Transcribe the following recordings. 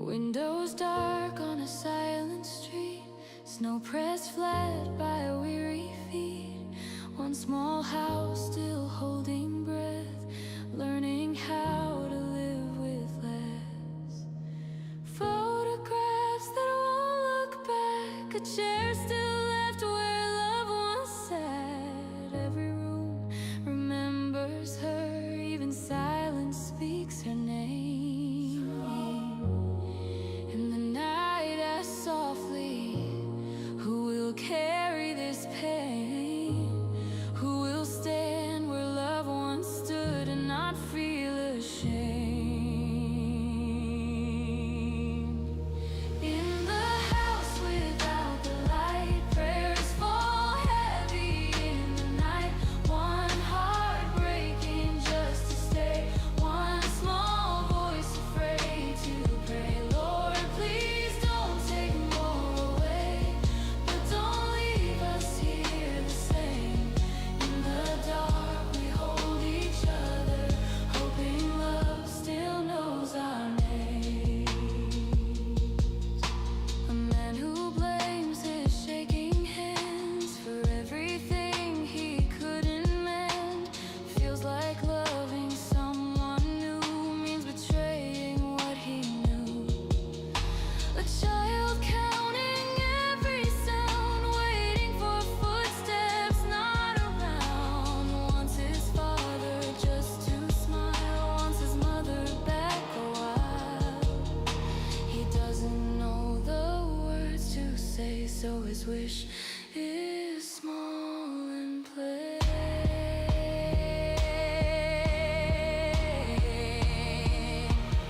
Windows dark on a silent street, snow pressed flat by weary feet. One small house still holding breath, learning how to live with less. Photographs that won't look back, a chair still left where love once sat. Every room remembers her, even silence speaks her name. And the night asks softly, who will carry this pain? Who will stand where love once stood and not feel ashamed? In the house without the light, prayers fall heavy in the night. One heart breaking just to stay, one small voice afraid to pray. Lord, please don't take more away, but don't leave us here the same. In the dark we hold each other, hoping love still knows our names. A man who blames his shaking hands for everything he couldn't mend. Feels like loving someone new means betraying what he knew. A child counting every sound, waiting for footsteps not around. Wants his father just to smile, wants his mother back a while. He doesn't know the words to say, so his wish is small and plain.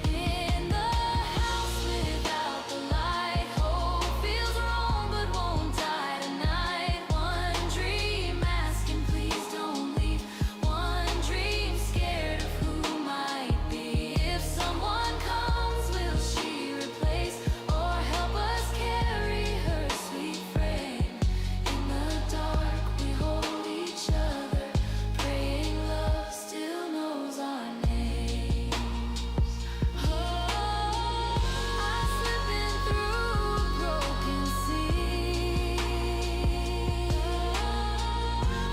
In the house without the light, hope feels wrong but won't die tonight. One dream asking please don't leave, one dream scared of who might be. If someone comes, will she replace or help us carry her sweet frame? In the dark we hold each other, praying love still knows our names. Oh, I'm slipping through a broken sea,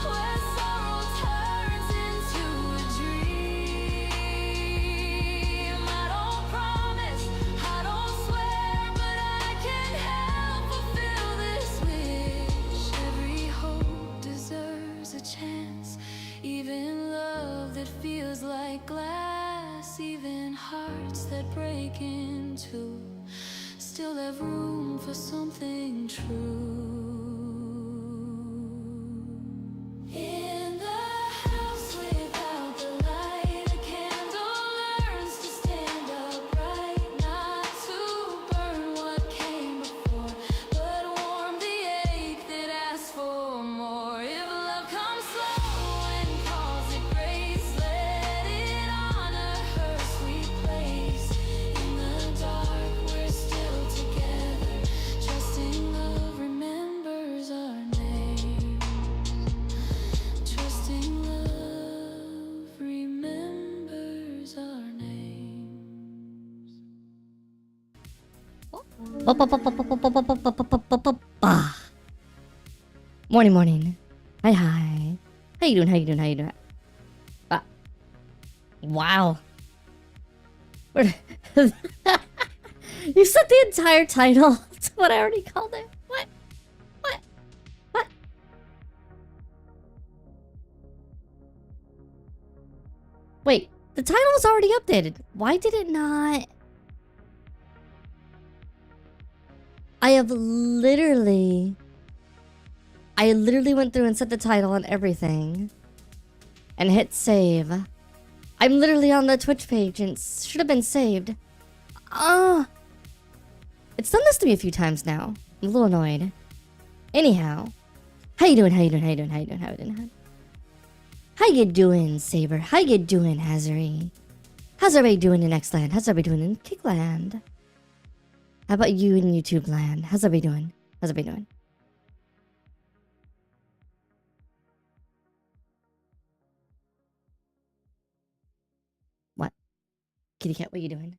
where sorrow turns into a dream. I don't promise, I don't swear, but I can help fulfill this wish. Every hope deserves a chance, even love that feels like glass, even hearts that break in two still have room for something true. In the house without the light, a candle learns to stand upright, not to burn what came before, but warm the ache that asks for more. If love comes slow and calls it grace, let it honor her sweet place. In the dark we're still together, trusting love remembers our name. Trusting love remembers our names. Morning, morning. Hi, hi. How you doing? How you doing? How you doing? Wow. Where- You said the entire title. That's what I already called it. What? What? What? Wait, the title was already updated. Why did it not? I literally went through and set the title and everything. And hit save. I'm literally on the Twitch page and it should have been saved. It's done this to me a few times now. I'm a little annoyed. Anyhow. How you doing? How you doing? How you doing? How you doing? How you doing? How you doing, Saber? How you doing, Hazari? How's everybody doing in X-Land? How's everybody doing in Kickland? How about you in YouTube land? How's everybody doing? How's everybody doing? What? Kitty cat, what are you doing?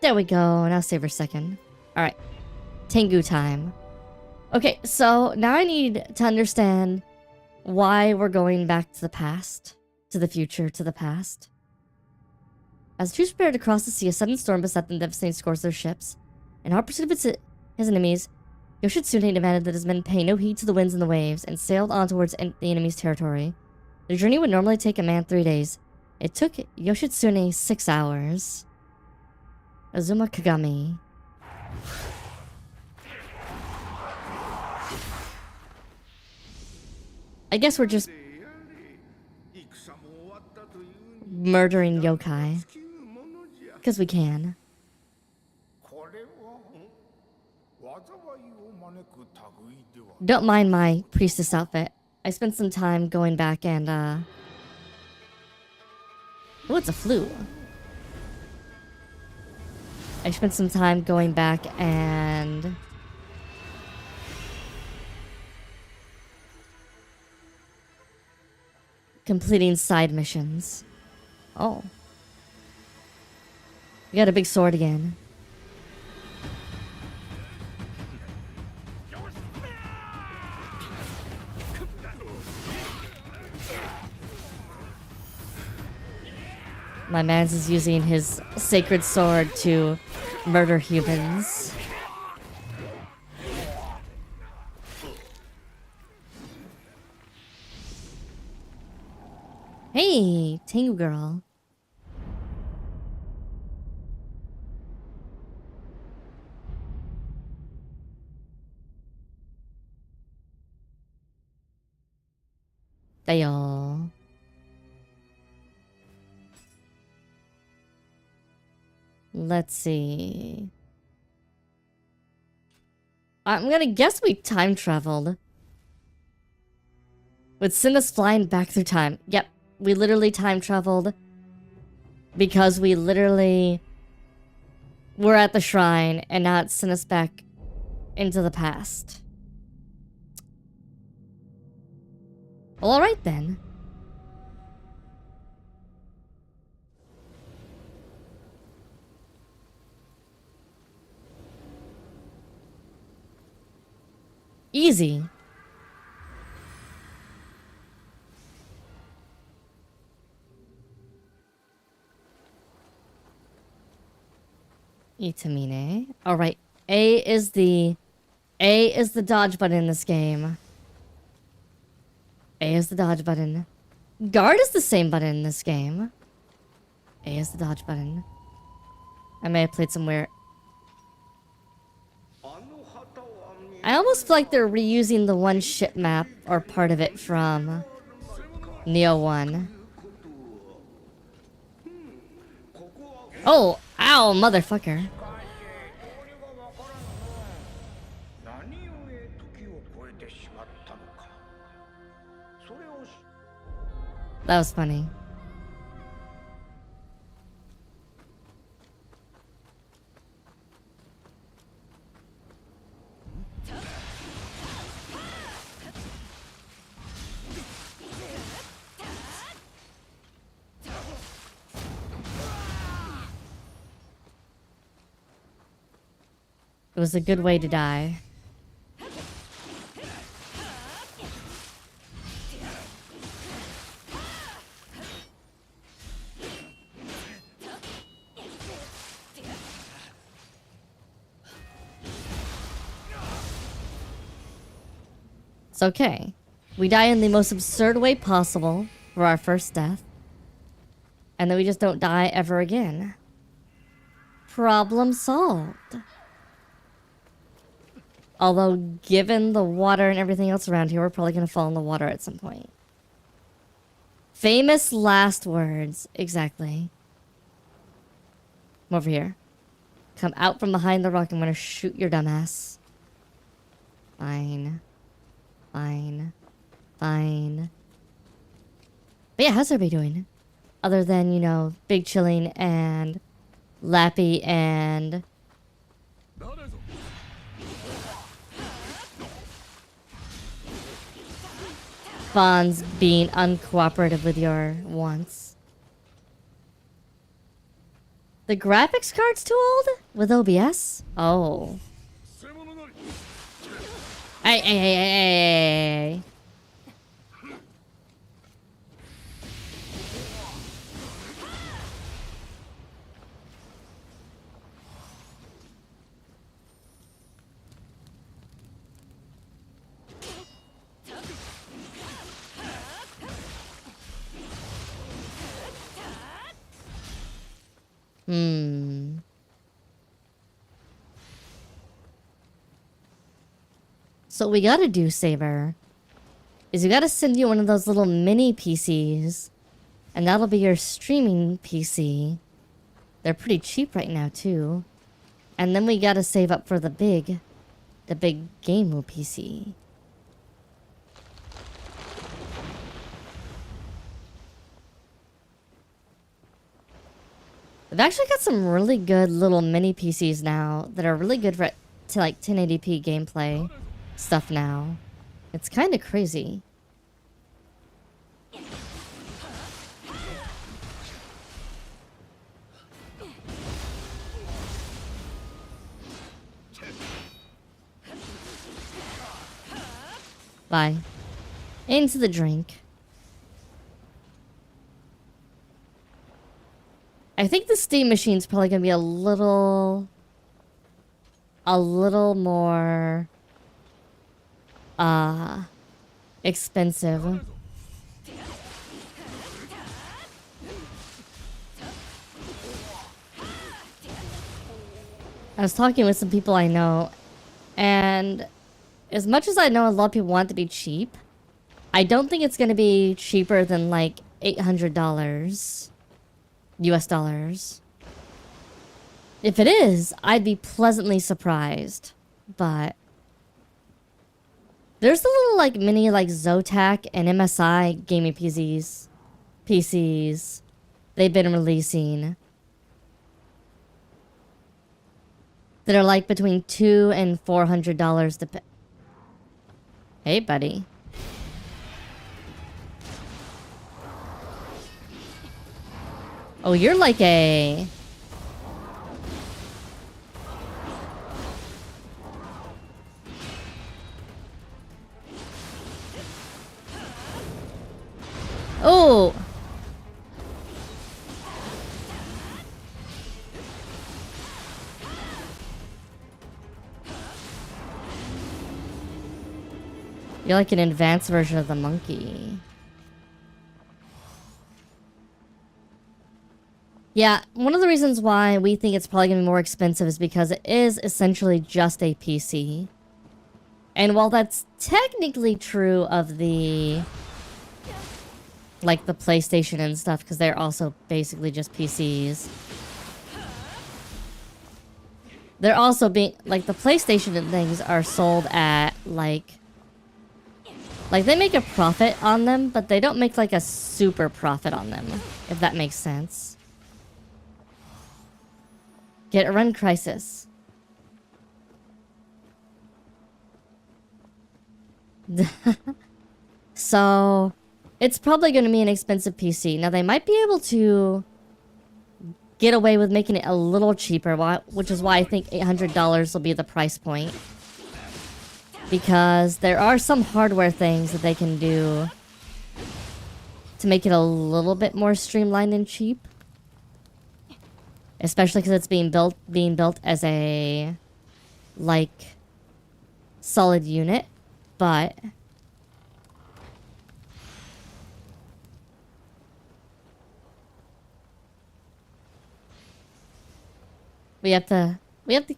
There we go. Now save her second. Alright. Tengu time. Okay, so now I need to understand why we're going back to the past. To the future, to the past. As the troops prepared to cross the sea, a sudden storm beset them, devastating scores their ships. In hot pursuit of his enemies, Yoshitsune demanded that his men pay no heed to the winds and the waves, and sailed on towards the enemy's territory. The journey would normally take a man 3 days. It took Yoshitsune 6 hours. Azuma Kagami. I guess we're just murdering yokai. Because we can. Don't mind my priestess outfit. I spent some time going back and, oh, it's a flute. I spent some time going back and completing side missions. Oh. We got a big sword again. My man's is using his sacred sword to murder humans. Hey, Tengu girl. Dayo. Let's see. I'm gonna guess we time traveled. With send us flying back through time. Yep, we literally time traveled. Because we literally were at the shrine and now it sent us back into the past. Well, alright then. Easy. Itamine. Alright. A is the dodge button in this game. A is the dodge button. Guard is the same button in this game. A is the dodge button. I may have played somewhere. I almost feel like they're reusing the one ship map or part of it from Nioh 1. Oh, ow, motherfucker. That was funny. It was a good way to die. It's okay. We die in the most absurd way possible for our first death. And then we just don't die ever again. Problem solved. Although, given the water and everything else around here, we're probably gonna fall in the water at some point. Famous last words. Exactly. Come over here. Come out from behind the rock. I'm gonna shoot your dumbass. Fine. Fine. Fine. But yeah, how's everybody doing? Other than, you know, big chilling and Lappy and Fawn's being uncooperative with your wants. The graphics card's too old? With OBS? Oh. Hey. So what we gotta do, Saber, is we gotta send you one of those little mini PCs. And that'll be your streaming PC. They're pretty cheap right now, too. And then we gotta save up for the big game PC. We've actually got some really good little mini PCs now that are really good for to like 1080p gameplay stuff now. It's kind of crazy. Bye. Into the drink. I think the Steam machine's probably gonna be a little more expensive. I was talking with some people I know, and as much as I know a lot of people want it to be cheap, I don't think it's gonna be cheaper than like $800 US dollars. If it is, I'd be pleasantly surprised. But there's the little like mini like Zotac and MSI gaming PCs they've been releasing that are like between $200 and $400 depending. Hey, buddy. Oh, you're like a... Oh! You're like an advanced version of the monkey. Yeah, one of the reasons why we think it's probably going to be more expensive is because it is essentially just a PC. And while that's technically true of the... like the PlayStation and stuff, because they're also basically just PCs. They're also being... like, the PlayStation and things are sold at, like... like, they make a profit on them, but they don't make, like, a super profit on them. If that makes sense. Get a run crisis. So, it's probably going to be an expensive PC. Now, they might be able to get away with making it a little cheaper, which is why I think $800 will be the price point. Because there are some hardware things that they can do to make it a little bit more streamlined and cheap. Especially because it's being built as a, like, solid unit. But we have to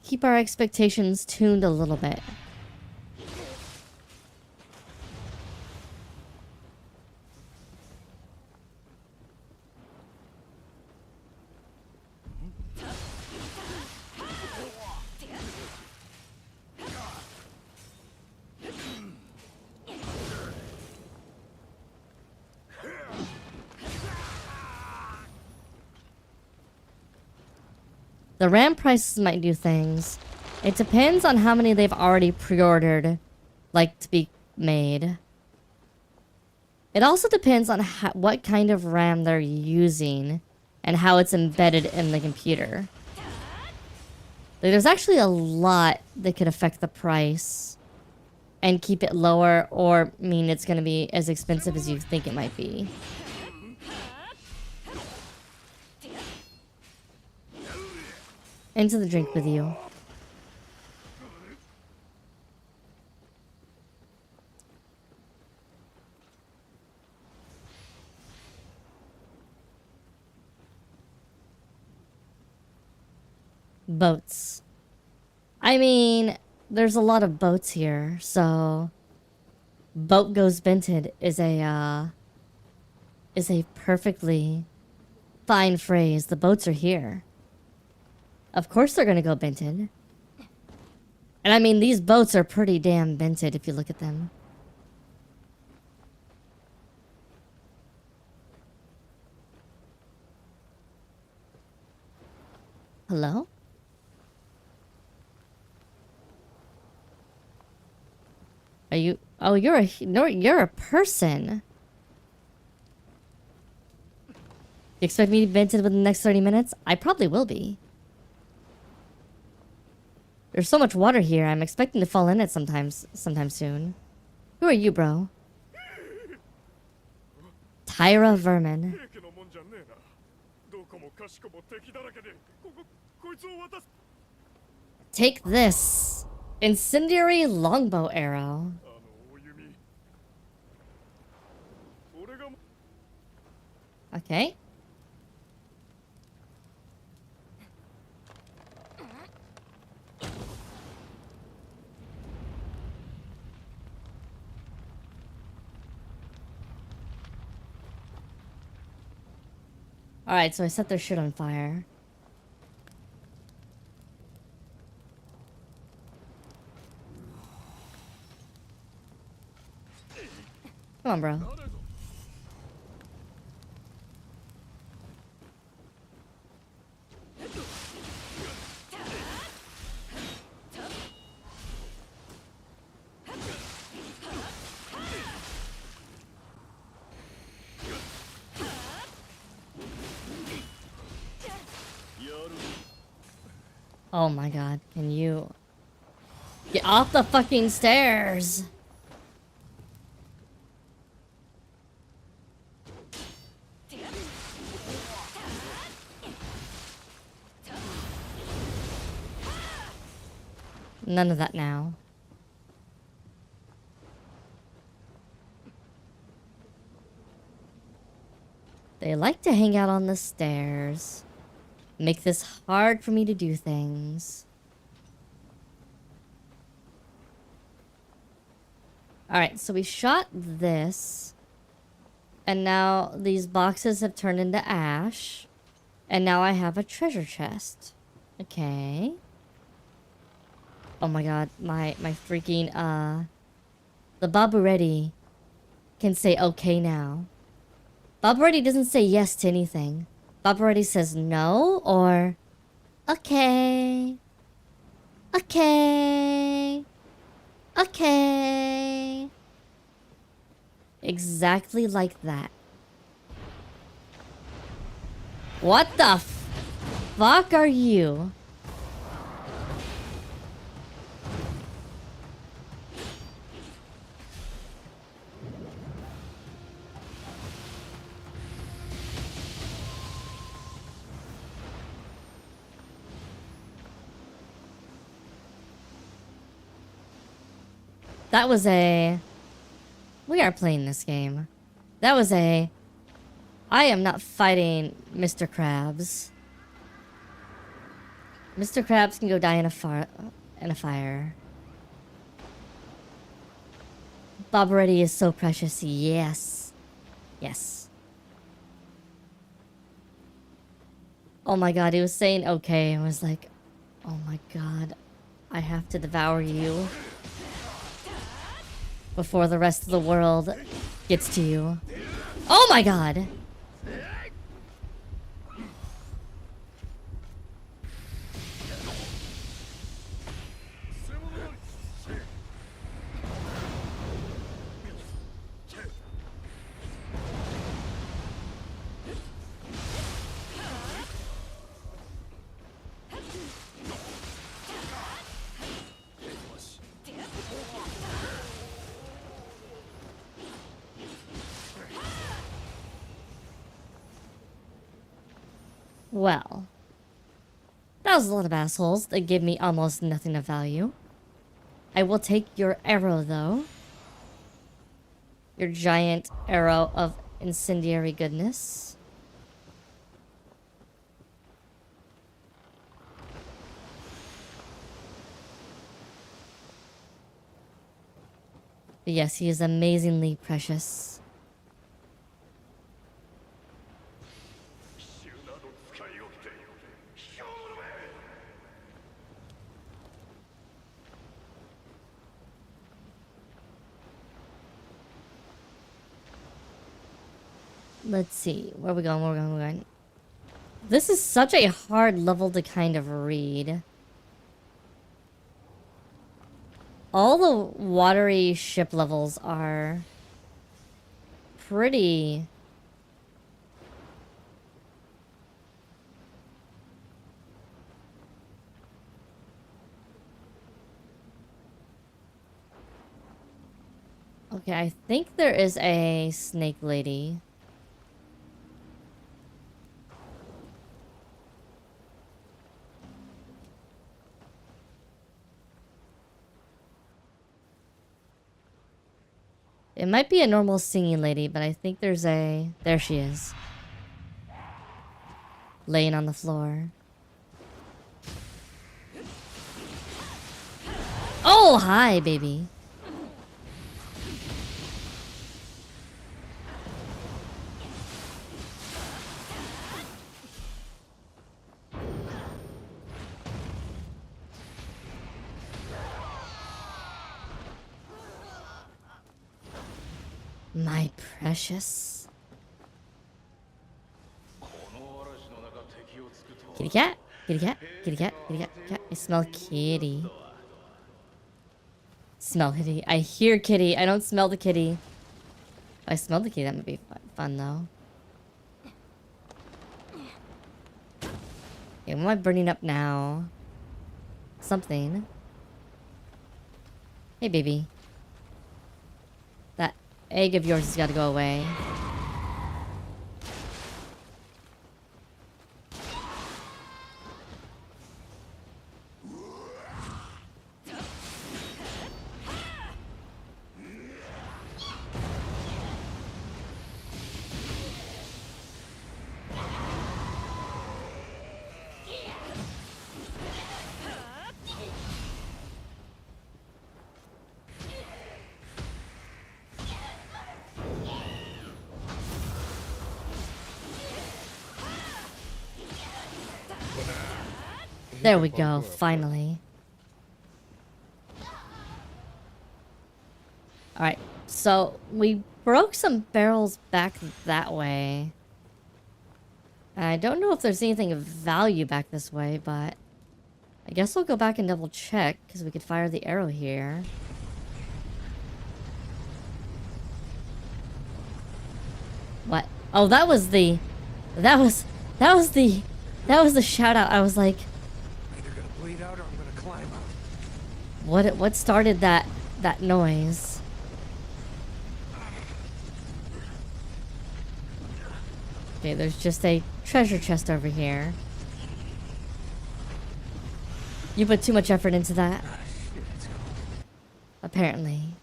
keep our expectations tuned a little bit. The RAM prices might do things. It depends on how many they've already pre-ordered, like, to be made. It also depends on what kind of RAM they're using and how it's embedded in the computer. Like, there's actually a lot that could affect the price and keep it lower, or mean it's gonna be as expensive as you think it might be. Into the drink with you. Boats. I mean, there's a lot of boats here, so boat goes bented is a perfectly fine phrase. The boats are here. Of course they're gonna go bented. And I mean, these boats are pretty damn bented if you look at them. Hello? Are you? Oh, you're a no. You're a person. You expect me to be vented within the next 30 minutes? I probably will be. There's so much water here. I'm expecting to fall in it sometime soon. Who are you, bro? Tyra Vermin. Take this. Incendiary longbow arrow. Okay. Alright, so I set their shit on fire. Come on, bro. Oh my god, can you get off the fucking stairs? None of that now. They like to hang out on the stairs. Make this hard for me to do things. Alright, so we shot this. And now these boxes have turned into ash. And now I have a treasure chest. Okay. Oh my god, my freaking, the AsuReDi can say okay now. AsuReDi doesn't say yes to anything. AsuReDi says no or okay. Okay. Okay. Exactly like that. What the fuck are you? That was a... We are playing this game. That was a... I am not fighting Mr. Krabs. Mr. Krabs can go die in a fire. AsuReDi is so precious. Yes. Yes. Oh my god, he was saying okay. I was like, oh my god, I have to devour you before the rest of the world gets to you. Oh my god! Well, that was a lot of assholes that gave me almost nothing of value. I will take your arrow, though. Your giant arrow of incendiary goodness. But yes, he is amazingly precious. Let's see. Where are we going? Where are we going? Where are we going? This is such a hard level to kind of read. All the watery ship levels are pretty... Okay, I think there is a snake lady. It might be a normal singing lady, but I think there's a... There she is. Laying on the floor. Oh, hi, baby. My precious. Kitty cat, kitty cat, kitty cat, kitty cat, cat. I smell kitty. Smell kitty. I hear kitty. I don't smell the kitty. If I smell the kitty, that would be fun though. Okay, what am I burning up now? Something. Hey, baby. That egg of yours has got to go away. There we go, finally. Alright, so we broke some barrels back that way. I don't know if there's anything of value back this way, but I guess I'll go back and double check, because we could fire the arrow here. What? Oh, that was the shout out. I was like, Out or I'm gonna climb out. what started that noise? Okay, there's just a treasure chest over here. You put too much effort into that. Apparently.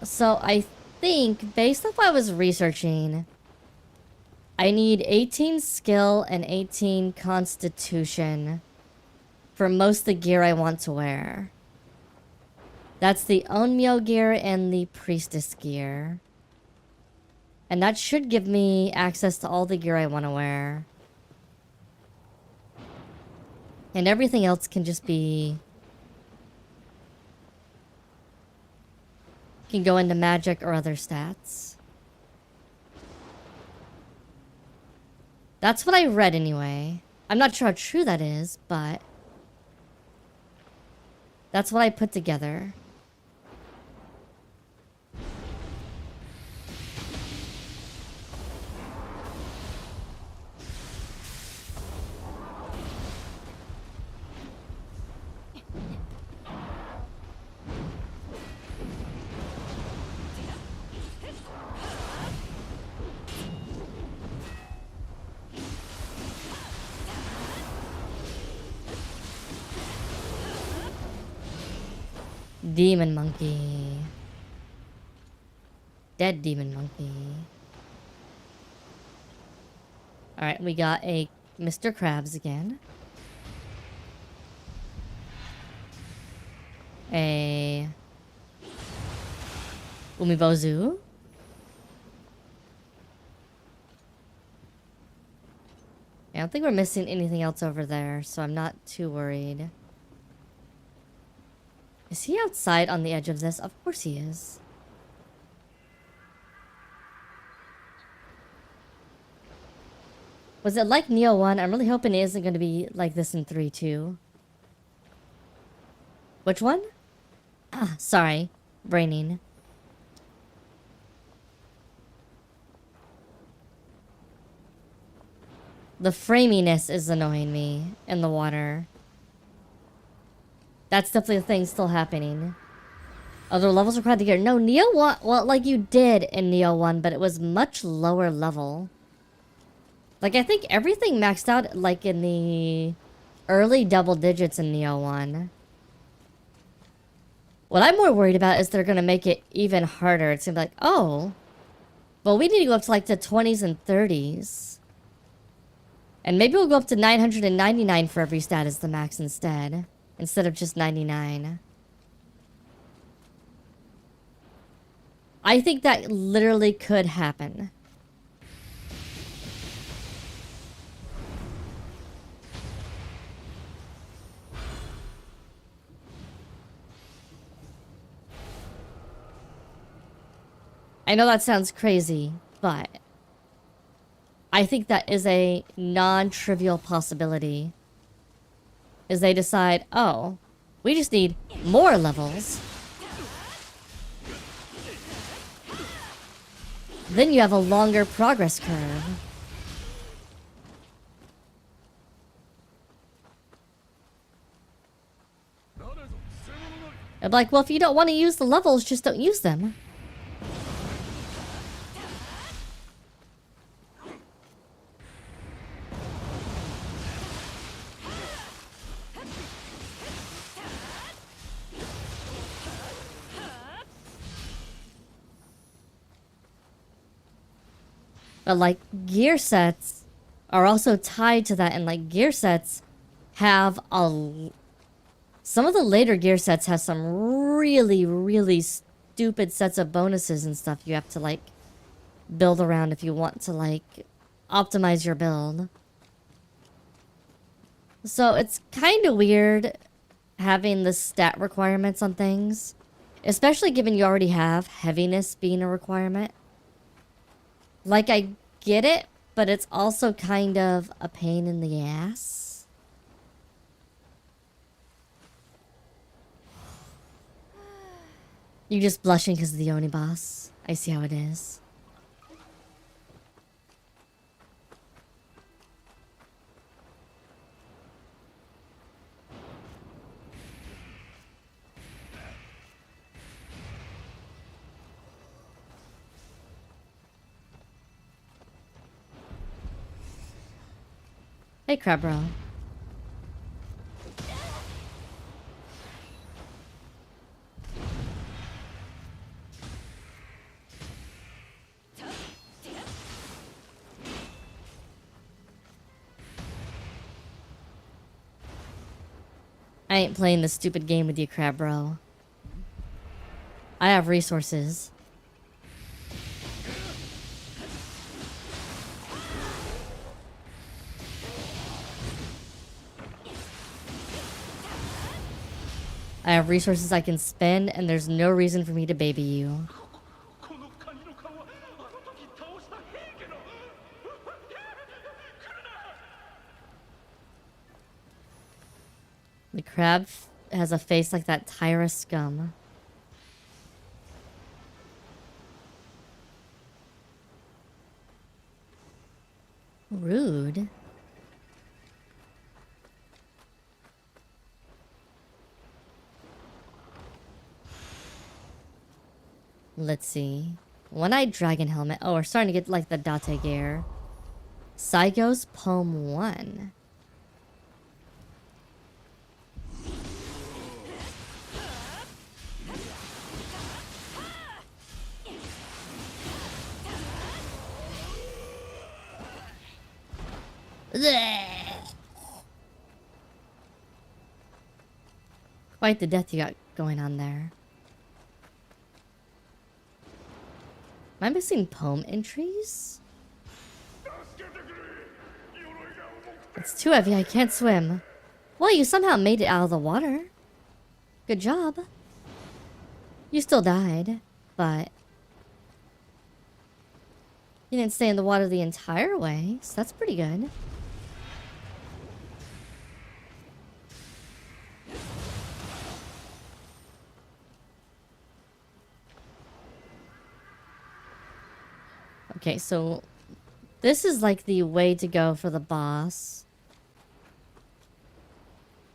So I think, based on what I was researching, I need 18 skill and 18 constitution for most of the gear I want to wear. That's the Onmyo gear and the priestess gear. And that should give me access to all the gear I want to wear. And everything else can just be... can go into magic or other stats. That's what I read anyway. I'm not sure how true that is, but... that's what I put together. Demon monkey. Dead demon monkey. Alright, we got a Mr. Krabs again. A Umibozu. I don't think we're missing anything else over there, so I'm not too worried. Is he outside on the edge of this? Of course he is. Was it like Nioh 1? I'm really hoping it isn't going to be like this in 3 too. Which one? Ah, sorry. Braining. The framiness is annoying me in the water. That's definitely a thing still happening. Other levels required to get... No, Nioh 1... Well, like you did in Nioh 1, but it was much lower level. Like, I think everything maxed out, like, in the early double digits in Nioh 1. What I'm more worried about is they're gonna make it even harder. It's gonna be like, oh... Well, we need to go up to, like, the 20s and 30s. And maybe we'll go up to 999 for every stat as the max instead. Instead of just 99. I think that literally could happen. I know that sounds crazy, but I think that is a non-trivial possibility. Is they decide, oh, we just need more levels. Then you have a longer progress curve. I'm like, well, if you don't want to use the levels, just don't use them. But like gear sets are also tied to that, and like gear sets have a... Some of the later gear sets have some really stupid sets of bonuses and stuff you have to like build around if you want to like optimize your build. So it's kind of weird having the stat requirements on things, especially given you already have heaviness being a requirement. Like, I get it, but it's also kind of a pain in the ass. You're just blushing because of the Oni boss. I see how it is. Hey, crab bro. I ain't playing this stupid game with you, crab bro. I have resources. I have resources I can spend, and there's no reason for me to baby you. The crab has a face like that Tyra scum. Rude. Let's see. One-eyed dragon helmet. Oh, we're starting to get like the Date gear. Saigo's Poem 1. Quite the death you got going on there. Am I missing poem entries? It's too heavy, I can't swim. Well, you somehow made it out of the water. Good job. You still died, but you didn't stay in the water the entire way, so that's pretty good. Okay, so this is like the way to go for the boss.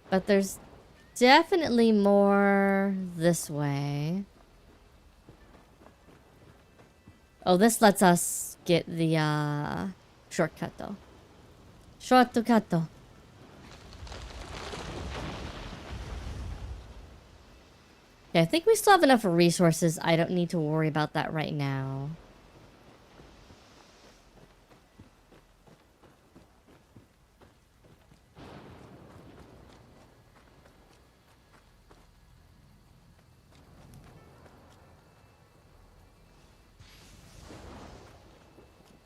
But there's definitely more this way. Oh, this lets us get the shortcut though. Shortcut though. Yeah, I think we still have enough resources. I don't need to worry about that right now.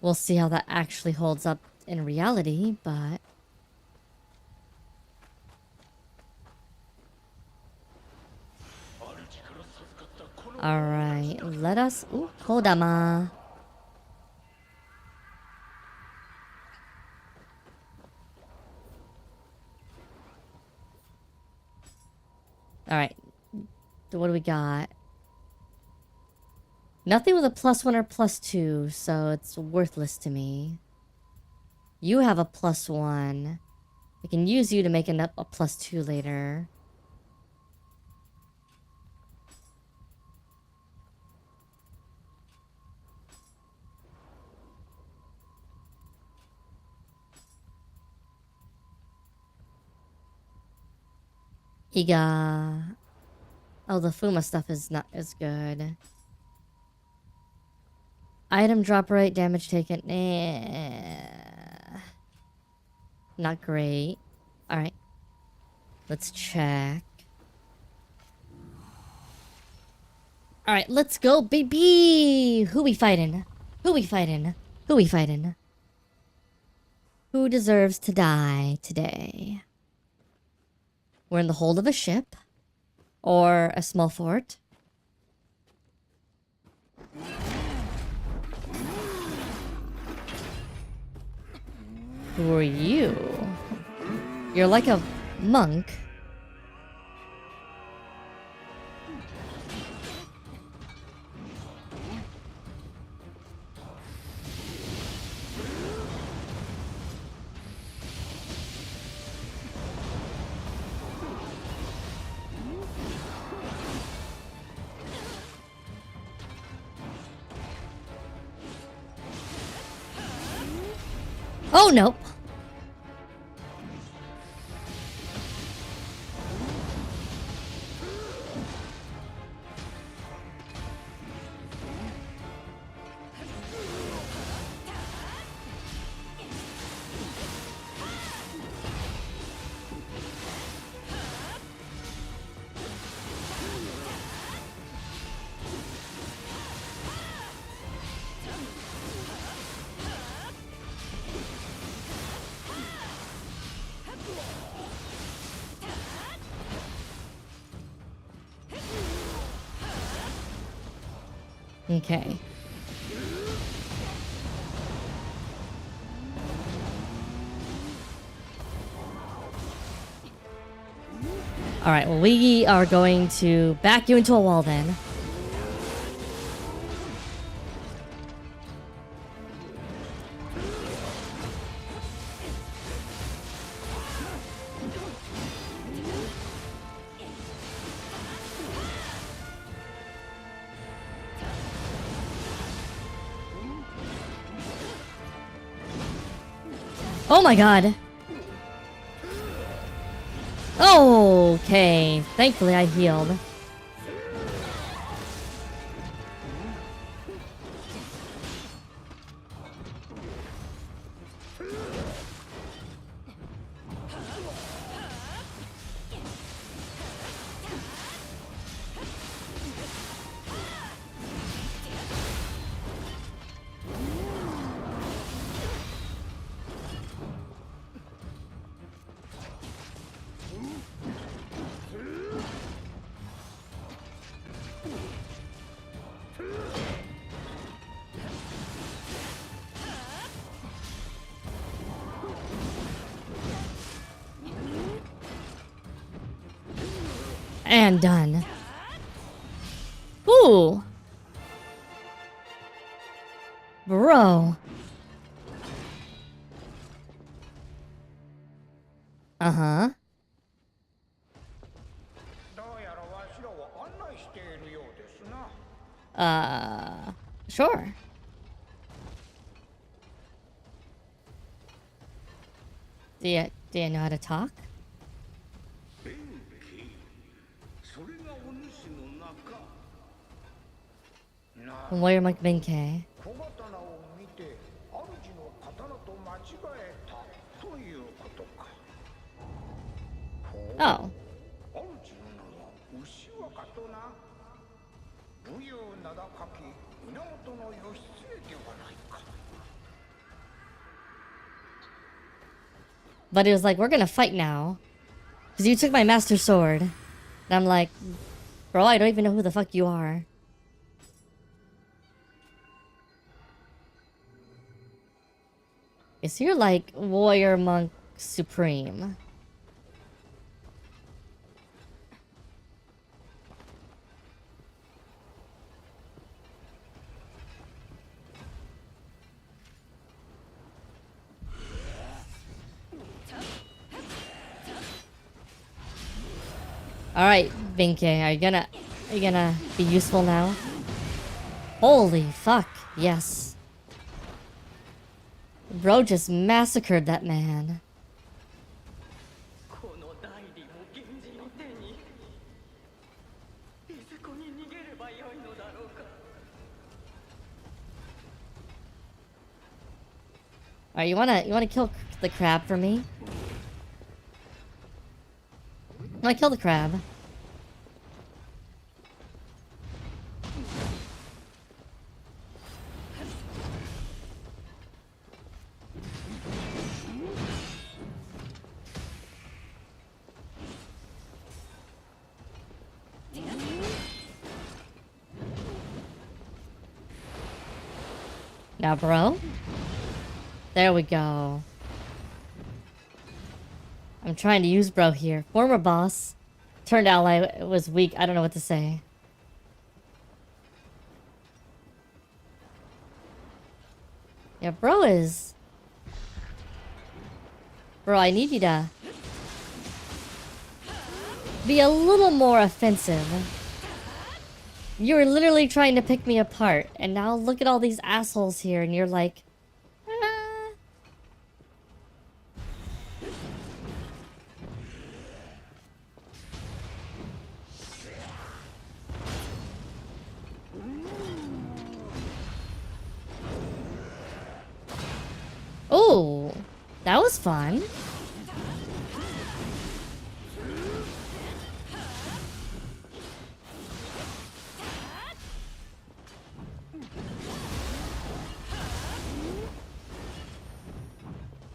We'll see how that actually holds up in reality, but... Alright, let us... Ooh, Kodama. Alright. What do we got? Nothing with a +1 or +2, so it's worthless to me. You have a +1. I can use you to make a +2 later. Iga. Oh, the Fuma stuff is not as good. Item drop rate, damage taken. Not great. Alright. Let's check. Alright, let's go, baby! Who we fighting? Who we fighting? Who we fighting? Who deserves to die today? We're in the hold of a ship. Or a small fort. Who are you? You're like a monk. Oh, nope. Okay. Alright, well, we are going to back you into a wall then. Oh my god. Okay. Thankfully I healed. And done. Ooh. Bro. Uh-huh. Sure. Do you know how to talk? Warrior Monk Benkei. Oh. But it was like, we're gonna fight now. Because you took my master sword. And I'm like, bro, I don't even know who the fuck you are. So you're like Warrior Monk Supreme. Alright, Benkei, are you gonna be useful now? Holy fuck, yes. Bro just massacred that man. Alright, you wanna kill the crab for me? I kill the crab. Now, bro. There we go. I'm trying to use bro here. Former boss. Turned ally was weak. I don't know what to say. Yeah, bro is... Bro, I need you to... be a little more offensive. You were literally trying to pick me apart. And now look at all these assholes here and you're like... Oh, that was fun.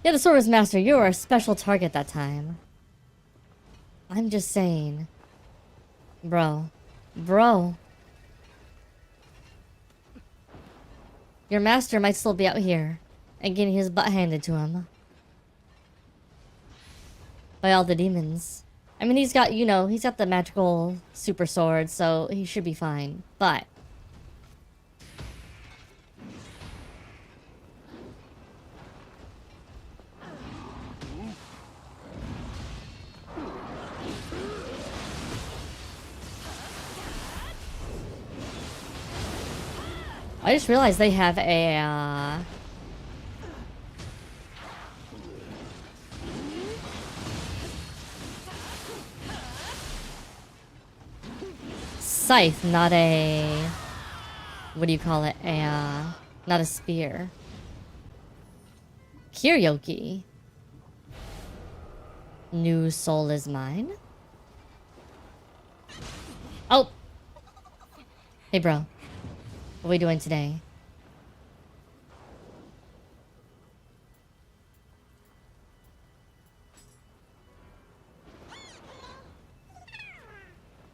Yeah, the Swords Master, you were a special target that time. I'm just saying. Bro. Bro. Your master might still be out here and getting his butt handed to him by all the demons. I mean, he's got, you know, he's got the magical super sword, so he should be fine. But I just realized they have a scythe, not a... what do you call it? Not a spear. Kiryoki. New soul is mine? Oh! Hey, bro. What are we doing today?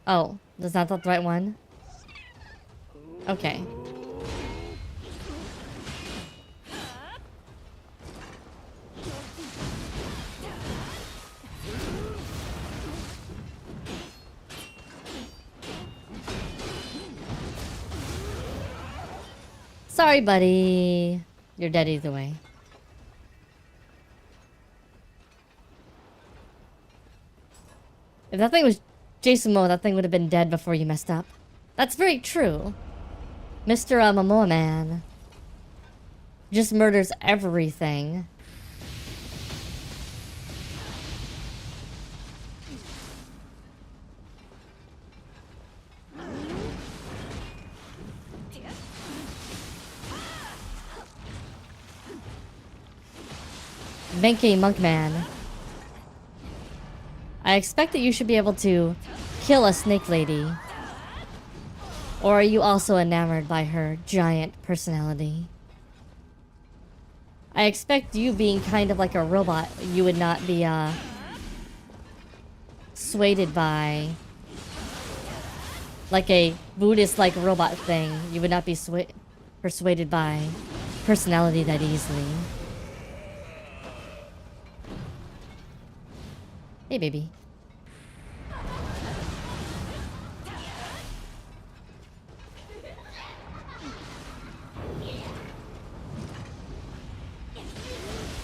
Oh, that's not the right one? Okay. Sorry, buddy. You're dead either way. If that thing was Jason Momoa, that thing would have been dead before you messed up. That's very true. Mr. Momoa man just murders everything. Benkei Monkman. I expect that you should be able to kill a snake lady. Or are you also enamored by her giant personality? I expect you being kind of like a robot, you would not be swayed by like a Buddhist like robot thing. You would not be persuaded by personality that easily. Hey, baby.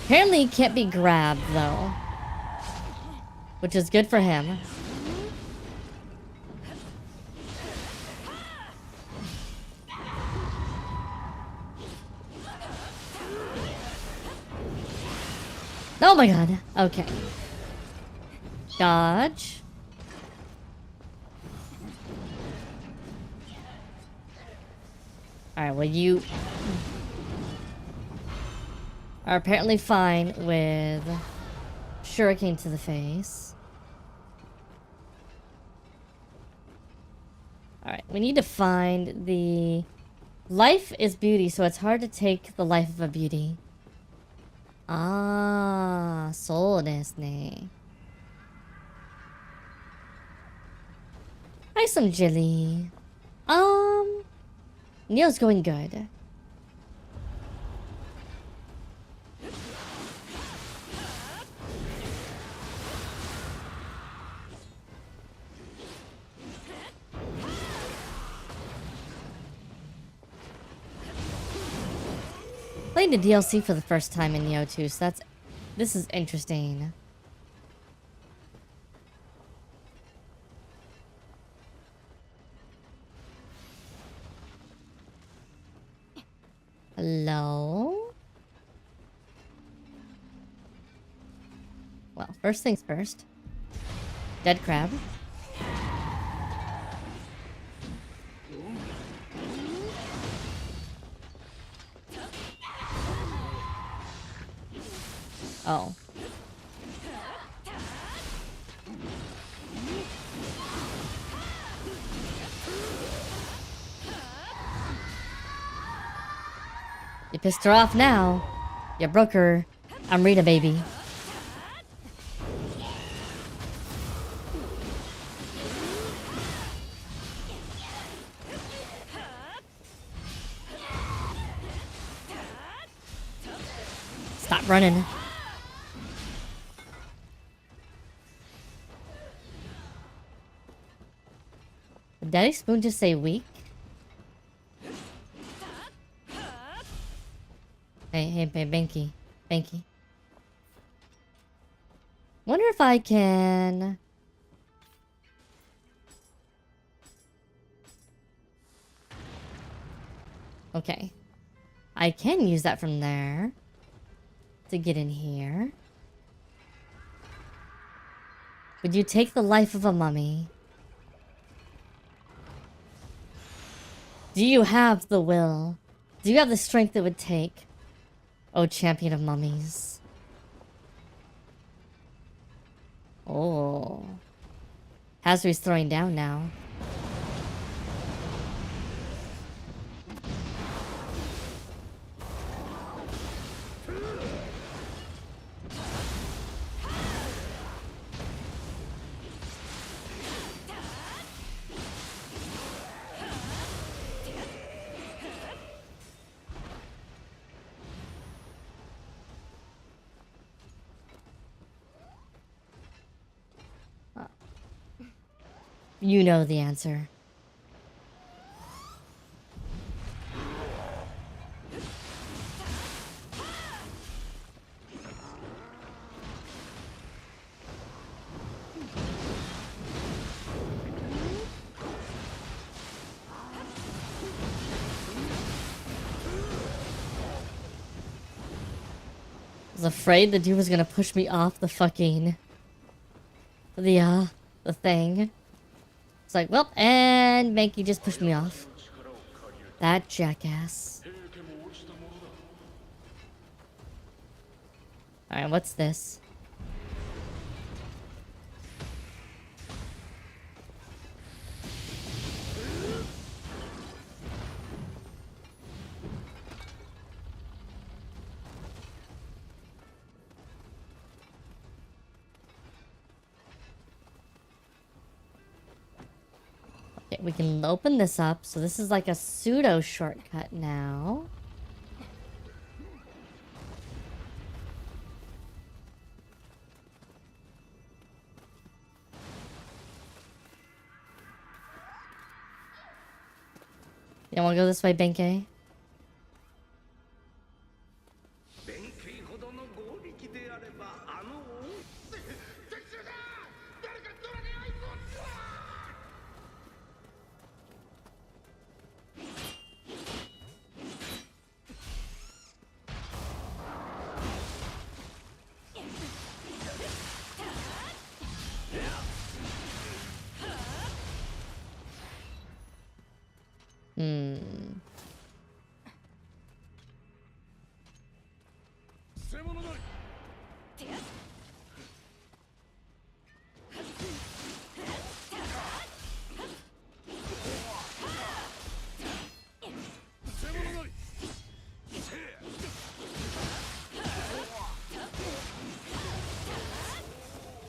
Apparently he can't be grabbed, though. Which is good for him. Oh my god. Okay. Dodge. Alright, well you are apparently fine with shuriken to the face. Alright, we need to find the... Life is beauty, so it's hard to take the life of a beauty. Ah, soul desu ne. Hi, some jelly. Nioh's going good. Playing the DLC for the first time in Nioh 2, so this is interesting. Hello? Well, first things first. Dead crab. Oh. You pissed her off now. You broke her. I'm Rita, baby. Stop running. Did Daddy Spoon just say weak? Hey, Banky. Banky. Wonder if I can... Okay. I can use that from there to get in here. Would you take the life of a mummy? Do you have the will? Do you have the strength it would take? Oh, champion of mummies. Oh. Hazard's throwing down now. You know the answer. was afraid the dude was gonna push me off the fucking... the thing. It's like, well, and Mankey just pushed me off. That jackass. Alright, what's this? Okay, we can open this up. So this is like a pseudo shortcut now. You wanna go this way, Benkei?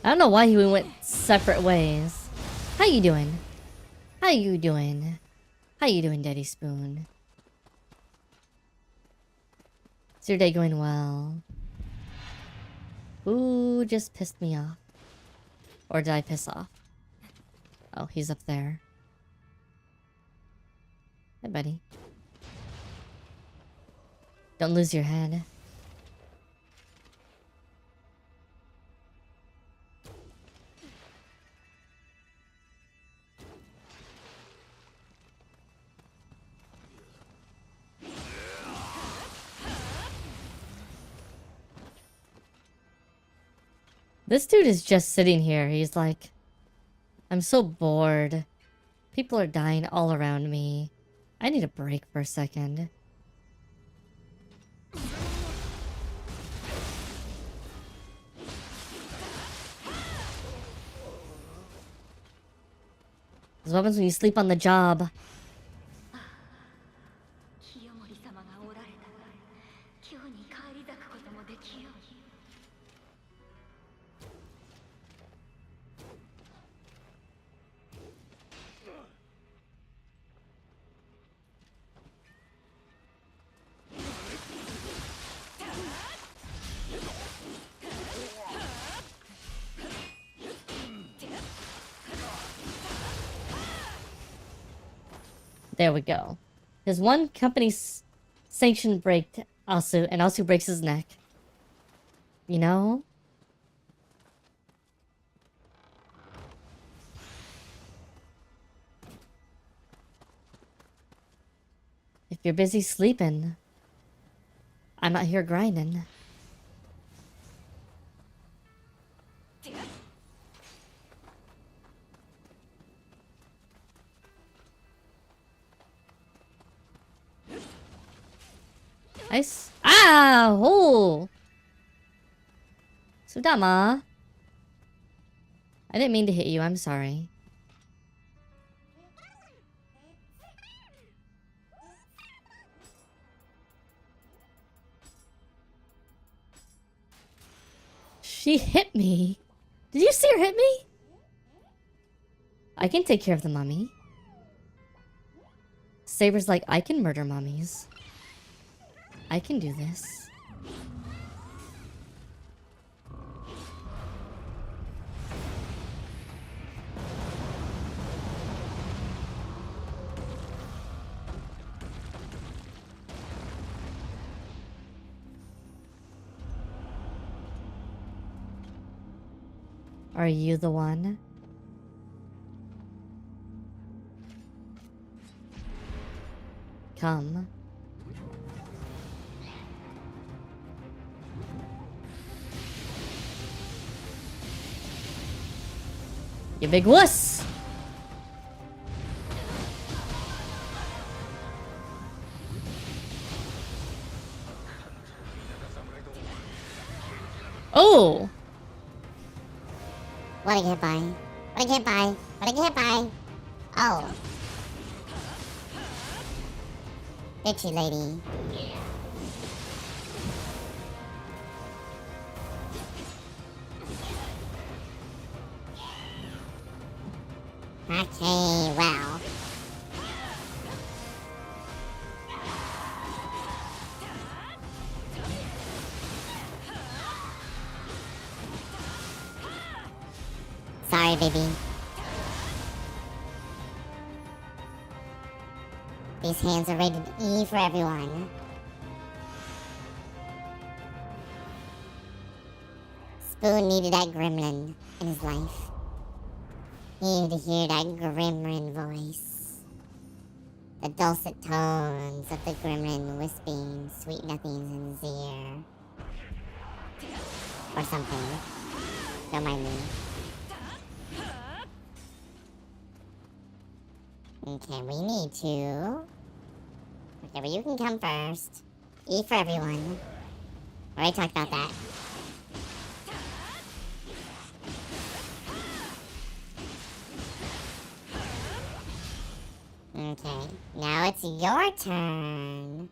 I don't know why we went separate ways. How you doing? How you doing? How you doing, Daddy Spoon? Is your day going well? Who just pissed me off? Or did I piss off? Oh, he's up there. Hi, buddy. Don't lose your head. This dude is just sitting here. He's like, I'm so bored. People are dying all around me. I need a break for a second. This is what happens when you sleep on the job. There we go. There's one company's sanction break Asu, and Asu breaks his neck. You know? If you're busy sleeping, I'm out here grinding. Nice. Ah! Oh! Sudama. I didn't mean to hit you. I'm sorry. She hit me. Did you see her hit me? I can take care of the mummy. Saber's like, I can murder mummies. I can do this. Are you the one? Come. You big wuss! Oh! What I can't buy? What I can't buy? What I can't buy? Oh. Bitchy lady. Okay, well. Sorry, baby. These hands are rated E for everyone. Spoon needed that gremlin in his life. He needed to hear that gremlin voice. The dulcet tones of the gremlin whispering sweet nothings in his ear. Or something. Don't mind me. Okay, we need to... Okay, well you can come first. E for everyone. Already talked about that. Okay, now it's your turn.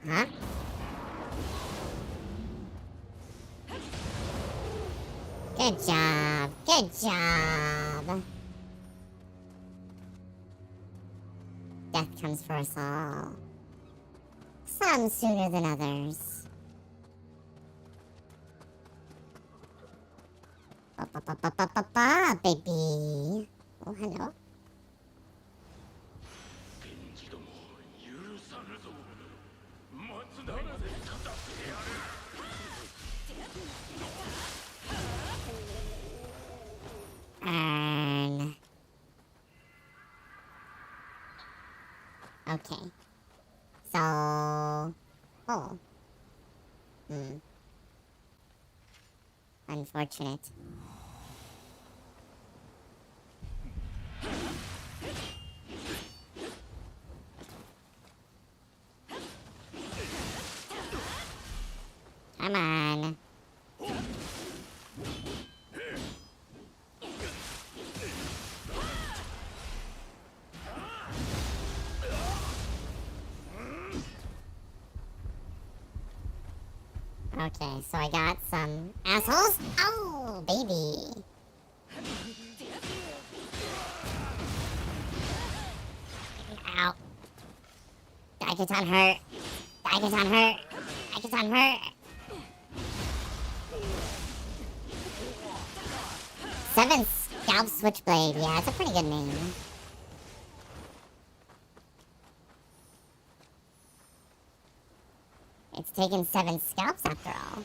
Huh? Good job. Good job. Death comes for us all. Some sooner than others. Ba, baby. Oh, hello. Okay. So... Oh. Unfortunate. Come on. Okay, so I got some assholes. Oh, baby. Ow. Daikaton hurt. Daikaton hurt. Daikaton hurt. 7 Scalp Switchblade. Yeah, it's a pretty good name. It's taken 7 scalps after all.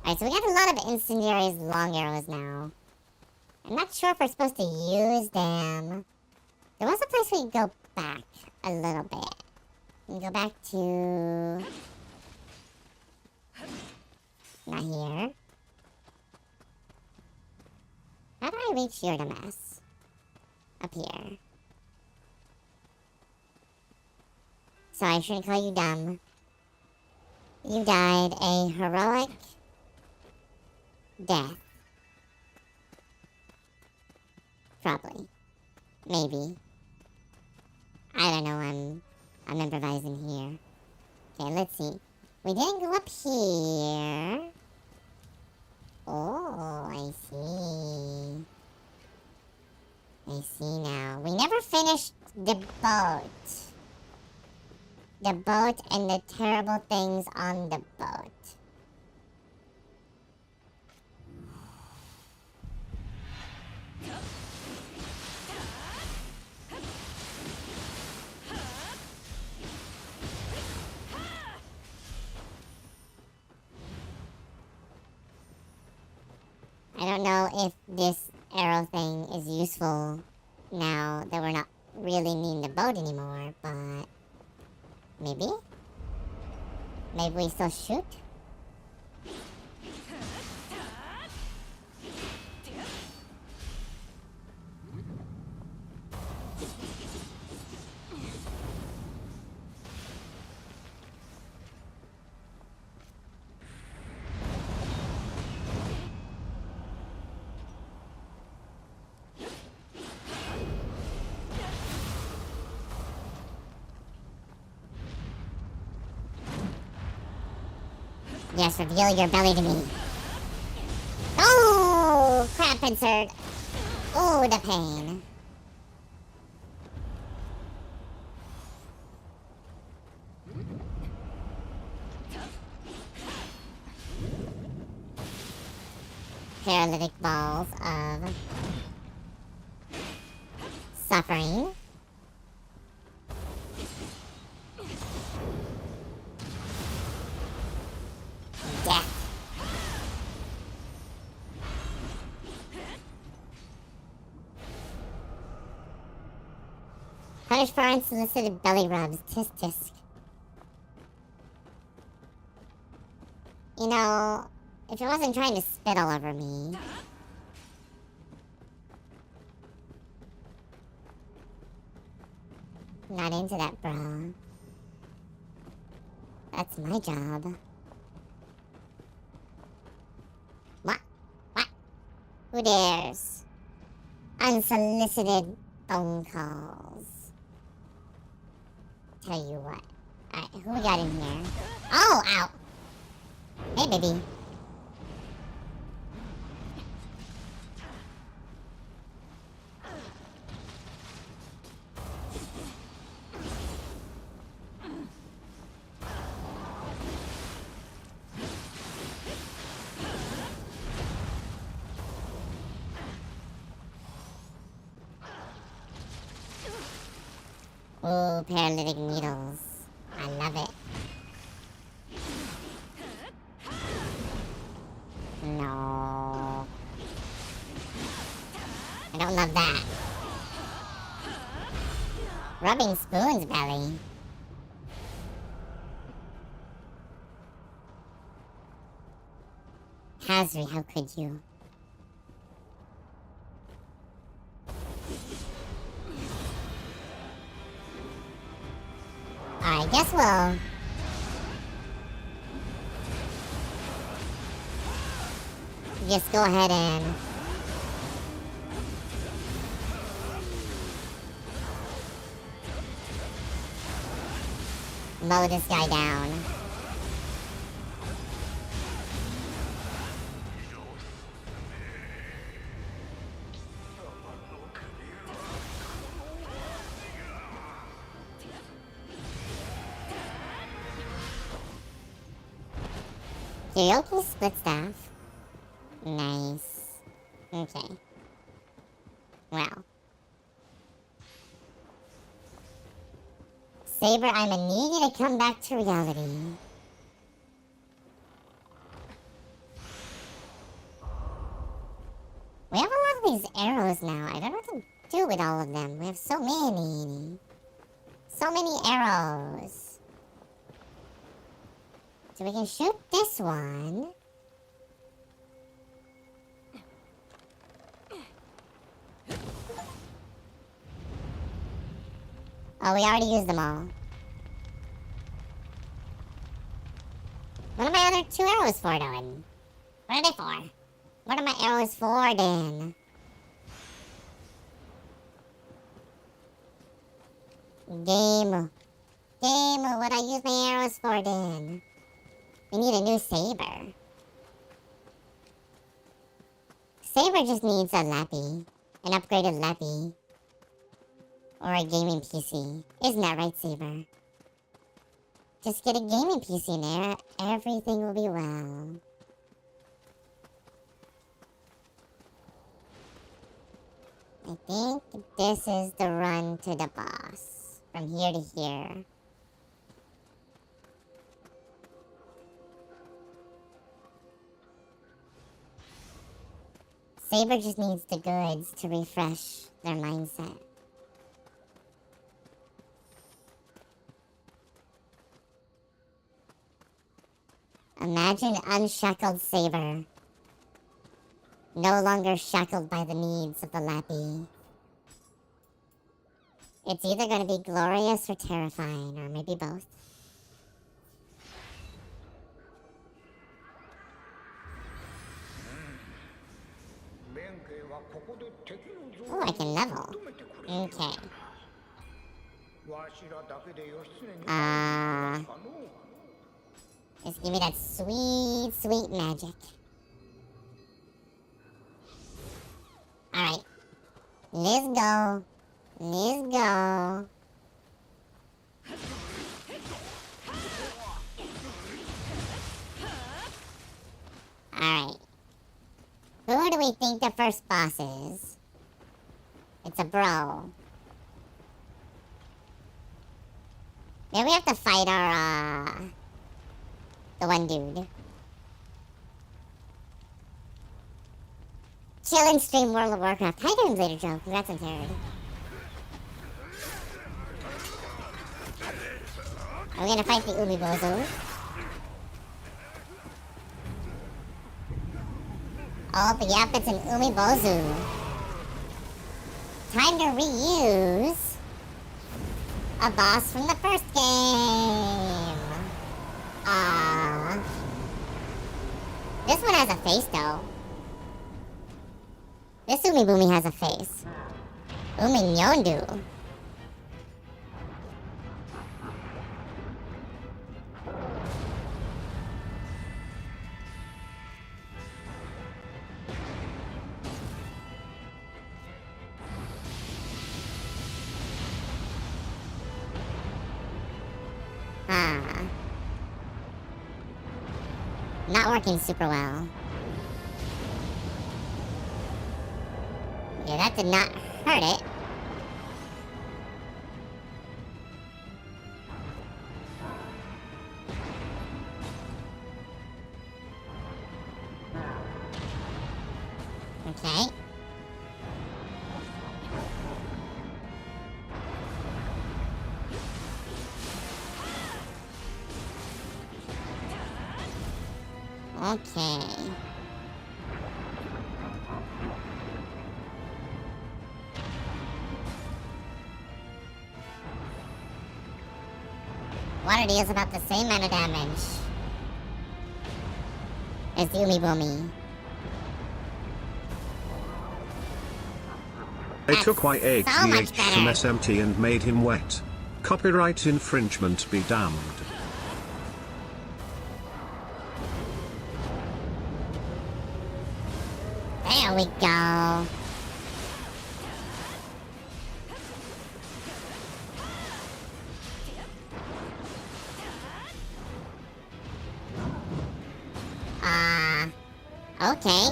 Alright, so we got a lot of incendiaries long arrows now. I'm not sure if we're supposed to use them. There was a place we could go back a little bit. We can go back to... Not here. How do I reach here to mess? Up here. So I shouldn't call you dumb. You died a heroic death. Probably. Maybe. I don't know, I'm improvising here. Okay, let's see. We didn't go up here. Oh, I see. I see now. We never finished the boat. The boat and the terrible things on the boat. don't know if this arrow thing is useful now that we're not really needing the boat anymore, but maybe? Maybe we still shoot? Yes, reveal your belly to me. Oh, crap insert. Oh, the pain. Paralytic balls of suffering. Death. Punish for unsolicited belly rubs. Tisk tisk. You know, if it wasn't trying to spit all over me. Not into that, bro. That's my job. What? What? Who dares? Unsolicited phone calls. Tell you what. Alright, who we got in here? Oh, ow! Hey, baby. Ooh, paralytic needles. I love it. No. I don't love that. Rubbing spoons, belly. Hasri, how could you? I guess we'll... just go ahead and... mow this guy down. Yokai split staff. Nice. Okay. Well. Saber, I'm gonna need you to come back to reality. We have a lot of these arrows now. I don't know what to do with all of them. We have so many. So many arrows. So we can shoot this one. Oh, we already used them all. What are my other 2 arrows for, then? What are they for? What are my arrows for, then? Game, what I use my arrows for, then? We need a new saber. Saber just needs a lappy. An upgraded lappy. Or a gaming PC. Isn't that right, Saber? Just get a gaming PC in there. Everything will be well. I think this is the run to the boss. From here to here. Saber just needs the goods to refresh their mindset. Imagine unshackled Saber. No longer shackled by the needs of the lappy. It's either going to be glorious or terrifying, or maybe both. Oh, I can level. Okay. Just give me that sweet, sweet magic. Alright. Let's go. Let's go. Alright. Who do we think the first boss is? It's a bro. Maybe we have to fight our, the one dude. Chill and stream World of Warcraft. Hi, games later, Joe. Congrats on third. Are we gonna fight the Umibozo? Oh, but yep, it's an Umibozu. Time to reuse a boss from the first game. This one has a face, though. This Umiboomy has a face. Uminyondu. Not working super well. Yeah, that did not hurt it. Okay. Okay. Water deals about the same amount of damage as the Umiboomy. They took so much YHGH from better. SMT and made him wet. Copyright infringement be damned. There we go. Okay.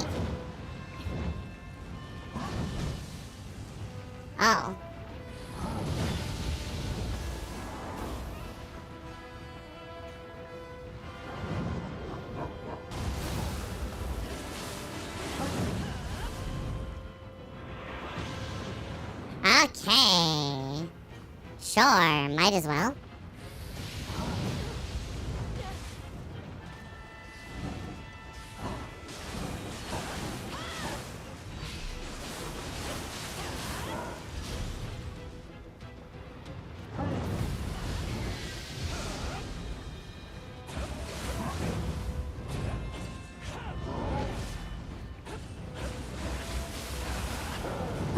Oh. Okay. Sure, might as well.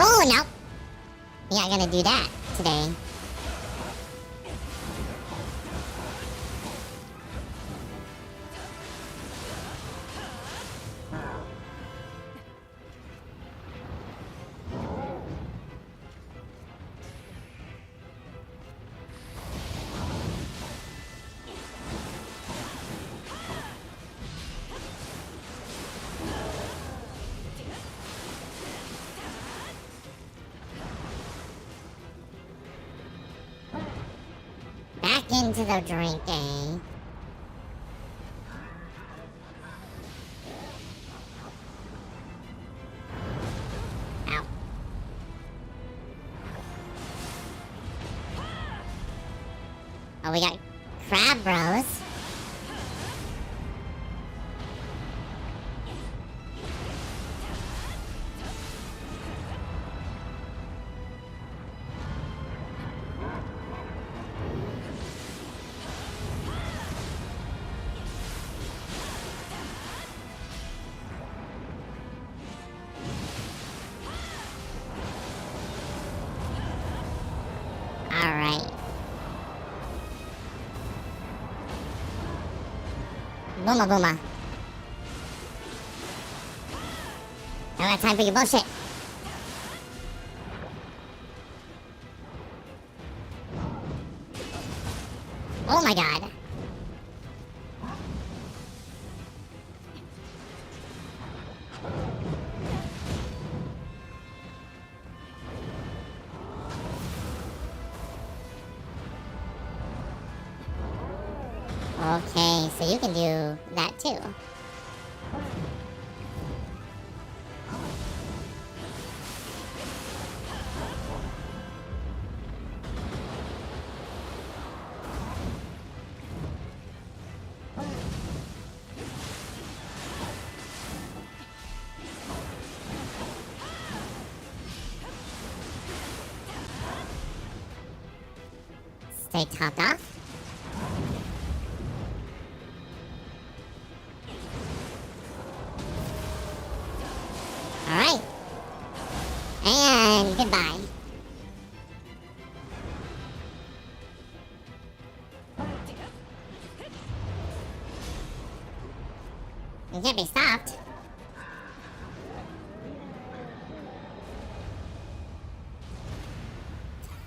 Oh, no. You're not gonna do that today. Back into the drink, eh? Oh, we got crab bros. Alright. Booma booma. I don't have time for your bullshit. Oh my god. Okay, so you can do that too. Stay topped off. Alright. And goodbye. You can't be stopped.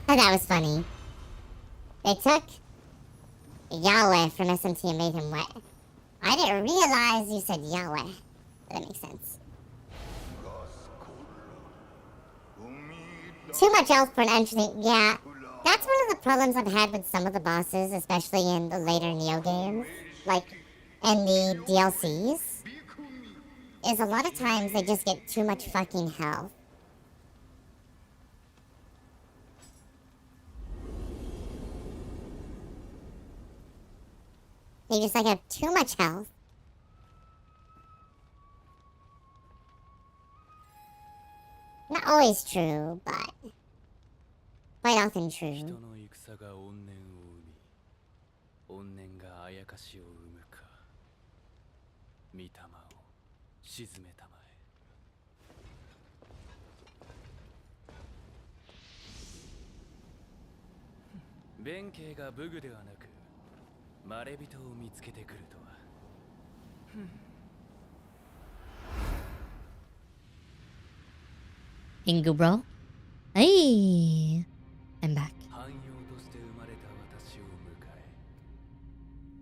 Oh, that was funny. They took Yahweh from SMT and made him wet. I didn't realize you said Yahweh. That makes sense. Too much health for an entry. Yeah, that's one of the problems I've had with some of the bosses, especially in the later Nioh games, like in the DLCs, is a lot of times they just get too much fucking health. They just like have too much health. Not always true, but quite often true. 人の戦が怨念を生み、怨念があやかしを生むか。御霊を鎮めたまえ。弁慶が武具ではなく、まれびとを見つけてくるとは。Ingu, bro. Hey, I'm back. 汎用として生まれた私を迎え。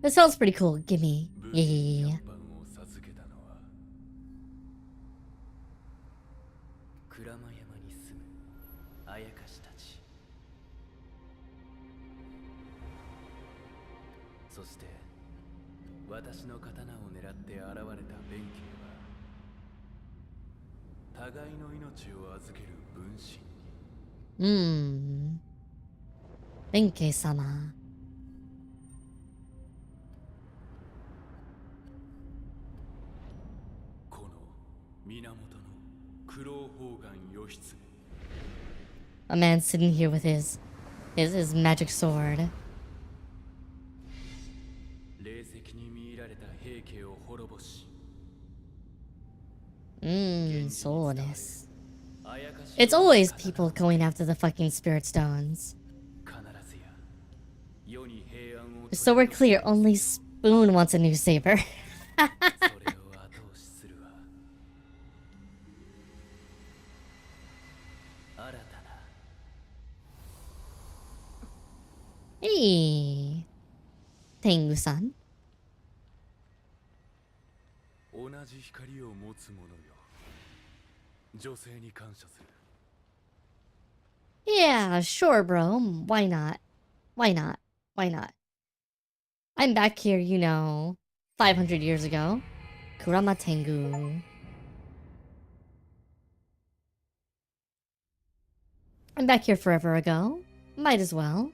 That sounds pretty cool. Give me. Yeah. 番を授けたのは鞍馬山に住むあやかしたち。そして私の刀を狙って現れた弁慶は互いの命を預ける分身に。Benkei sama. この源の九郎砲丸義経。 A man sitting here with his magic sword. 霊石に見入られた平家を滅ぼし。So this. It's always people going after the fucking spirit stones. So we're clear, only Spoon wants a new saber. Hey, Tengu-san. 同じ光を持つ者よ。女性に感謝する。 Yeah, sure, bro. Why not? Why not? Why not? I'm back here, 500 years ago. Kurama Tengu. I'm back here forever ago. Might as well.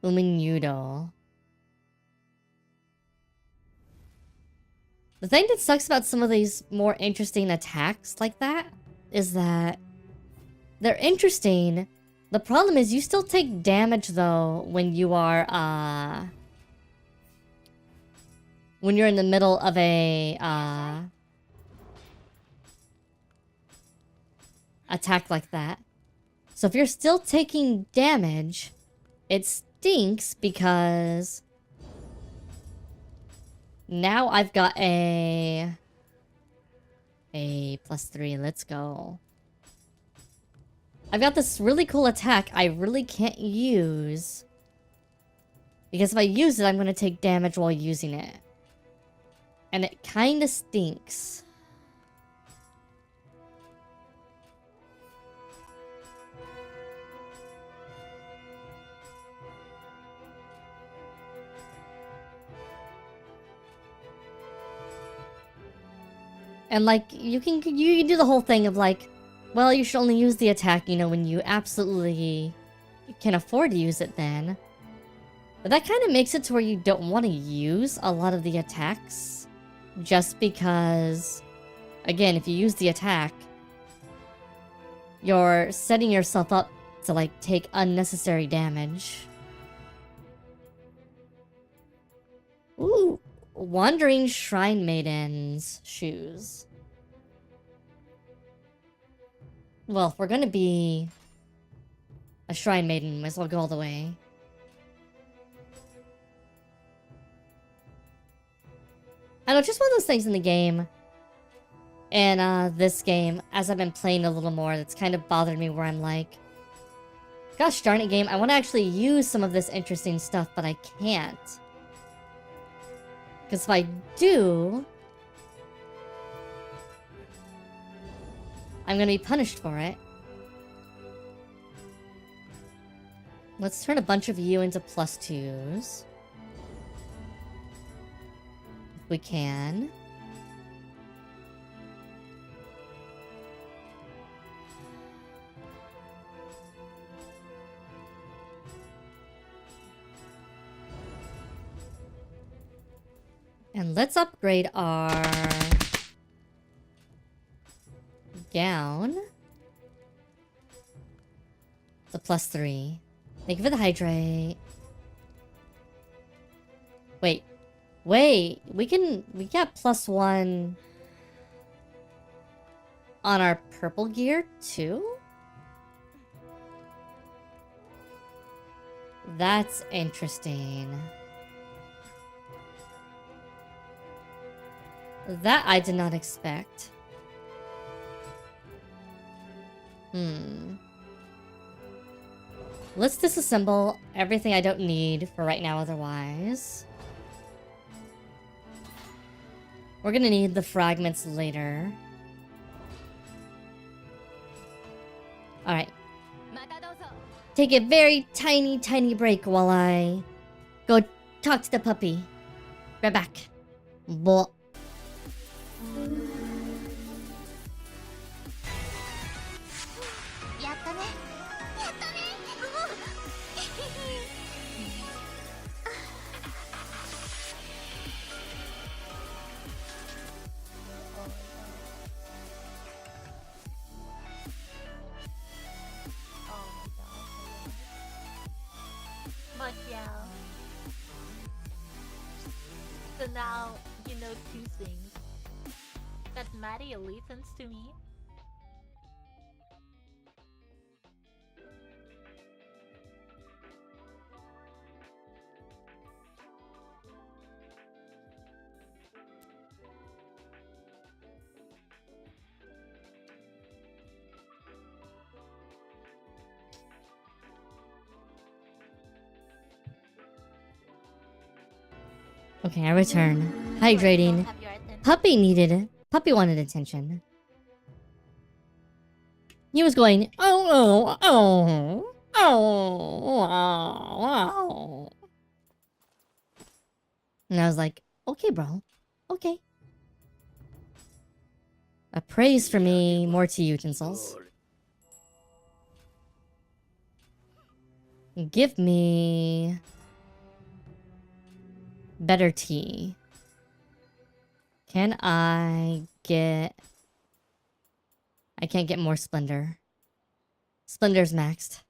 Uminudo. The thing that sucks about some of these more interesting attacks like that is that they're interesting. The problem is you still take damage though when you are when you're in the middle of a attack like that. So if you're still taking damage, it stinks because now I've got a +3. Let's go. I've got this really cool attack I really can't use. Because if I use it, I'm going to take damage while using it. And it kind of stinks. And like, you can do the whole thing of like, well, you should only use the attack, you know, when you absolutely can afford to use it then. But that kind of makes it to where you don't want to use a lot of the attacks. Just because, again, if you use the attack, you're setting yourself up to like take unnecessary damage. Ooh, Wandering Shrine Maiden's shoes. Well, if we're gonna be a Shrine Maiden, might as well go all the way. I know, just one of those things in the game. And this game, as I've been playing a little more, that's kind of bothered me where I'm like, gosh darn it, game, I want to actually use some of this interesting stuff, but I can't. Because if I do, I'm gonna be punished for it. Let's turn a bunch of you into +2s. If we can. And let's upgrade our gown to +3. Thank you for the hydrate. Wait, we got +1 on our purple gear too? That's interesting. That I did not expect. Let's disassemble everything I don't need for right now otherwise. We're gonna need the fragments later. Alright. Take a very tiny break while I go talk to the puppy. Right back. Blah. But yeah. So now you know two things. That Maddie listens to me. Okay, I return. Hydrating. Have your attention. Puppy needed it. Puppy wanted attention. He was going, oh, oh, oh, oh, oh. And I was like, okay, bro. Okay. A praise for me, いやでは more to you, utensils. これ What? これ Give me better tea. Can I get... I can't get more splendor. Splendor's maxed.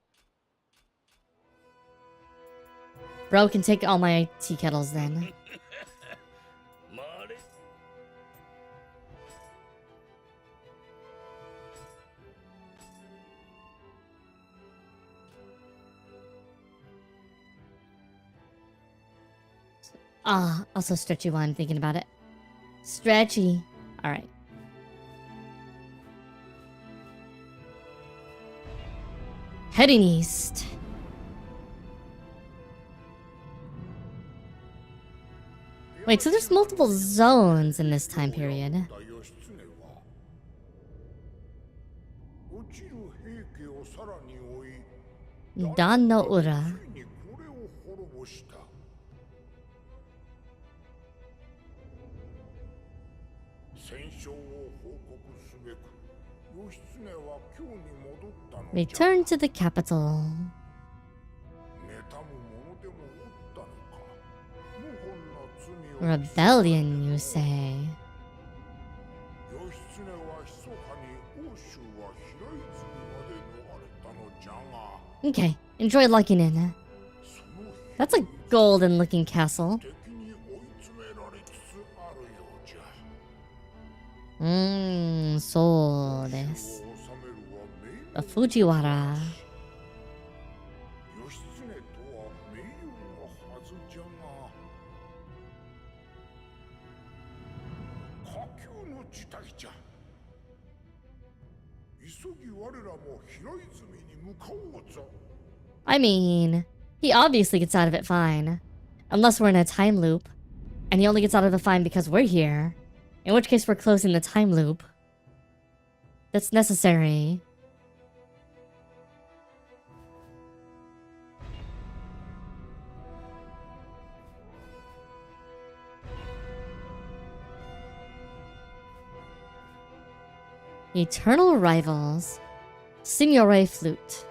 Bro can take all my tea kettles then. Ah, also stretchy while I'm thinking about it. Stretchy. Alright. Heading east. Wait, so there's multiple zones in this time period. Dan no Ura. Return to the capital. Rebellion, you say? Okay, enjoy locking in. That's a golden looking castle. So this. The Fujiwara. I mean, he obviously gets out of it fine. Unless we're in a time loop. And he only gets out of it fine because we're here. In which case we're closing the time loop. That's necessary. Eternal Rivals. Signore Flute.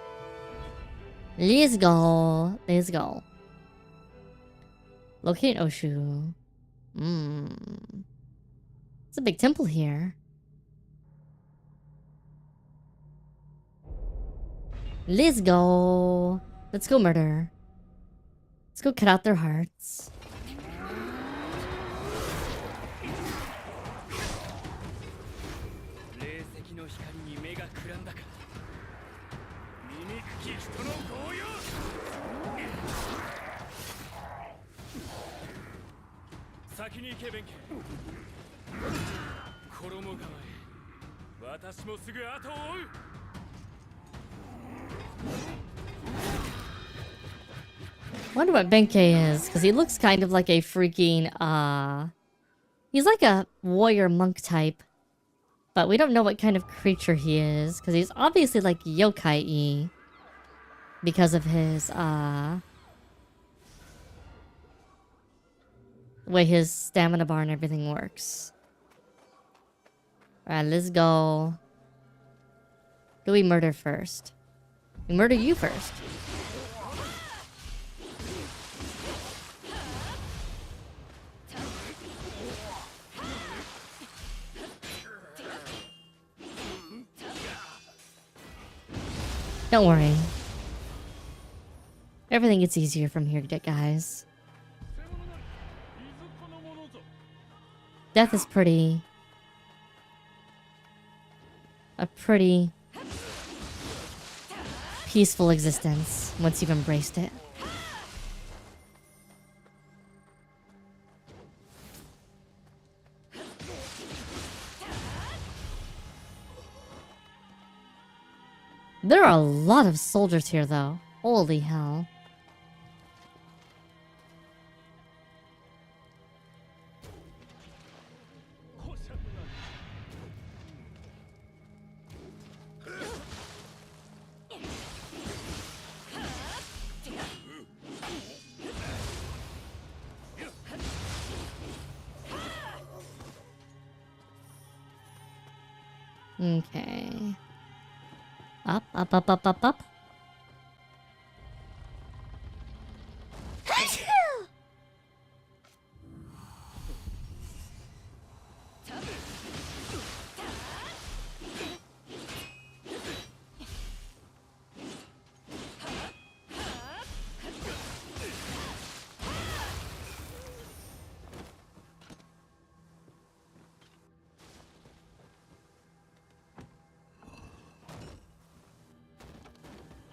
Let's go. Let's go. Locate Oshu. It's a big temple here. Let's go. Let's go murder. Let's go cut out their hearts. Wonder what Benkei is, because he looks kind of like a freaking, he's like a warrior monk type. But we don't know what kind of creature he is, because he's obviously like yokai-y. Because of his, the way his stamina bar and everything works. Alright, let's go. Who do we murder first? We murder you first. Don't worry. Everything gets easier from here, guys. Death is a pretty peaceful existence once you've embraced it. There are a lot of soldiers here, though. Holy hell. Okay. Up, up, up, up, up, up.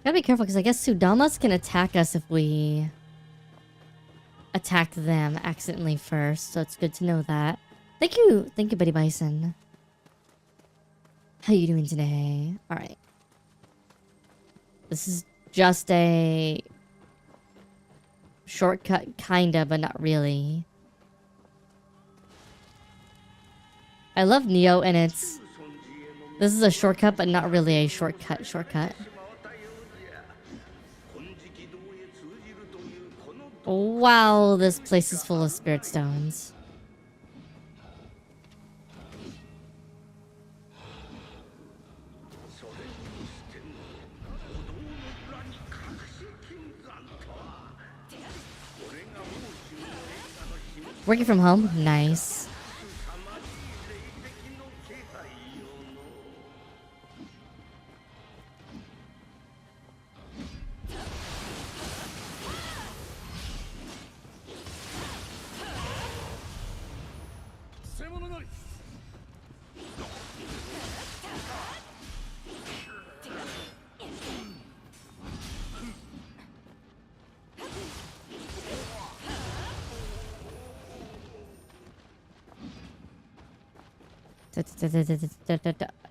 Gotta be careful because I guess Sudamas can attack us if we attack them accidentally first. So it's good to know that. Thank you, Buddy Bison. How you doing today? All right. This is just a shortcut, kinda, but not really. I love Nioh, and this is a shortcut, but not really a shortcut. Wow, this place is full of spirit stones. Working from home? Nice.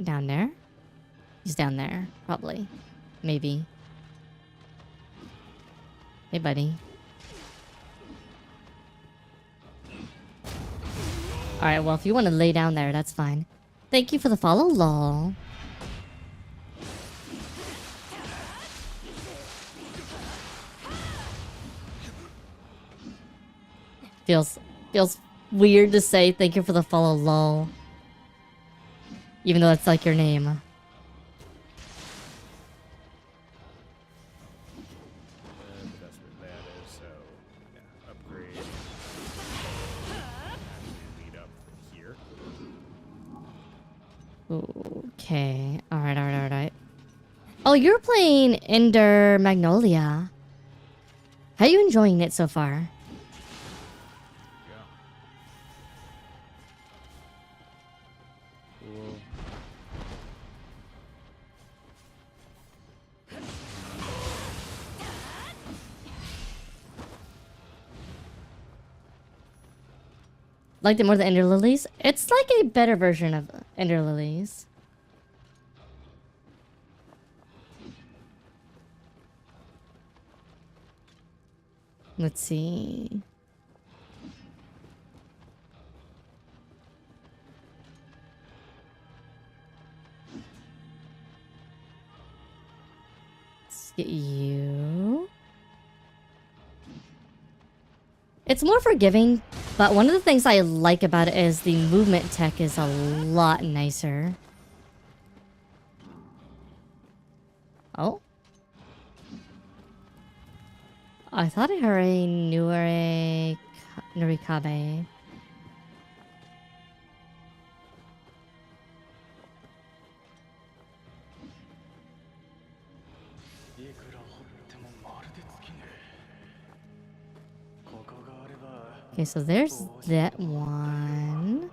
Down there? He's down there, probably. Maybe. Hey, buddy. Alright, well, if you want to lay down there, that's fine. Thank you for the follow, lol. Feels weird to say thank you for the follow, lol. Even though that's like your name. But that's where that is, so yeah, upgrade. Lead up from here. Okay. Alright. Oh, you're playing Endermagnolia. How are you enjoying it so far? Liked it more than Ender Lilies? It's like a better version of Ender Lilies. Let's see. Let's get you. It's more forgiving, but one of the things I like about it is the movement tech is a lot nicer. Oh. I thought I heard a Nurikabe. Okay, so there's that one.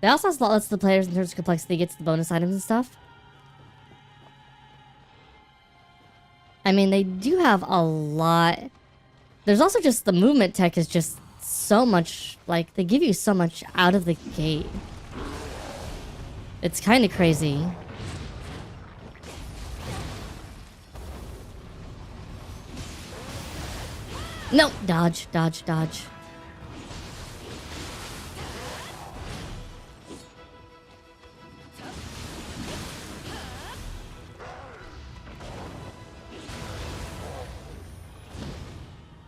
They also have lets the players in terms of complexity gets the bonus items and stuff. I mean, they do have a lot. There's also just the movement tech is just so much, like, they give you so much out of the gate. It's kind of crazy. No! Dodge.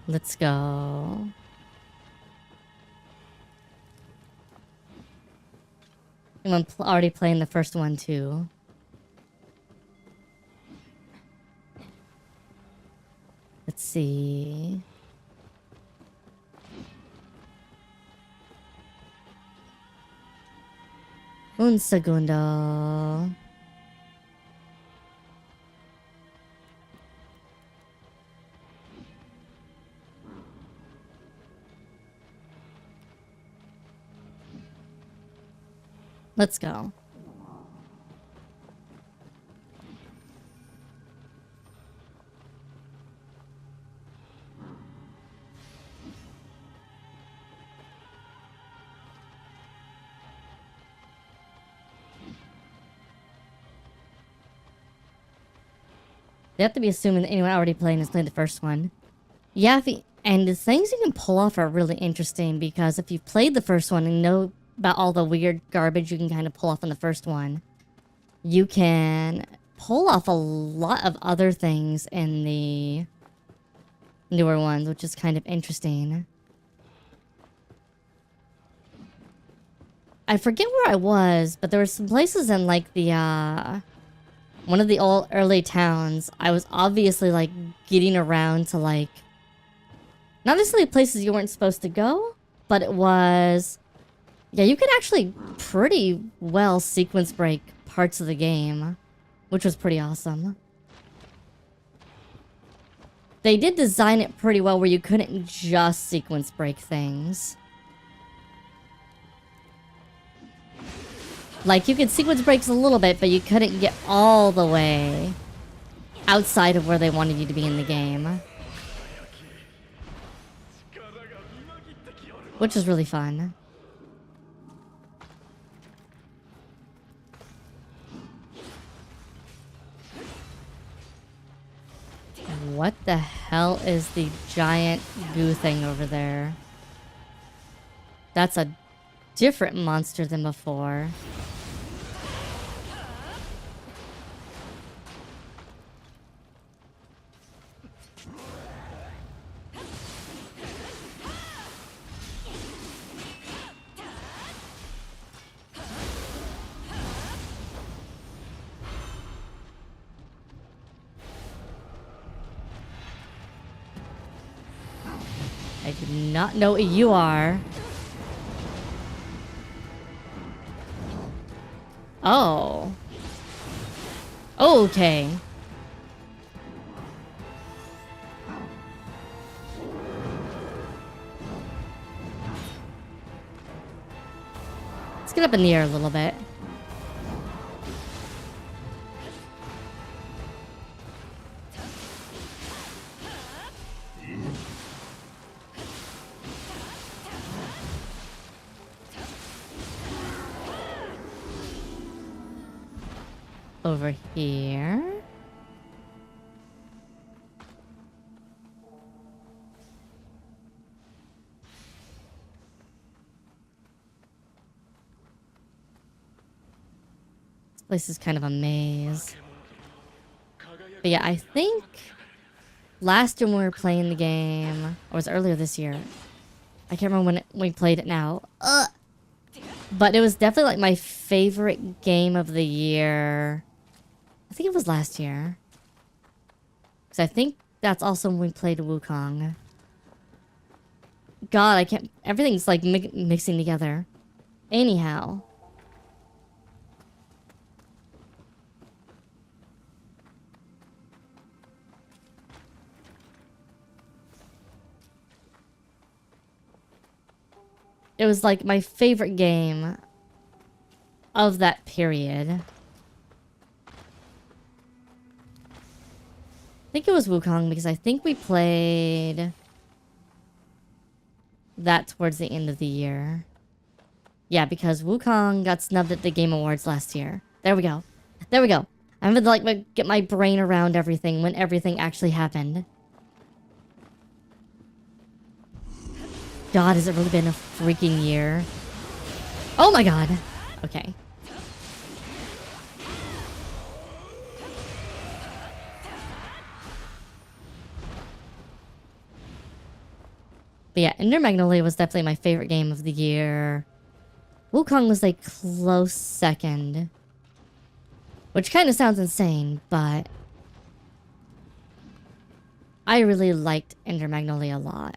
Let's go. I'm already playing the first one too. Let's see. Un segundo. Let's go. They have to be assuming that anyone already playing has played the first one. Yeah, and the things you can pull off are really interesting because if you've played the first one and know about all the weird garbage you can kind of pull off in the first one, you can pull off a lot of other things in the newer ones, which is kind of interesting. I forget where I was, but there were some places in like the one of the old early towns. I was obviously like getting around to like not necessarily places you weren't supposed to go, but it was, yeah, you could actually pretty well sequence break parts of the game, which was pretty awesome. They did design it pretty well where you couldn't just sequence break things. Like, you could sequence breaks a little bit, but you couldn't get all the way outside of where they wanted you to be in the game. Which is really fun. What the hell is the giant goo thing over there? That's a different monster than before. I do not know what you are. Oh. Okay. Let's get up in the air a little bit. Over here. This place is kind of a maze. But yeah, I think last year when we were playing the game, or was it earlier this year? I can't remember when we played it now. But it was definitely like my favorite game of the year. I think it was last year. Because I think that's also when we played Wukong. God, I can't... Everything's like mixing together. Anyhow. It was like my favorite game of that period. I think it was Wukong because I think we played that towards the end of the year. Yeah, because Wukong got snubbed at the Game Awards last year. There we go. There we go. I'm gonna like get my brain around everything when everything actually happened. God, has it really been a freaking year? Oh my god. Okay. But yeah, Endermagnolia was definitely my favorite game of the year. Wukong was like close second. Which kind of sounds insane, but I really liked Endermagnolia a lot.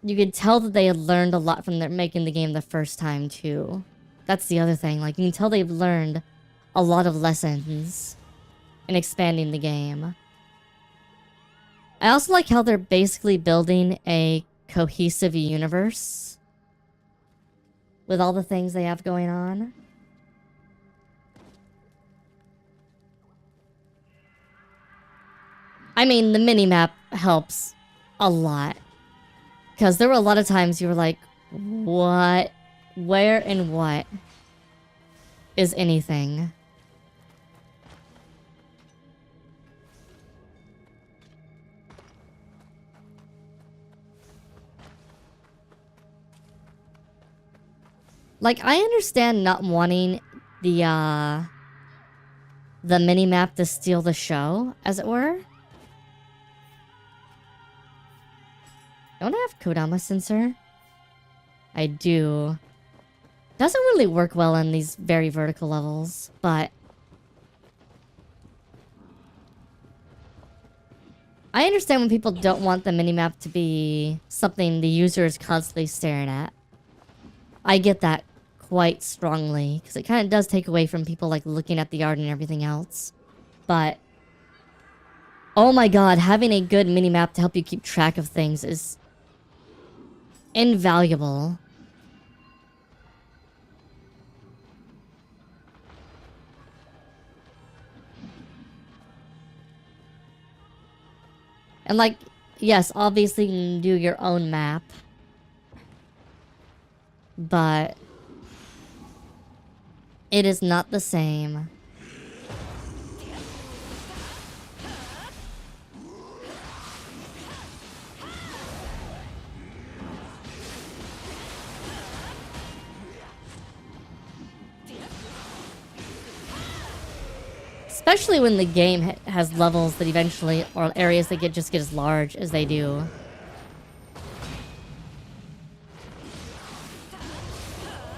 You could tell that they had learned a lot from making the game the first time too. That's the other thing. Like, you can tell they've learned a lot of lessons in expanding the game. I also like how they're basically building a cohesive universe with all the things they have going on. I mean, the minimap helps a lot. Because there were a lot of times you were like, what? Where and what is anything? Like, I understand not wanting the minimap to steal the show, as it were. Don't I have Kodama sensor? I do. Doesn't really work well in these very vertical levels, but I understand when people don't want the minimap to be something the user is constantly staring at. I get that quite strongly, because it kind of does take away from people like looking at the art and everything else. But oh my god, having a good minimap to help you keep track of things is invaluable. And like, yes, obviously you can do your own map. But it is not the same. Especially when the game has levels that eventually, or areas that just get as large as they do.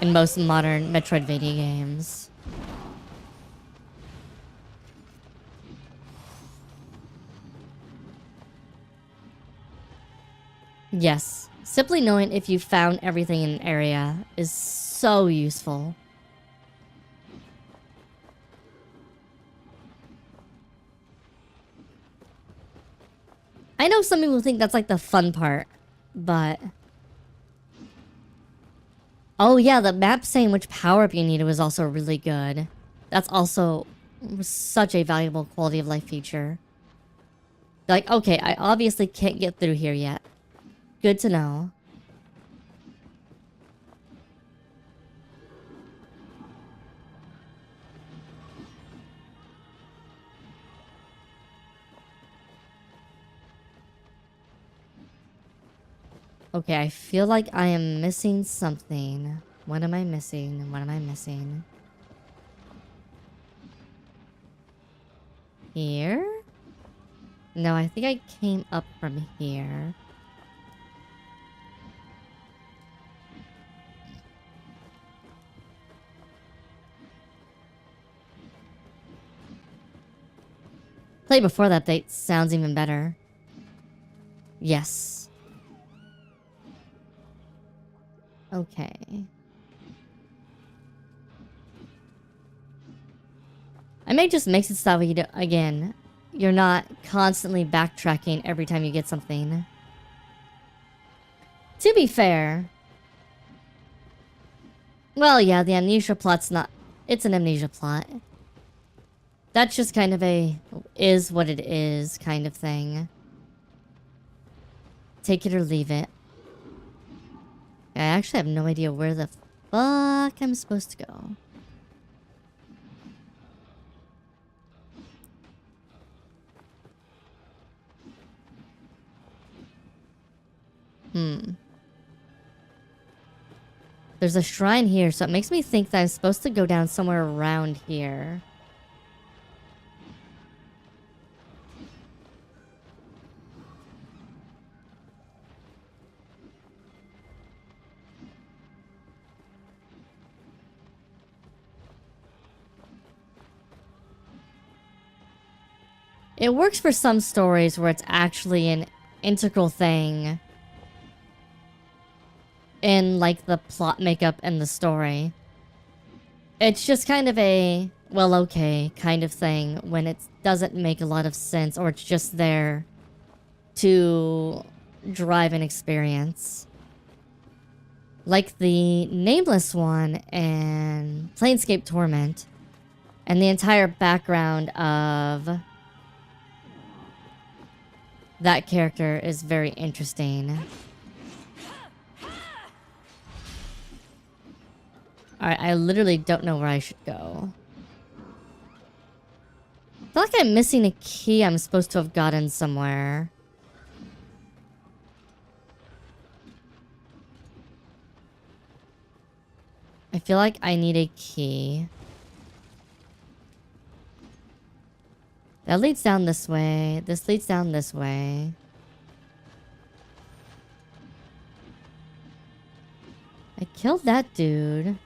In most modern Metroidvania games. Yes, simply knowing if you found everything in an area is so useful. I know some people think that's like the fun part, but oh yeah, the map saying which power-up you needed was also really good. That's also such a valuable quality of life feature. Like, okay, I obviously can't get through here yet. Good to know. Okay, I feel like I am missing something. What am I missing? What am I missing? Here? No, I think I came up from here. Play before the update sounds even better. Yes. Okay. I may just make it so you do, again, you're not constantly backtracking every time you get something. To be fair, well, yeah, the amnesia plot's not, it's an amnesia plot. That's just kind of a is what it is kind of thing. Take it or leave it. I actually have no idea where the fuck I'm supposed to go. There's a shrine here, so it makes me think that I'm supposed to go down somewhere around here. It works for some stories where it's actually an integral thing in, like, the plot makeup and the story. It's just kind of a, well, okay, kind of thing when it doesn't make a lot of sense, or it's just there to drive and experience. Like the Nameless one and Planescape Torment. And the entire background of that character is very interesting. Alright, I literally don't know where I should go. I feel like I'm missing a key I'm supposed to have gotten somewhere. I feel like I need a key. That leads down this way. This leads down this way. I killed that dude.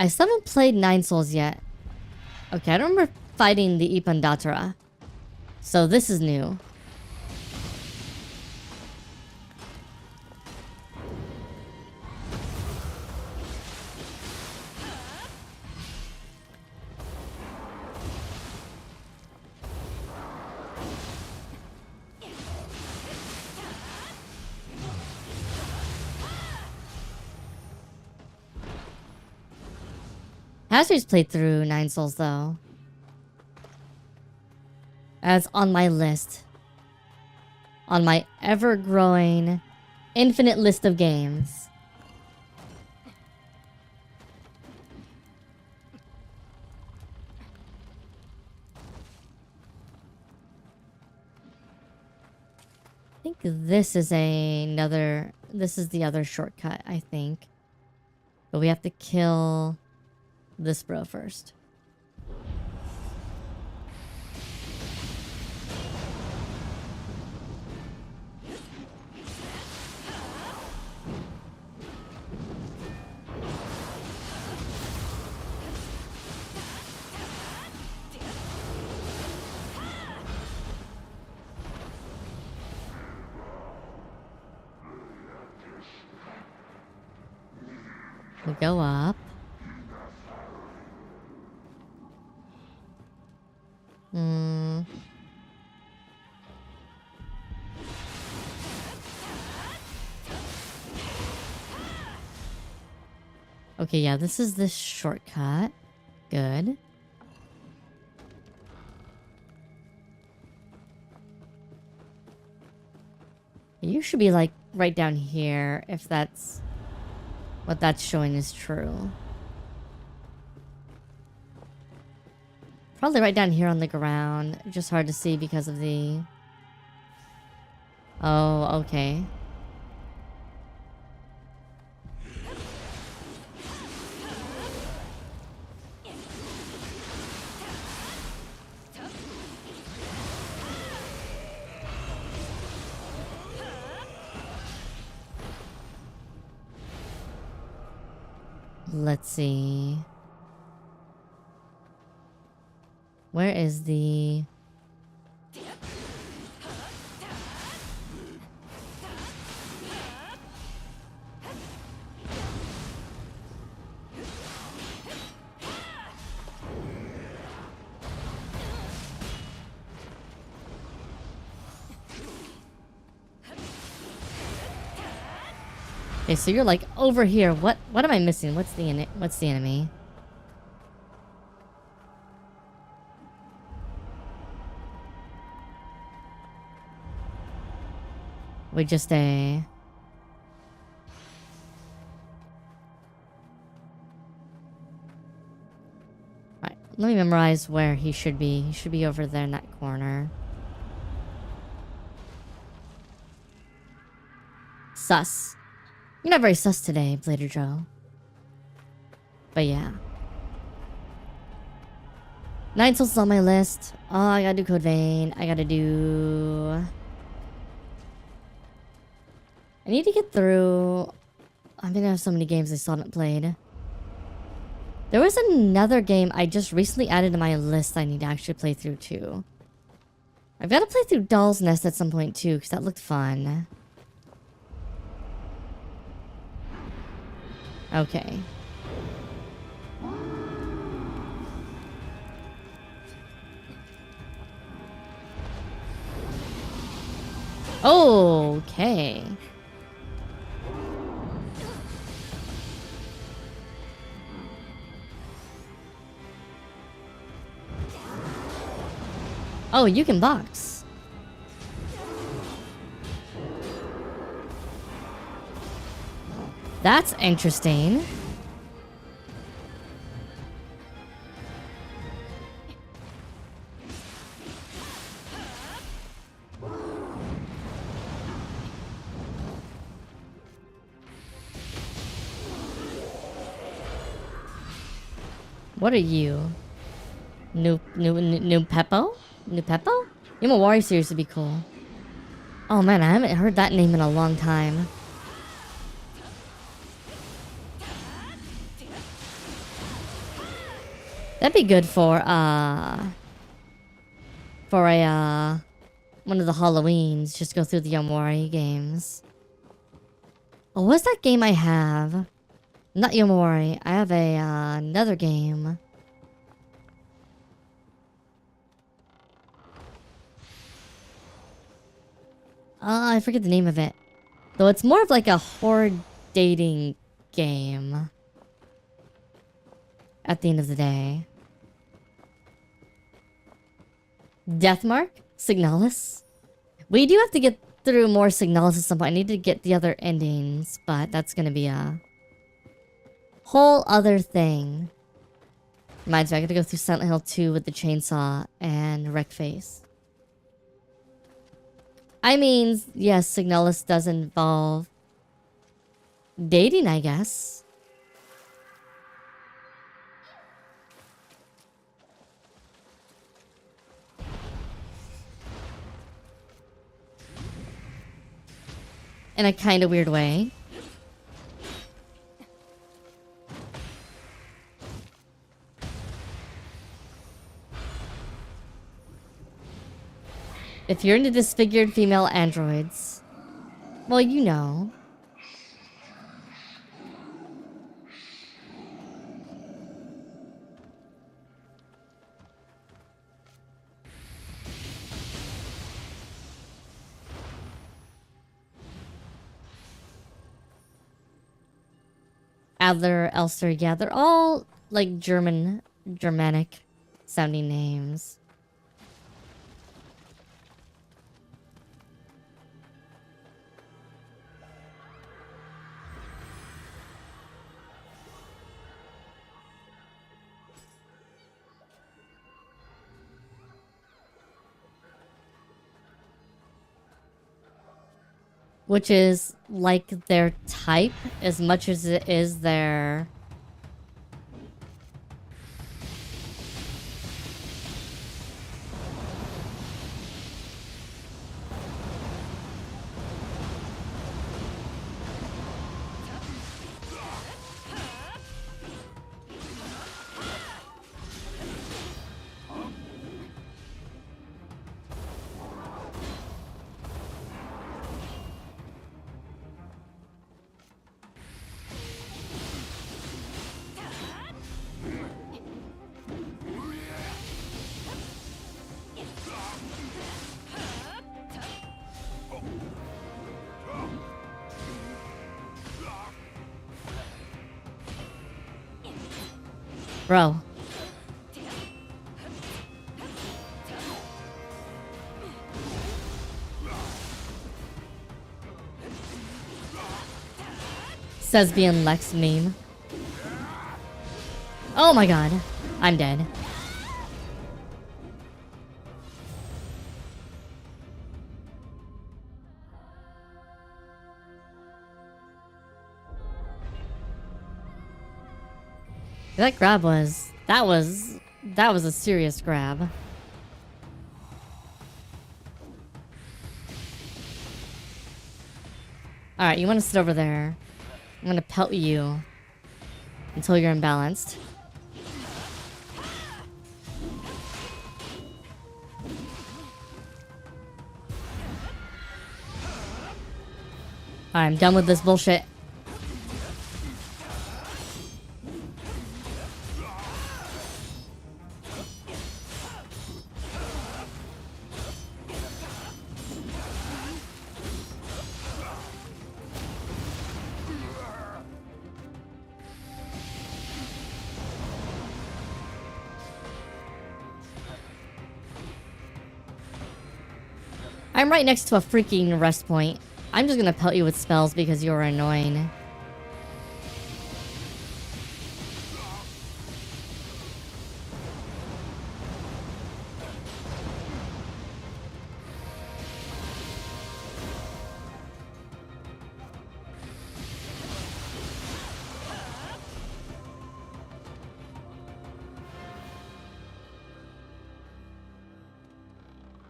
I still haven't played Nine Souls yet. Okay, I don't remember fighting the Ipandatara. So this is new. Hazard's played through Nine Souls though. As on my list. On my ever-growing, infinite list of games. I think this is another... This is the other shortcut, I think. But we have to kill this bro first. We go up. Okay, yeah, this is the shortcut. Good. You should be like right down here if that's what that's showing is true. Probably right down here on the ground. Just hard to see because of the... Oh, okay. Let's see. Where is the... Okay, so you're like over here. What am I missing? What's the enemy? We just a... Alright, let me memorize where he should be. He should be over there in that corner. Sus. You're not very sus today, Blader Joe. But yeah. Nine Souls is on my list. Oh, I gotta do Code Vein. I gotta do... I need to get through... I mean, I have so many games I still haven't played. There was another game I just recently added to my list I need to actually play through too. I've got to play through Doll's Nest at some point too, because that looked fun. Okay. Okay. Oh, you can box. That's interesting. What are you? New Peppo? New Peppo? Yamawari series would be cool. Oh man, I haven't heard that name in a long time. That'd be good for a one of the Halloweens. Just go through the Yamawari games. Oh, what's that game I have? Not Yamawari. I have a another game. I forget the name of it. Though it's more of like a horde dating game. At the end of the day. Deathmark? Signalis? We do have to get through more Signalis at some point. I need to get the other endings, but that's gonna be a whole other thing. Reminds me, I gotta go through Silent Hill 2 with the chainsaw and Wreckface. I mean, yes, Signalis does involve dating, I guess. In a kind of weird way. If you're into disfigured female androids, well, you know. Adler, Elster, yeah, they're all like Germanic sounding names. Which is like their type as much as it is their... Bro. Lesbian Lex meme. Oh my god. I'm dead. That grab was... That was a serious grab. Alright, you want to sit over there. I'm gonna pelt you until you're imbalanced. Alright, I'm done with this bullshit. I'm right next to a freaking rest point. I'm just gonna pelt you with spells because you're annoying.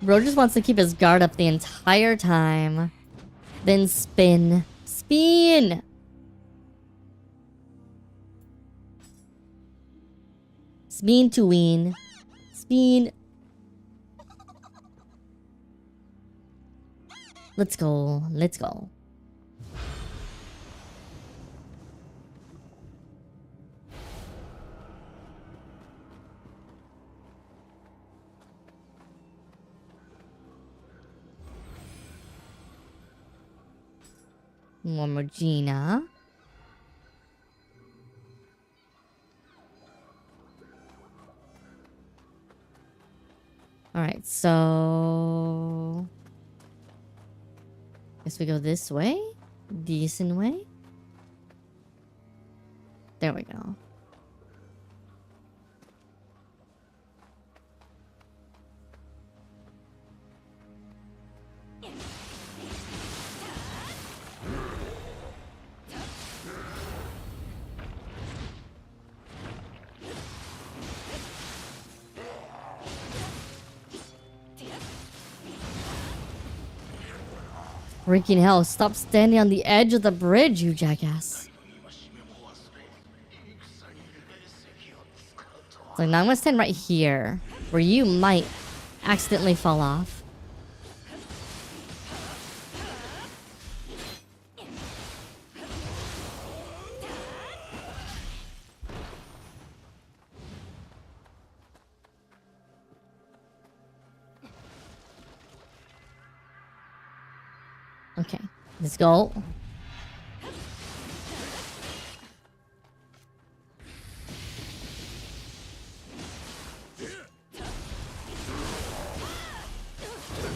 Bro just wants to keep his guard up the entire time. Then spin. Spin! Spin to win. Spin. Let's go. Let's go. One more Gina. Alright, so... guess we go this way? Decent way? There we go. Freaking hell, stop standing on the edge of the bridge, you jackass. So now I'm gonna stand right here, where you might accidentally fall off. Okay, let's go.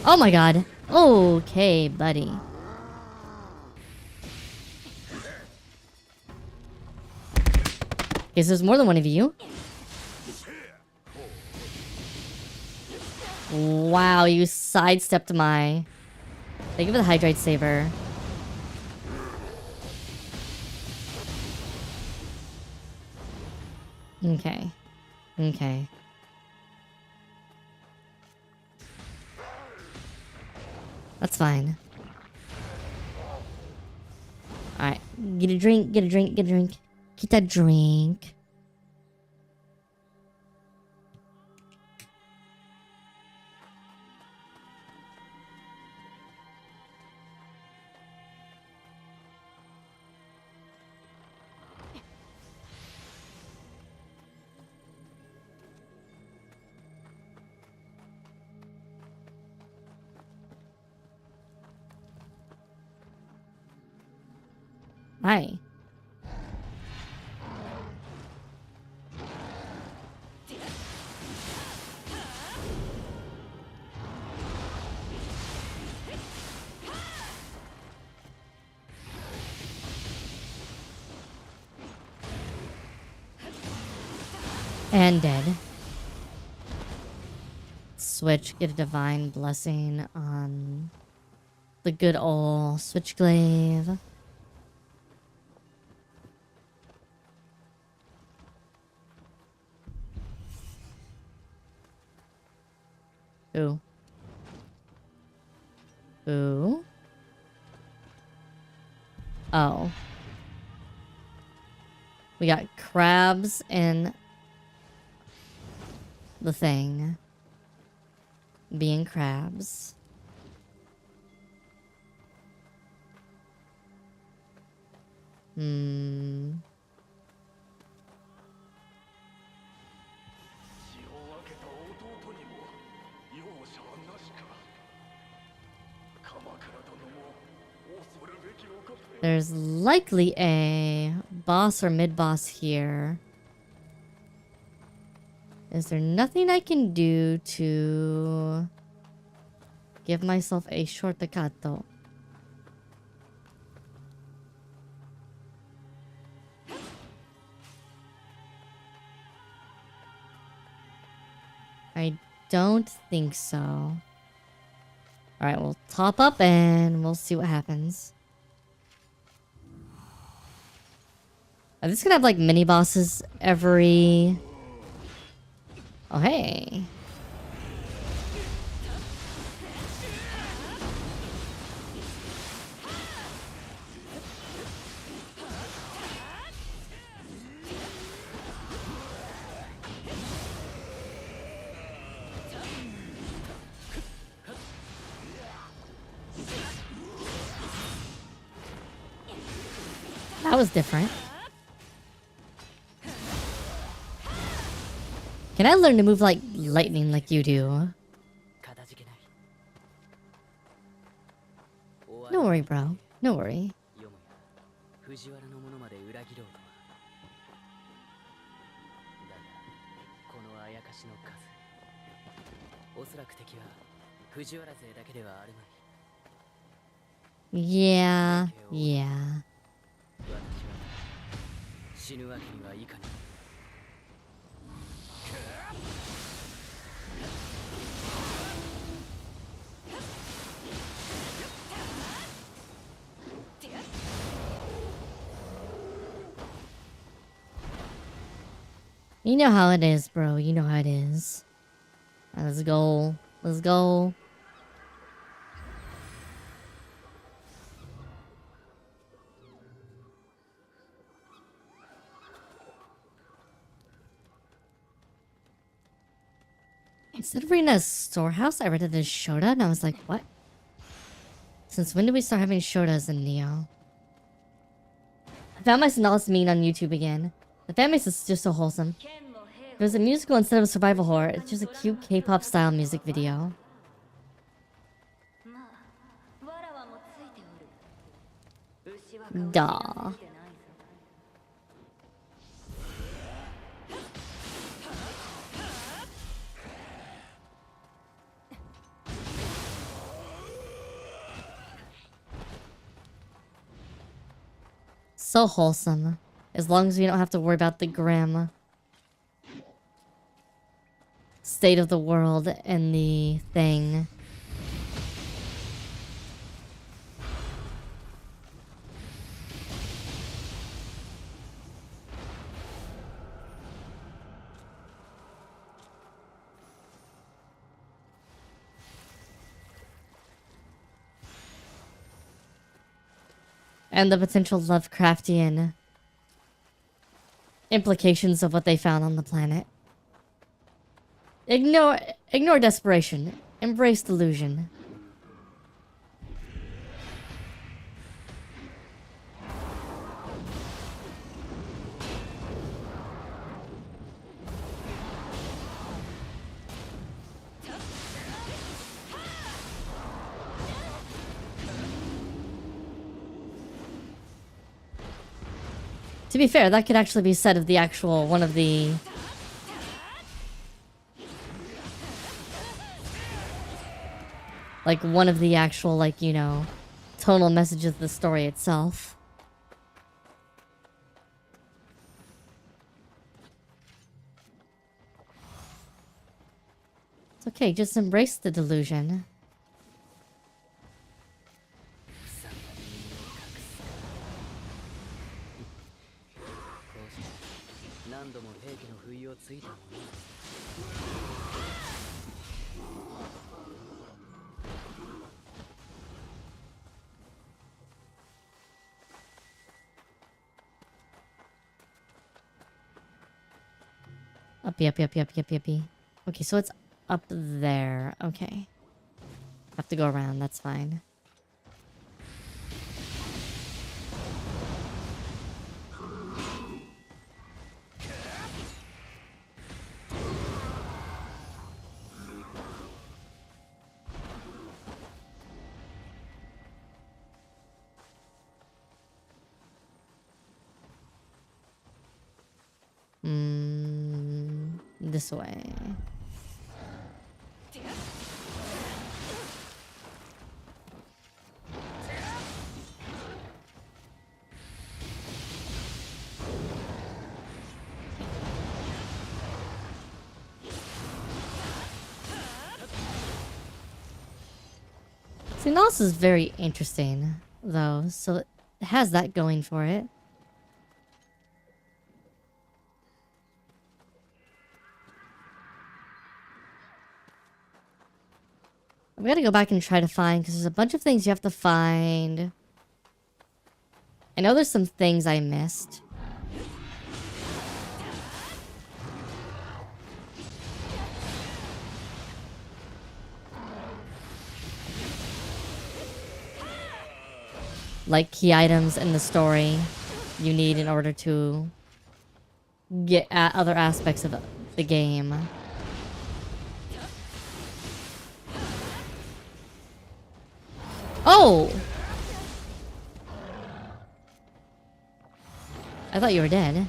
Oh my god. Okay, buddy. Guess there's more than one of you. Wow, you sidestepped my... Thank you for the Hydrate Saber. Okay. Okay. That's fine. Alright. Get a drink, get a drink, get a drink. Get that drink. Hi. And dead. Switch, get a divine blessing on the good old Switchglaive. Ooh. Ooh. Oh. We got crabs and the thing. Being crabs. Hmm. There's likely a boss or mid-boss here. Is there nothing I can do to give myself a shortcut. I don't think so. Alright, we'll top up and we'll see what happens. Are these gonna have like mini bosses every... Oh, hey. That was different. Can I learn to move like lightning like you do? No worry, bro. No worry. よもや藤原の者まで裏切ろうとは。だがこのあやかしの数、おそらく敵は藤原勢だけではあるまい。 Yeah. 私は死ぬわけにはいかない。 You know how it is, bro. You know how it is. Let's go. Let's go. Instead of reading a storehouse, I read it as Shoda, and I was like, what? Since when did we start having Shodas in Nioh? I found my Sonalis meme on YouTube again. The fanbase is just so wholesome. It was a musical instead of a survival horror. It's just a cute K-pop style music video. Duh. So wholesome. As long as we don't have to worry about the grim state of the world and the thing. And the potential Lovecraftian implications of what they found on the planet. Ignore desperation. Embrace delusion. To be fair, that could actually be said of the actual one of the actual, like, you know, tonal messages of the story itself. It's okay, just embrace the delusion. 何度も平家の不意をついたもの。 Uppy. Okay, so it's up there. Okay. Have to go around, that's fine. This way. See, Nos is very interesting, though, so it has that going for it. I'm gonna go back and try to find, because there's a bunch of things you have to find. I know there's some things I missed. Like key items in the story you need in order to get at other aspects of the game. Oh! I thought you were dead.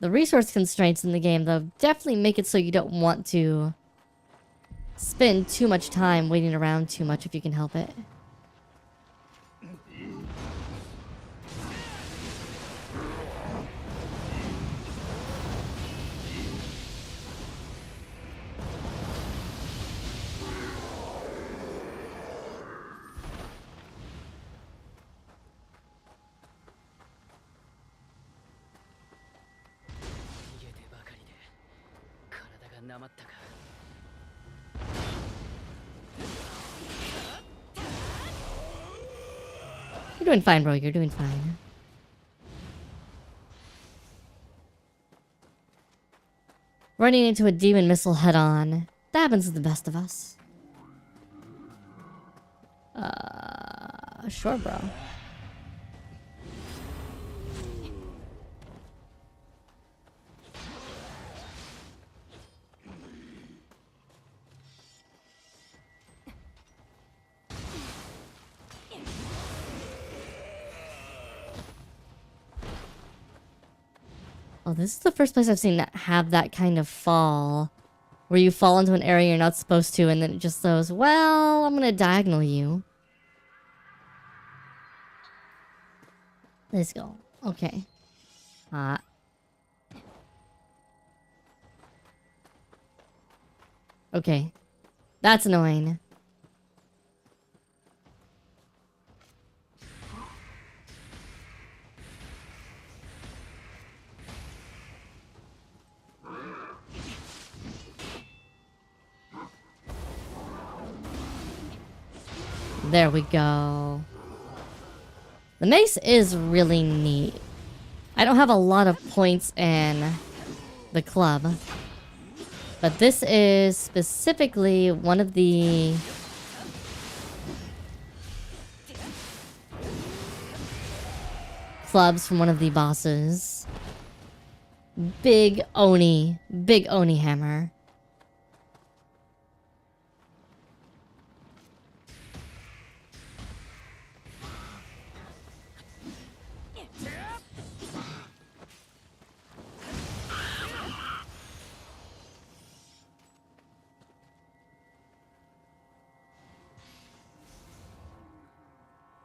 The resource constraints in the game, though, definitely make it so you don't want to spend too much time waiting around too much if you can help it. You're doing fine, bro. You're doing fine. Running into a demon missile head-on. That happens to the best of us. Sure, bro. Oh, this is the first place I've seen that have that kind of fall. Where you fall into an area you're not supposed to, and then it just goes, well, I'm gonna diagonal you. Let's go. Okay. Okay. That's annoying. There we go. The mace is really neat. I don't have a lot of points in the club, but this is specifically one of the clubs from one of the bosses. Big Oni hammer.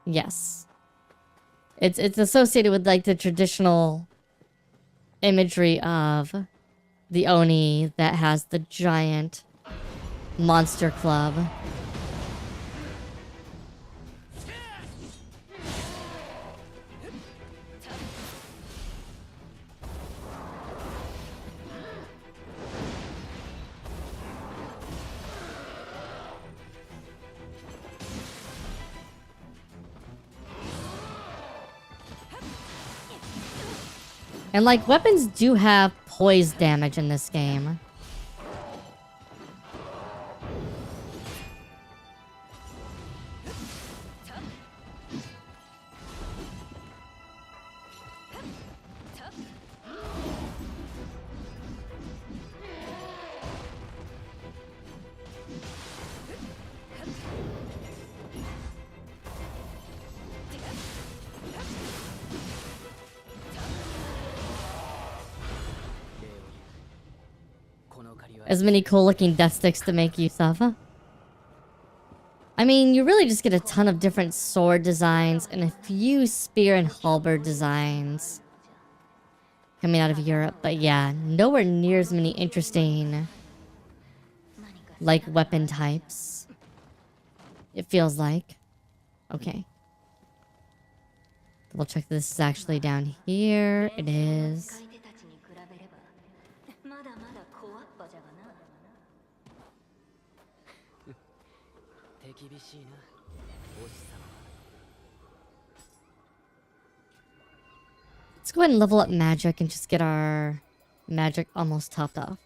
Yes. It's associated with like the traditional imagery of the Oni that has the giant monster club. And like, weapons do have poise damage in this game. As many cool looking death sticks to make use of. I I mean, you really just get a ton of different sword designs and a few spear and halberd designs coming out of Europe. But yeah, nowhere near as many interesting, like, weapon types. It feels like. Okay. Double check this is actually down here. It is. Let's go ahead and level up magic and just get our magic almost topped off.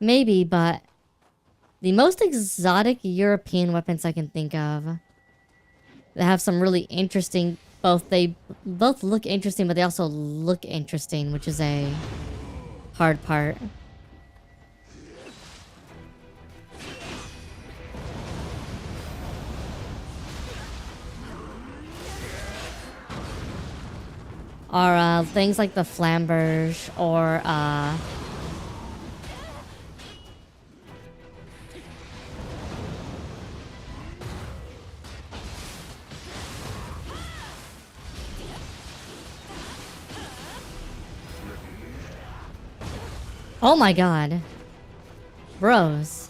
Maybe, but the most exotic European weapons I can think of that have some really interesting, they both look interesting, but they also look interesting, which is a hard part. Are things like the flamberge or oh my god. Bros.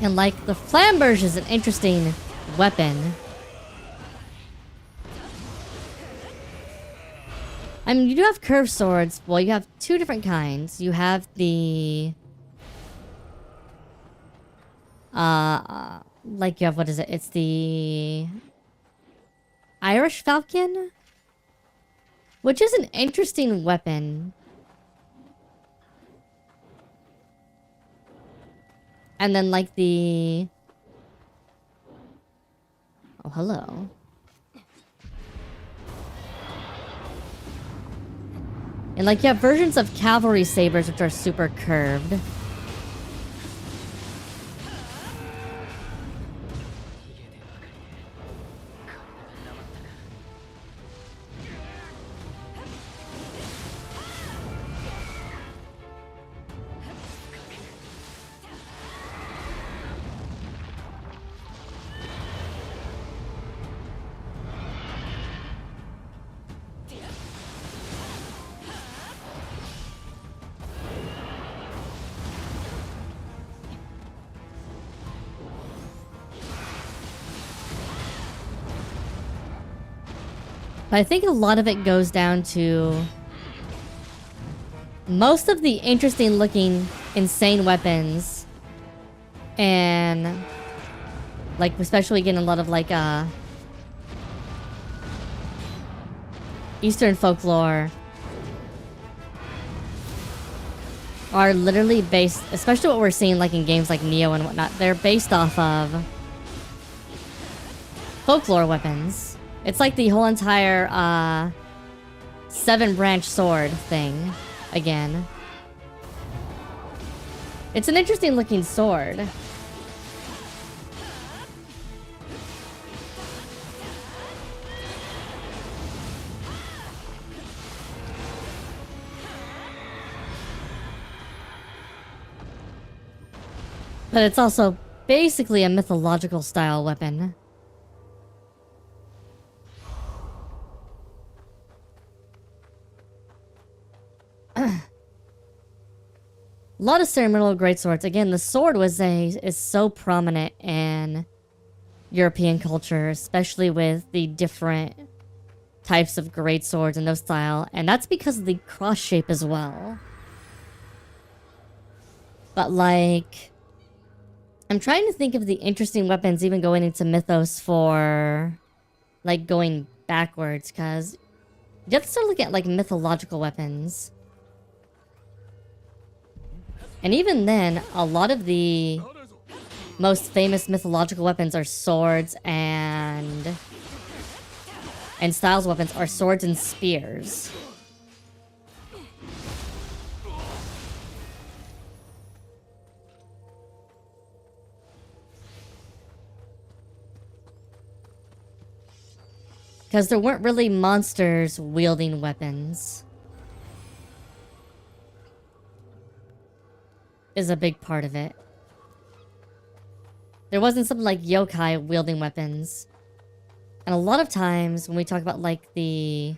And like, the flamberge is an interesting weapon. I mean, you do have curved swords. Well, you have two different kinds. You have the... like you have, what is it? It's the... Irish Falcon? Which is an interesting weapon. And then like the... Oh, hello. And like you have versions of cavalry sabers which are super curved. But I think a lot of it goes down to most of the interesting looking insane weapons and like especially getting a lot of like Eastern folklore are literally based, especially what we're seeing like in games like Nioh and whatnot, they're based off of folklore weapons. It's like the whole entire, 7-branch sword thing, again. It's an interesting looking sword. But it's also basically a mythological style weapon. A lot of ceremonial greatswords. Again, the sword is so prominent in European culture, especially with the different types of greatswords and those style, and that's because of the cross shape as well. But like, I'm trying to think of the interesting weapons even going into Mythos for like going backwards, because you have to start looking at like mythological weapons. And even then, a lot of the most famous mythological weapons are swords and and styles weapons are swords and spears. Because there weren't really monsters wielding weapons. Is a big part of it. There wasn't something like yokai wielding weapons. And a lot of times when we talk about like the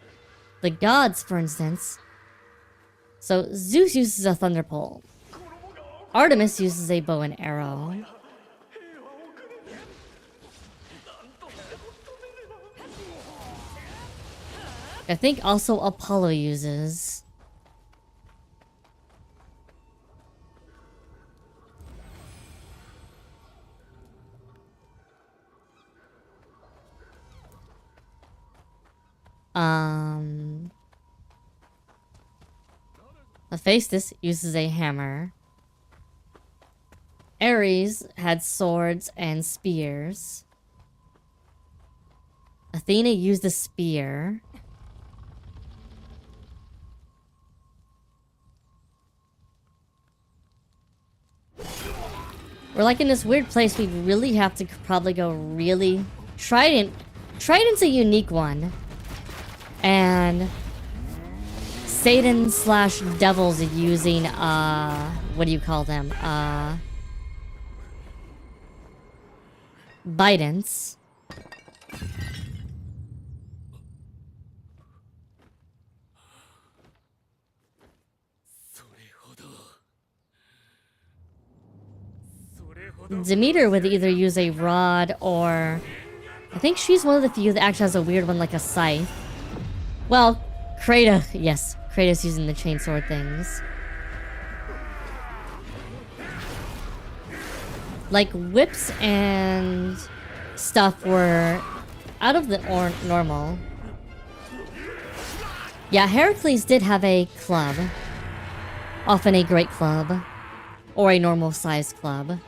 gods, for instance. So Zeus uses a thunderbolt. Artemis uses a bow and arrow. I think also Apollo uses. Hephaestus uses a hammer. Ares had swords and spears. Athena used a spear. We're like in this weird place. We really have to probably go really... Trident's a unique one. And... Satan/devils using, what do you call them? Bidents. Demeter would either use a rod or... I think she's one of the few that actually has a weird one like a scythe. Well, Kratos, yes. Kratos using the chainsword things. Like whips and stuff were out of the normal. Yeah, Heracles did have a club. Often a great club. Or a normal sized club.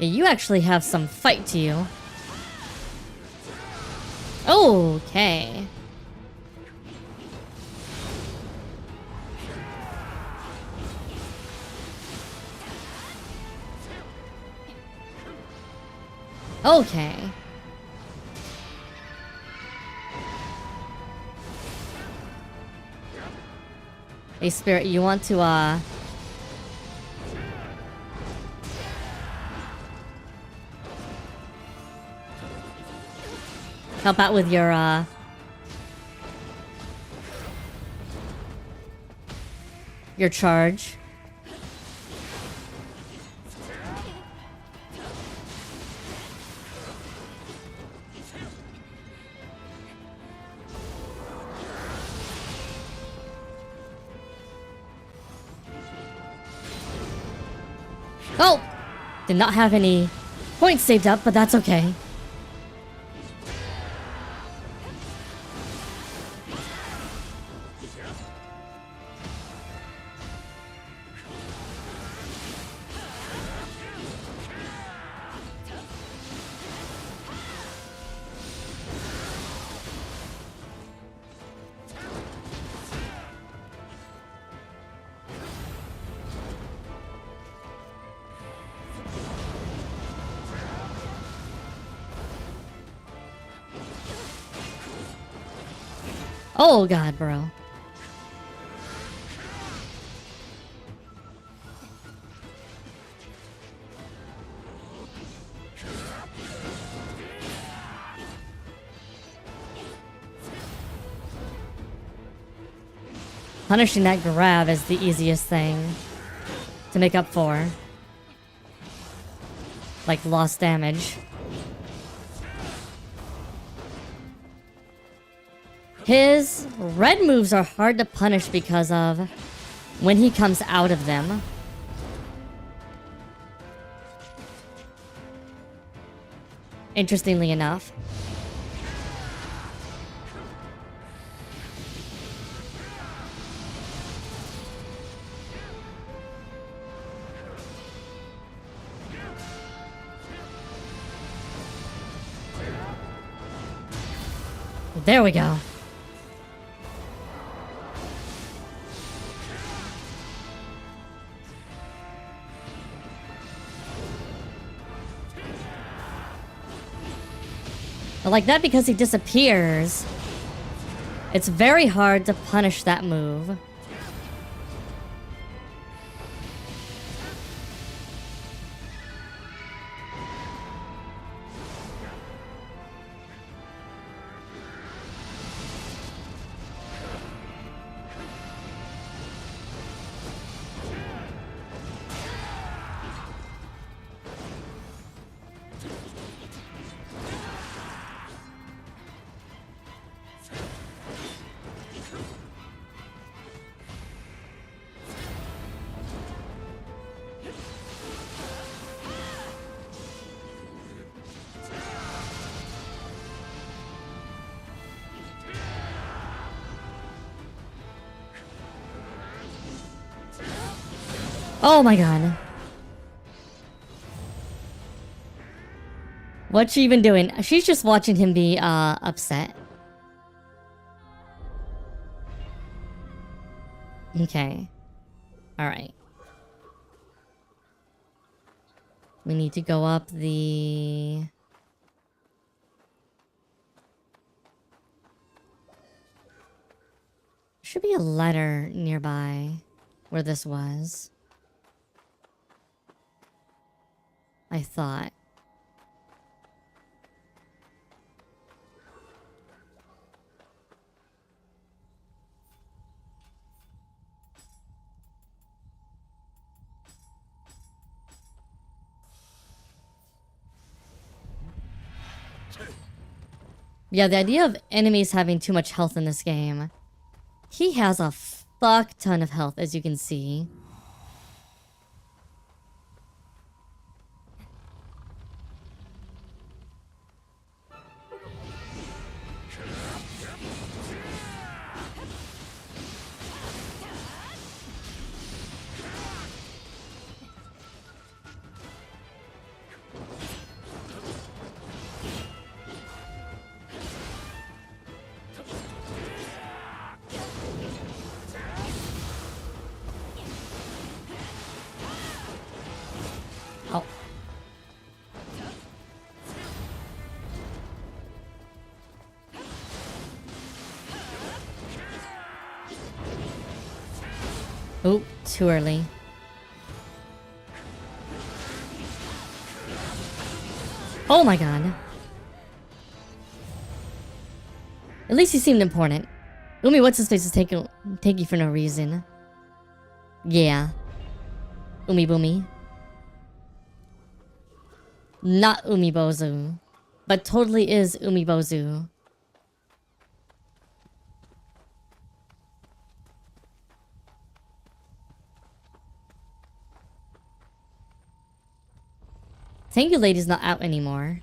You actually have some fight to you. Okay. Okay. Hey, Spirit, you want to, help out with your, charge. Oh! Did not have any points saved up, but that's okay. Oh god, bro. punishing that grab is the easiest thing to make up for. Like lost damage. His red moves are hard to punish because of when he comes out of them. Interestingly enough. There we go. But like that, because he disappears, it's very hard to punish that move. Oh my god. What's she even doing? She's just watching him be upset. Okay. Alright. We need to go up the... Should be a letter nearby where this was. I thought. Yeah, the idea of enemies having too much health in this game. He has a fuck ton of health, as you can see. Oh. Oh, too early. Oh my god. At least he seemed important. Umi, what's his face is taking you for no reason. Yeah. Umi Boomy. Not Umibozu, but totally is Umibozu. Thank you, lady's not out anymore.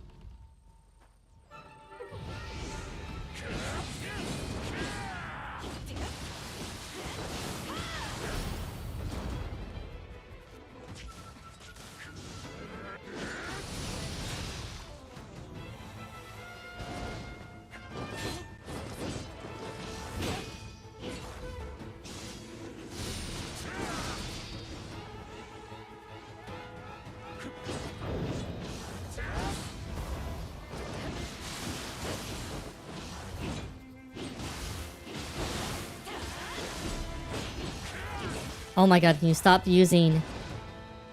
Oh my god, can you stop using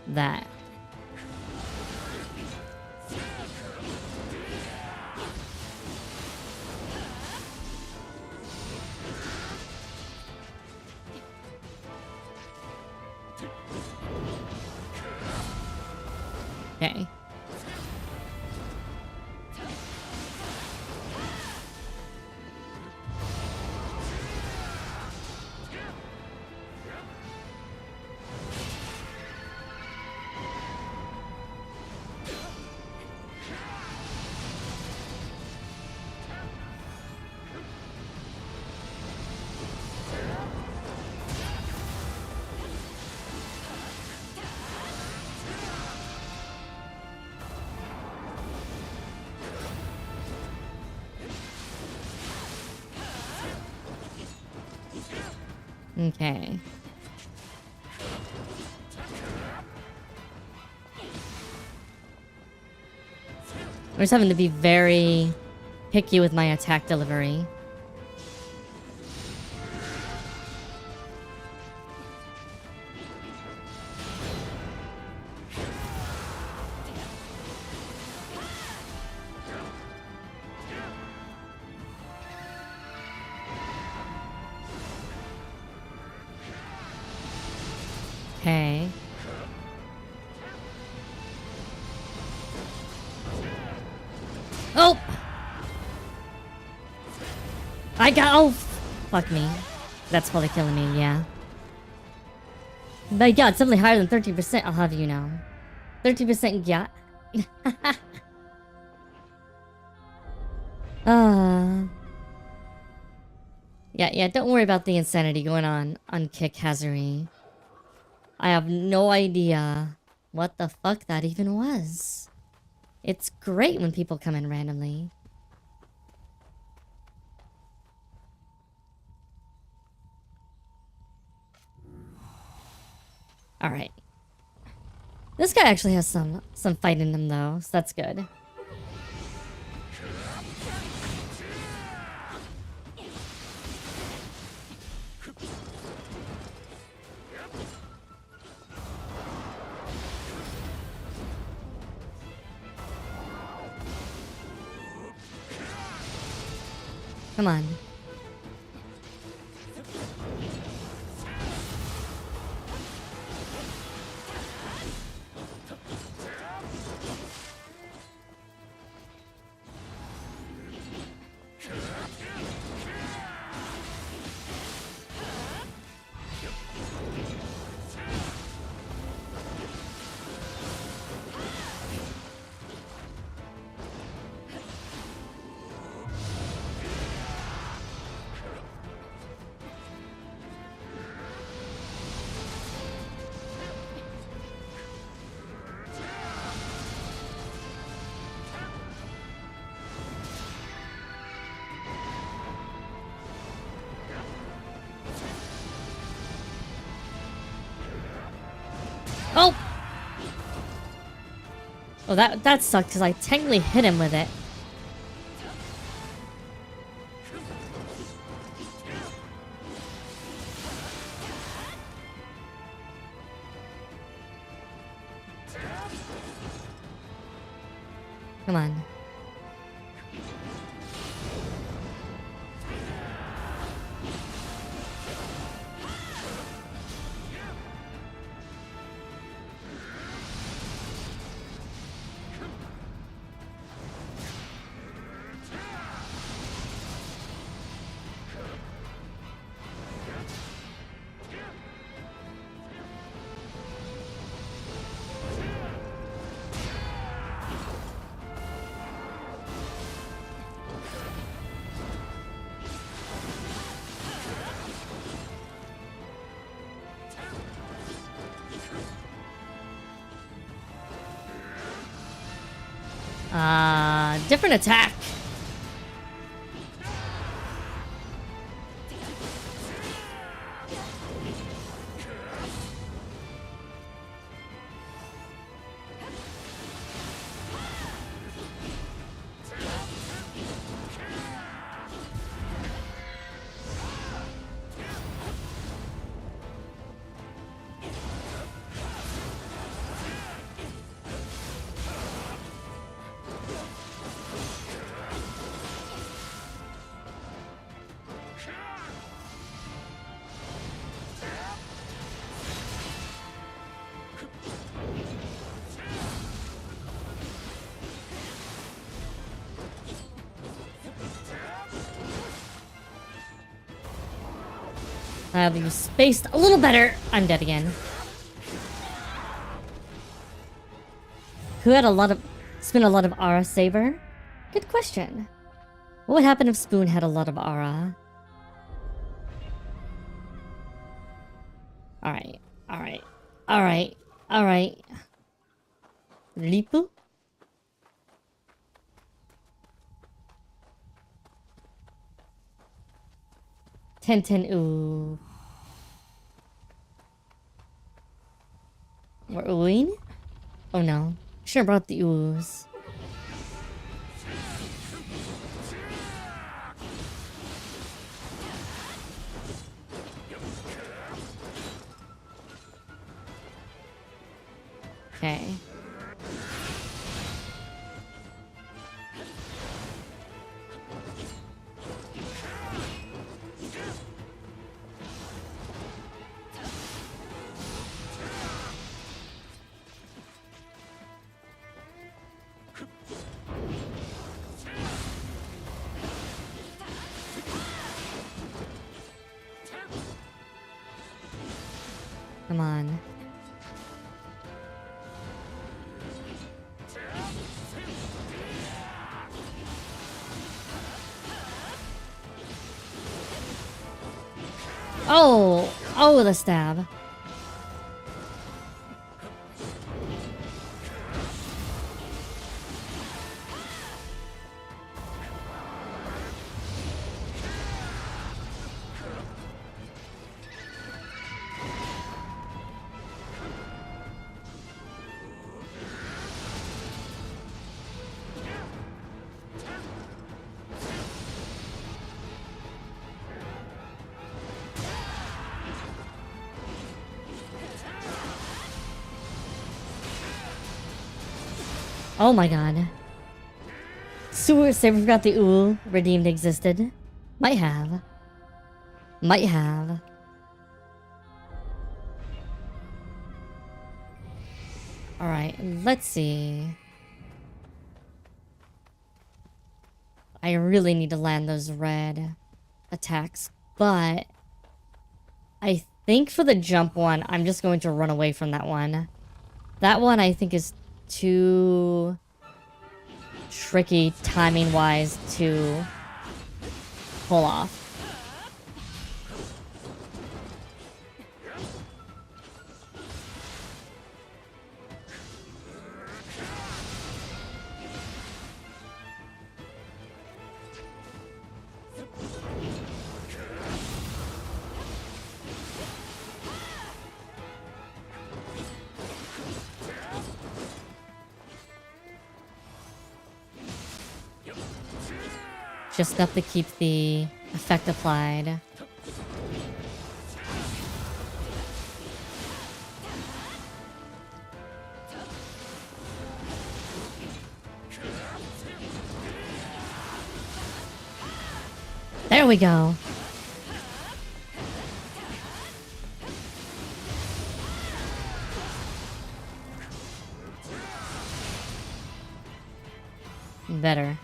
that? Okay. Okay. I'm just having to be very picky with my attack delivery. Okay. Oh! I got. Oh! Fuck me. That's probably killing me, yeah. My god, something higher than 13%, I'll have you know. 13% yeah. Yeah, don't worry about the insanity going on Kick Hazari. I have no idea what the fuck that even was. It's great when people come in randomly. Alright. This guy actually has some fight in him though, so that's good. Come on. Oh! Oh, that sucked because I technically hit him with it. Come on. Different attack. I'll use spaced a little better. I'm dead again. Who had a lot of... spent a lot of aura, Saber? Good question. What would happen if Spoon had a lot of aura? Alright. Alright. Alright. Alright. Ripu? Ten, ooh. We're oohing? Oh no. Should've brought the oohs. Okay. Come on. Oh! Oh, the stab. Oh my god. Sewer Saber forgot the ooh redeemed existed. Might have. Might have. Alright, let's see. I really need to land those red attacks, but I think for the jump one, I'm just going to run away from that one. That one I think is too tricky timing wise to pull off. Just enough to keep the effect applied. There we go. Better.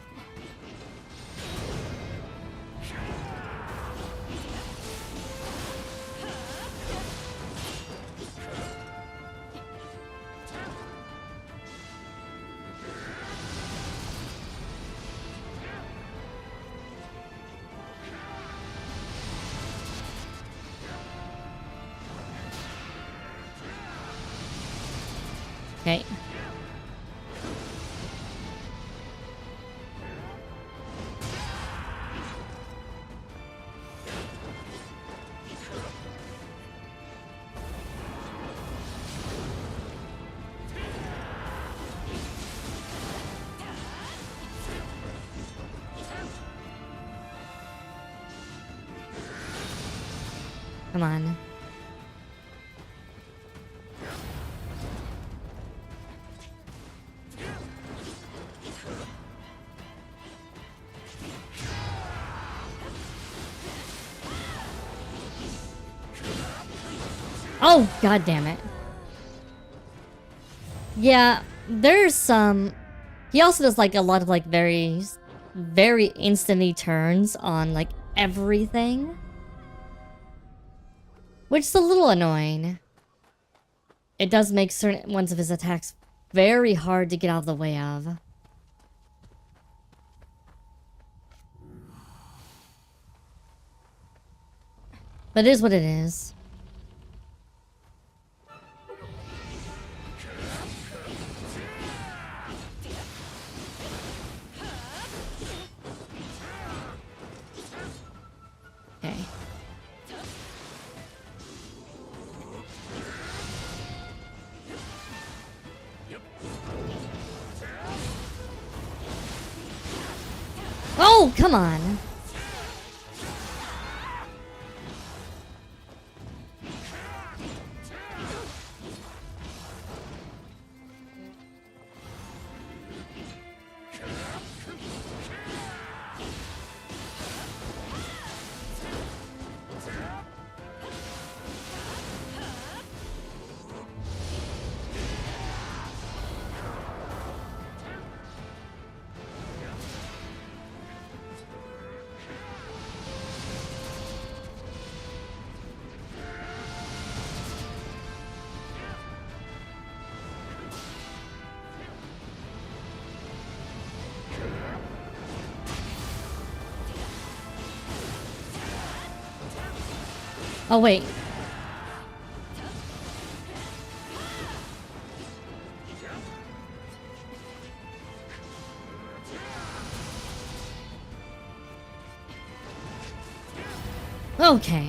Okay. Come on. Oh, god damn it. Yeah, there's some... He also does like a lot of like very instantly turns on like everything. Which is a little annoying. It does make certain ones of his attacks very hard to get out of the way of. But it is what it is. Okay. Oh, come on. Oh, wait. Okay.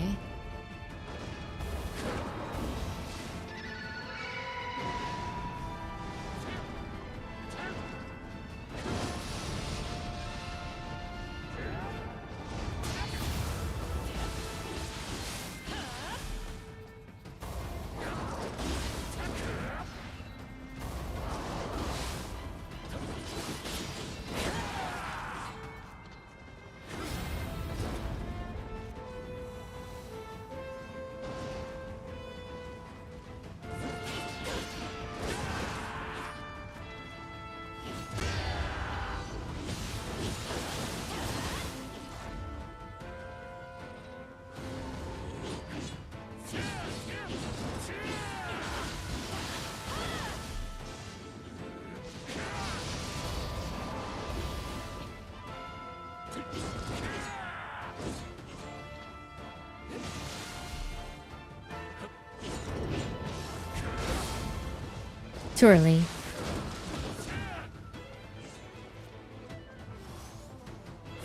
Too early.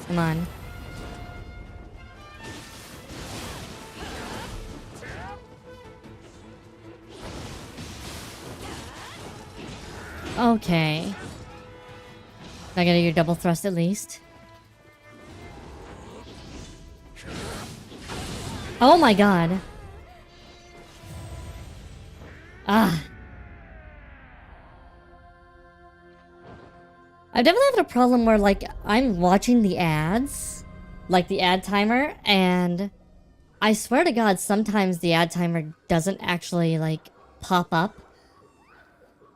Come on. Okay. I gotta your double thrust at least. Oh my god. Ah. I've definitely had a problem where, like, I'm watching the ads, like the ad timer, and I swear to God, sometimes the ad timer doesn't actually, like, pop up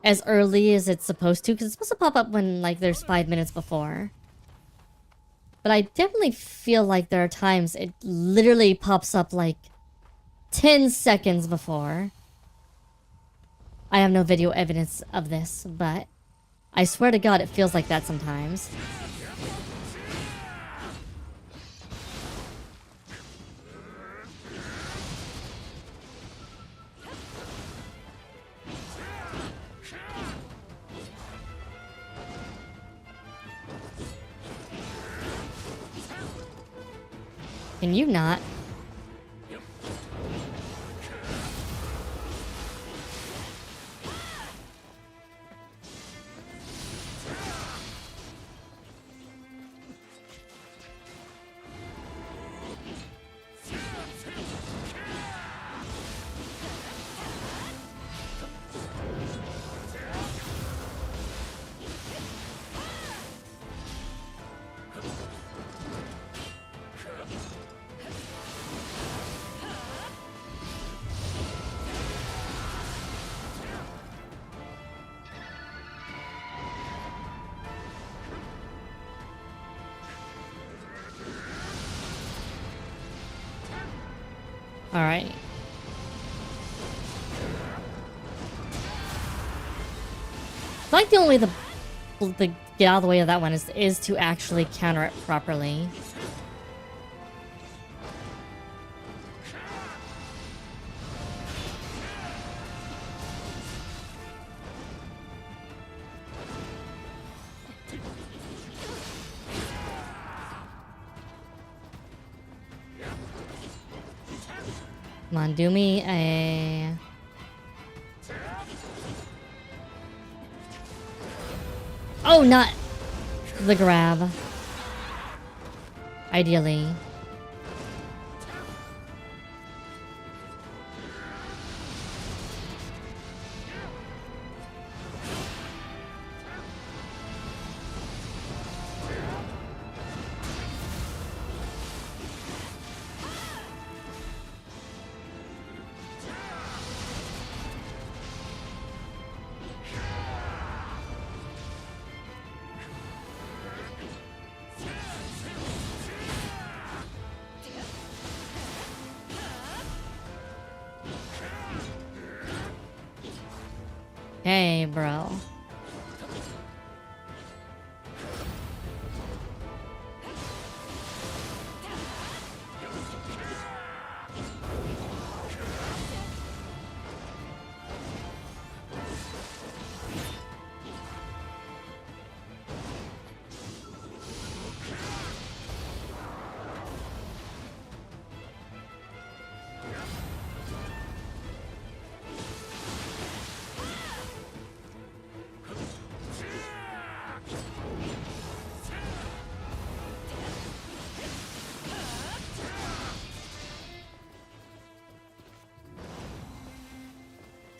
as early as it's supposed to, because it's supposed to pop up when, like, there's 5 minutes before. But I definitely feel like there are times it literally pops up, like, 10 seconds before. I have no video evidence of this, but I swear to God, it feels like that sometimes. Can you not? Alright. like the only way the get out of the way of that one is to actually counter it properly. Come on, do me a... Oh, not the grab. Ideally. Hey, bro.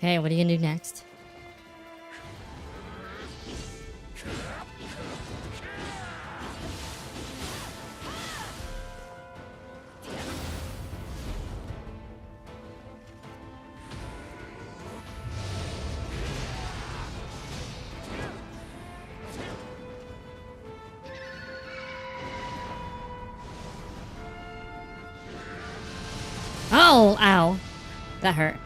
Okay, what are you gonna do next? Oh, ow. That hurt.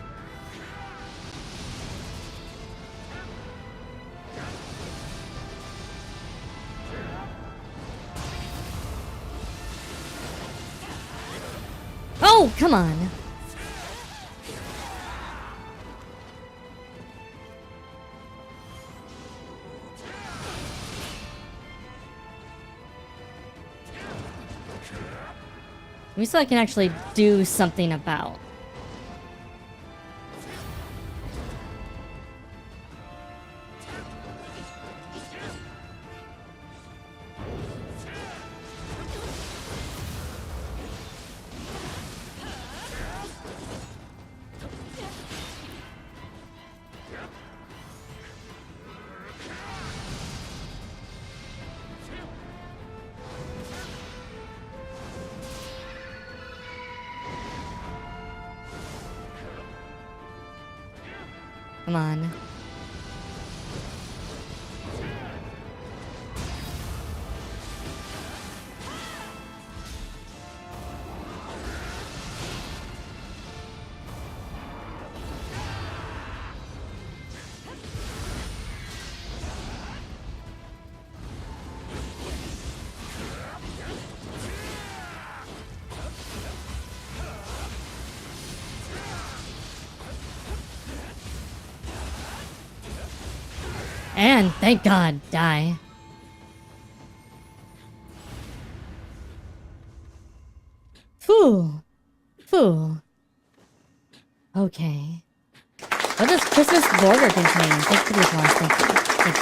Oh, come on. At least I can actually do something about. Come on. And thank God, die. Phew. Phew. Okay. What does Christmas burger contain? Thank you for the applause. Thank you. Thank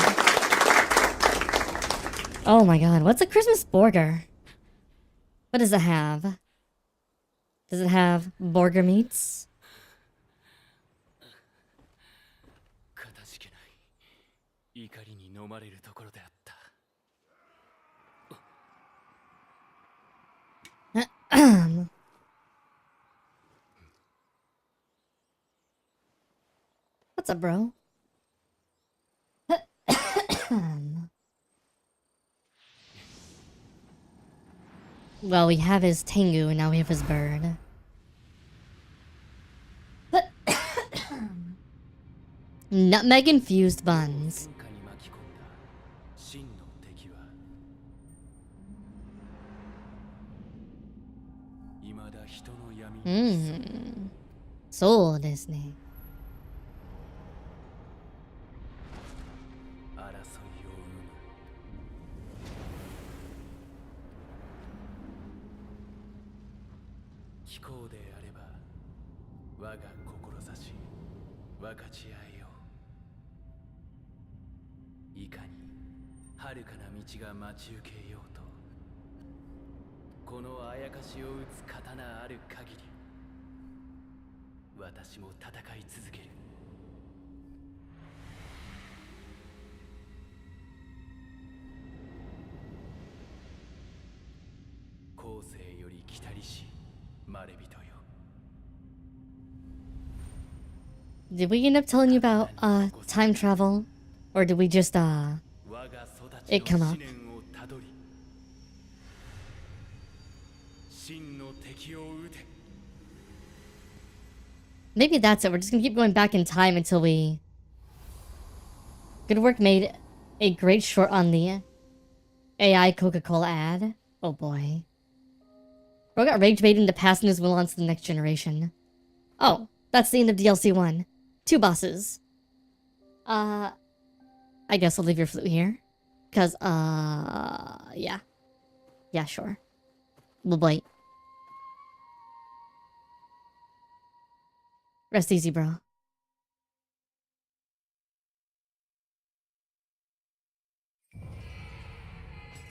you. Oh my God. What's a Christmas burger? What does it have? Does it have burger meats? かたじけない怒りに飲まれるところであった。 What's up, bro? Well, we have his Tengu, and now we have his bird. Nutmeg infused buns. 未だ人の闇うにん。そうですね。争いを生む気候であれば我が志分かち合えよう。いかに遥かな道が待ち受けようと、このあやかしを打つ刀ある限り私も戦い続ける。後世より来たりしまれびとよ。 Did we end up telling you about time travel? Or did we just it come up? Maybe that's it. We're just gonna keep going back in time until we... Good work made a great short on the AI Coca-Cola ad. Oh boy. Bro got rage baited into passing his will on to the next generation. Oh, that's the end of DLC 1. 2 bosses. I guess I'll leave your flute here. Cause, yeah. Yeah, sure. We'll wait. Rest easy, bro.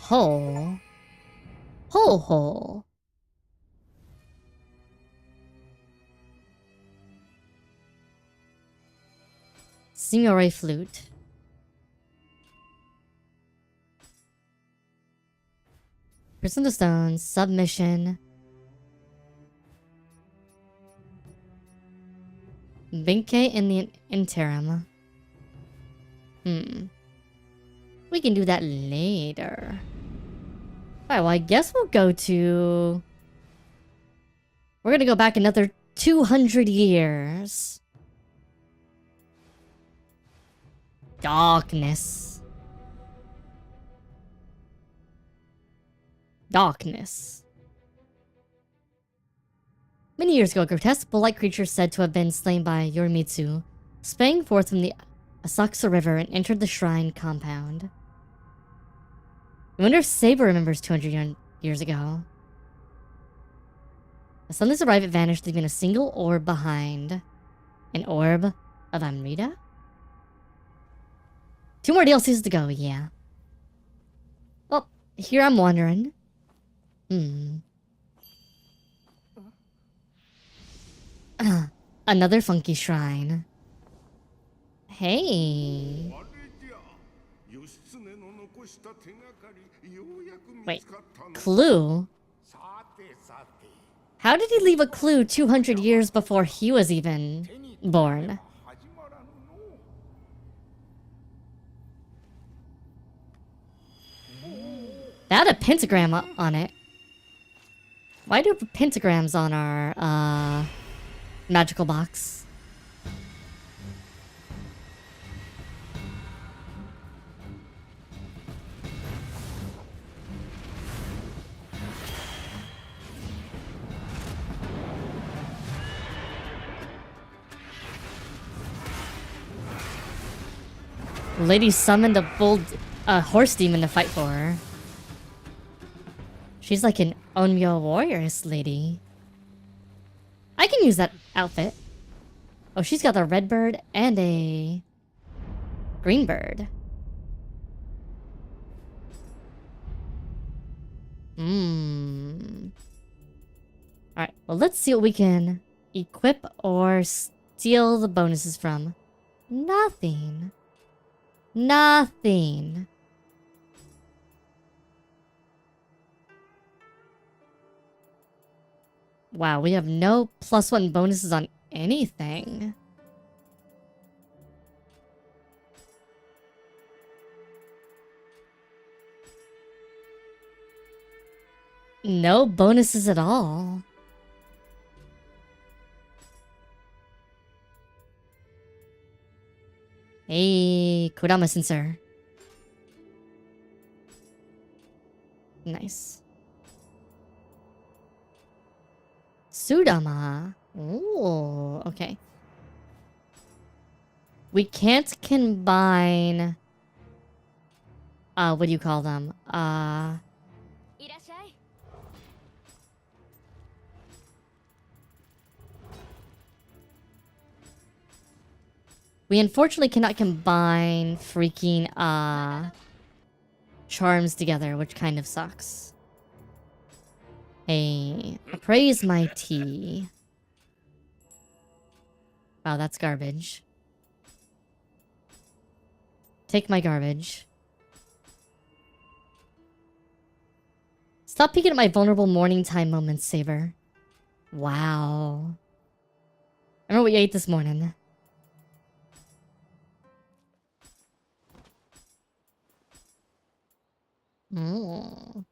Ho. Ho ho. Signore flute. Prison to Stone, submission. Benkei in the interim. We can do that later. Alright, well, I guess we'll go to... We're gonna go back another 200 years. Darkness. Darkness. Many years ago, a grotesque bull-like creature said to have been slain by Yorimitsu sprang forth from the Asakusa River and entered the shrine compound. I wonder if Saber remembers 200 years ago. As sunlight arrived, it vanished, leaving a single orb behind. An orb of Amrita? 2 more DLCs to go, yeah. Well, here I'm wondering. Another funky shrine. Hey. Wait, clue? How did he leave a clue 200 years before he was even born? That had a pentagram on it. Why do we have pentagrams on our magical box? Lady summoned a horse demon to fight for her. She's like an Onmyo warrioress lady. I can use that outfit. Oh, she's got a red bird and a green bird. Alright, well, let's see what we can equip or steal the bonuses from. Nothing. Nothing. Wow, we have no +1 bonuses on anything. No bonuses at all. Hey, Kurama sensor. Nice. Sudama. Ooh, okay. We can't combine... what do you call them? We unfortunately cannot combine freaking, charms together, which kind of sucks. Hey, praise my tea. Wow, that's garbage. Take my garbage. Stop peeking at my vulnerable morning time moments, Saber. Wow. I remember what you ate this morning. Mm.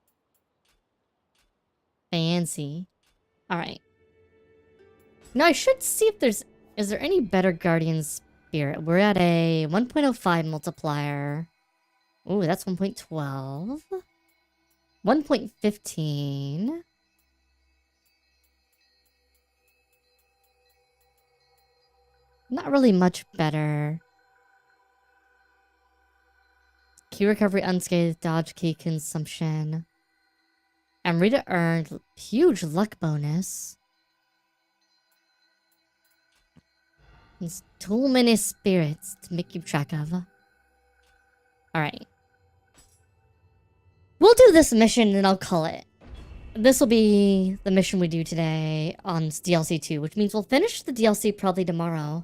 Fancy. Alright. Now I should see if there's... Is there any better guardian spirit? We're at a 1.05 multiplier. Ooh, that's 1.12. 1.15. Not really much better. Key recovery unscathed, dodge key consumption. Amrita earned huge luck bonus. There's too many spirits to make you track of. Alright. We'll do this mission and I'll call it. This will be the mission we do today on DLC 2, which means we'll finish the DLC probably tomorrow.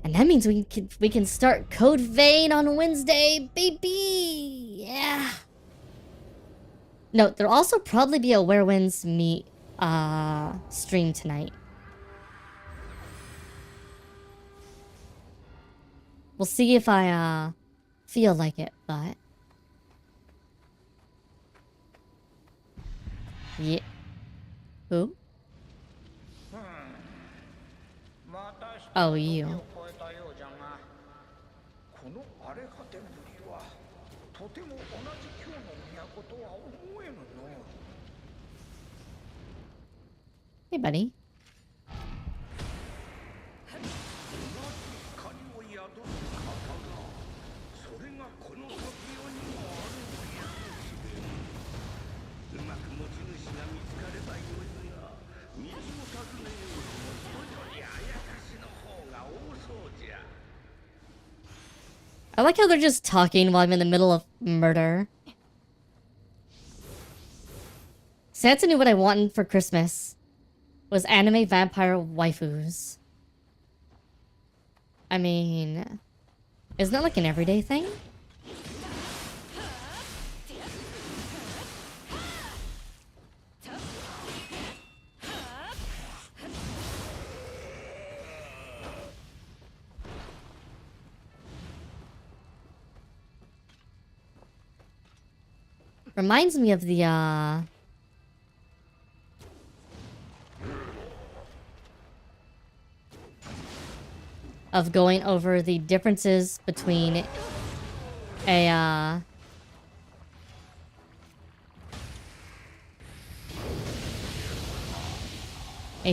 And that means we can start Code Vein on Wednesday, baby! Yeah! No, there'll also probably be a Where Winds Meet stream tonight. We'll see if I feel like it, but... Yeah. Who? Oh, you. Hey, buddy. I like how they're just talking while I'm in the middle of murder. Santa knew what I wanted for Christmas. Was anime vampire waifus. I mean... Isn't that like an everyday thing? Reminds me of the, of going over the differences between a,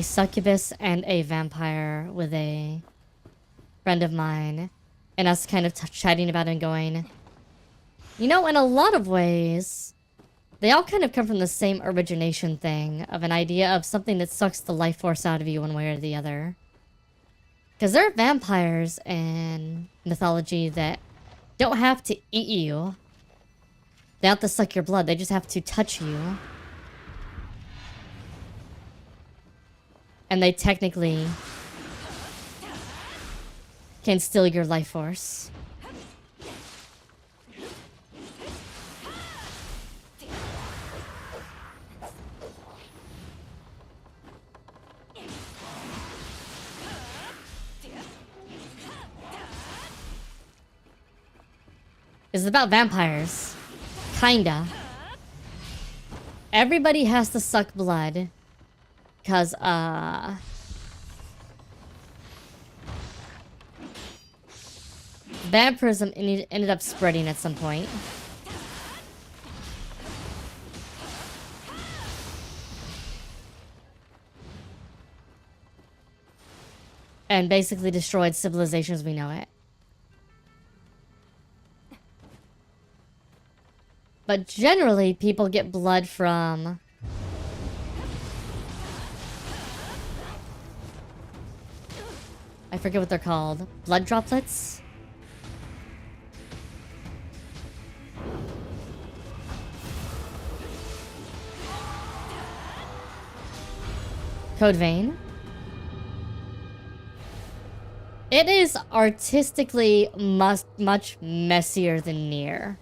succubus and a vampire with a friend of mine. And us kind of chatting about it and going, you know, in a lot of ways, they all kind of come from the same origination thing of an idea of something that sucks the life force out of you one way or the other. Because there are vampires in mythology that don't have to eat you. They have to suck your blood. They just have to touch you. And they technically can steal your life force. It's about vampires. Kinda. Everybody has to suck blood. Because, vampirism ended up spreading at some point. and basically destroyed civilization as we know it. But generally, people get blood from... I forget what they're called. Blood droplets? Code Vein. It is artistically much messier than Nier.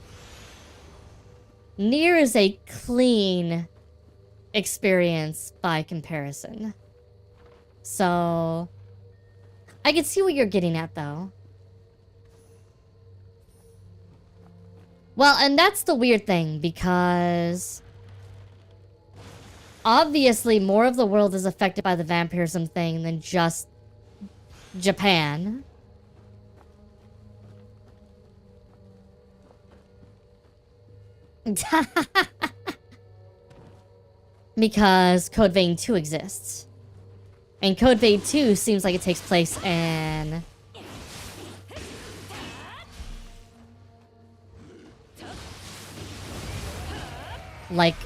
Nier is a clean experience by comparison. So, I can see what you're getting at, though. Well, and that's the weird thing, because obviously more of the world is affected by the vampirism thing than just Japan. Because Code Vein 2 exists. And Code Vein 2 seems like it takes place in... like...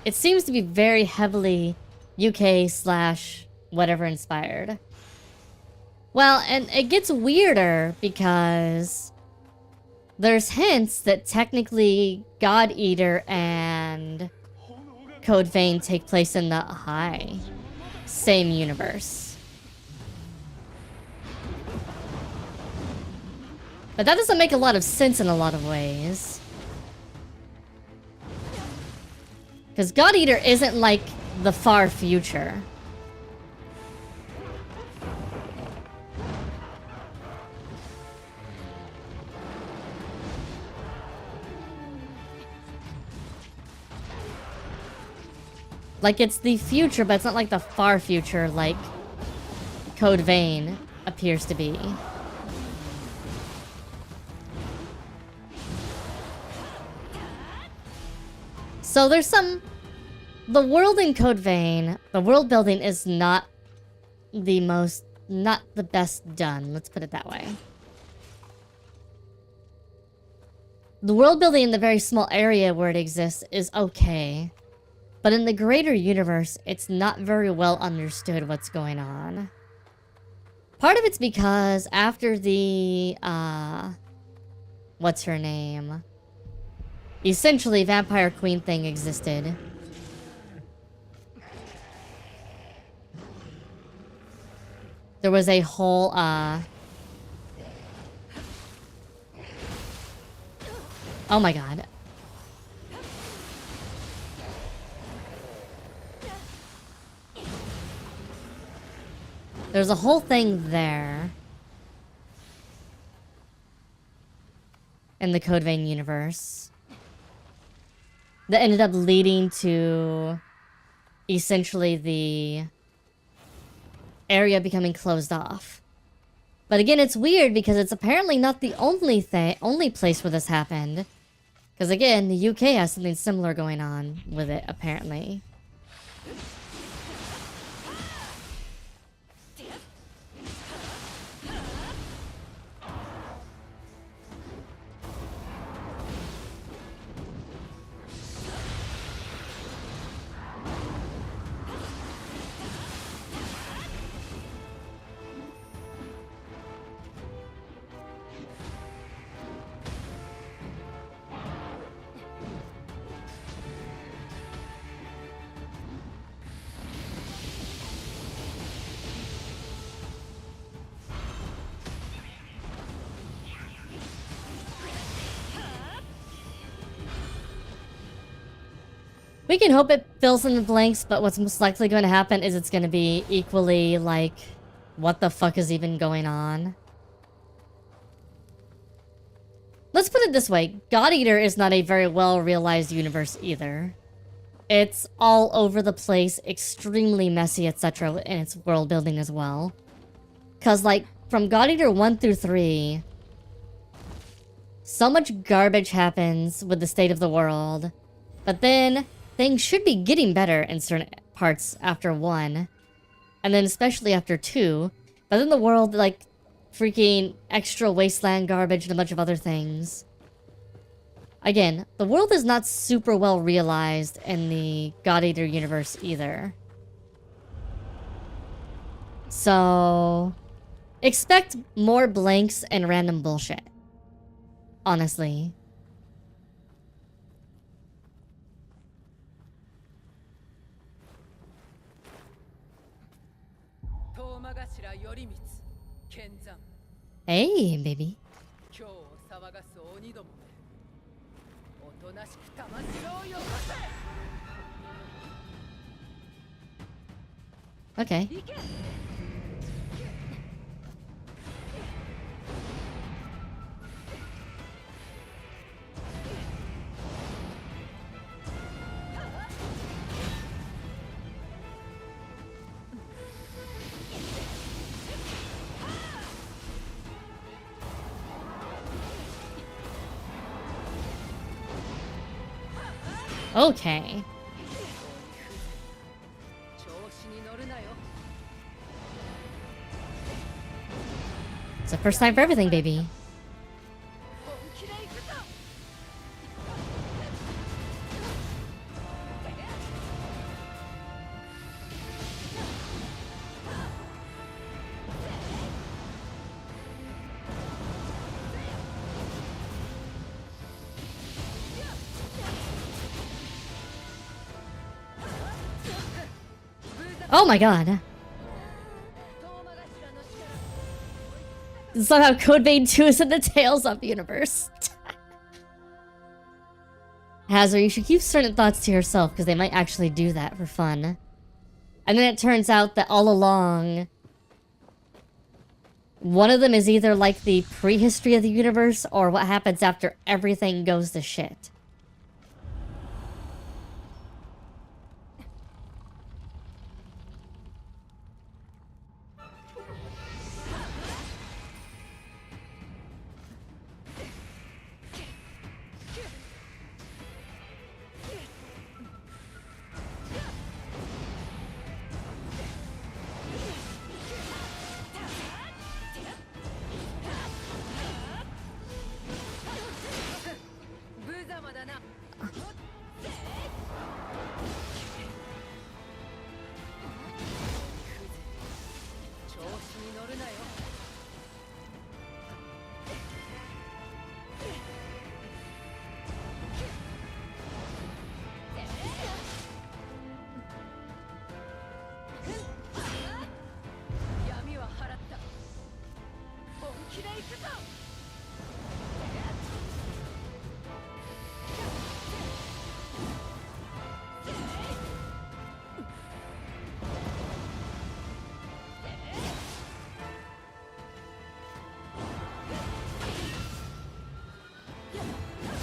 it seems to be very heavily UK / whatever inspired. Well, and it gets weirder because there's hints that technically God Eater and Code Vein take place in the same universe. But that doesn't make a lot of sense in a lot of ways. Because God Eater isn't like the far future. Like, it's the future, but it's not like the far future like Code Vein appears to be. So there's some... the world in Code Vein, the world building is not the best done, let's put it that way. The world building in the very small area where it exists is okay. But in the greater universe, it's not very well understood what's going on. Part of it's because after the, what's her name? Essentially, Vampire Queen thing existed. There was a whole, oh my god. There's a whole thing there in the Code Vein universe that ended up leading to essentially the area becoming closed off. But again, it's weird because it's apparently not the only place where this happened. Because again, the UK has something similar going on with it, apparently. We can hope it fills in the blanks, but what's most likely going to happen is it's going to be equally like, what the fuck is even going on? Let's put it this way, God Eater is not a very well realized universe either. It's all over the place, extremely messy, etc. in its world building as well. Cause like, from God Eater 1 through 3, so much garbage happens with the state of the world. But then, things should be getting better in certain parts after 1. And then especially after 2. But then the world, like, freaking extra wasteland garbage and a bunch of other things. Again, the world is not super well realized in the God Eater universe either. So... expect more blanks and random bullshit. Honestly. Hey, baby. Okay. Okay. It's the first time for everything, baby. Oh my god. Somehow Code Vein 2 is in the Tales of universe. Hazard, you should keep certain thoughts to yourself because they might actually do that for fun. And then it turns out that all along, one of them is either like the prehistory of the universe or what happens after everything goes to shit.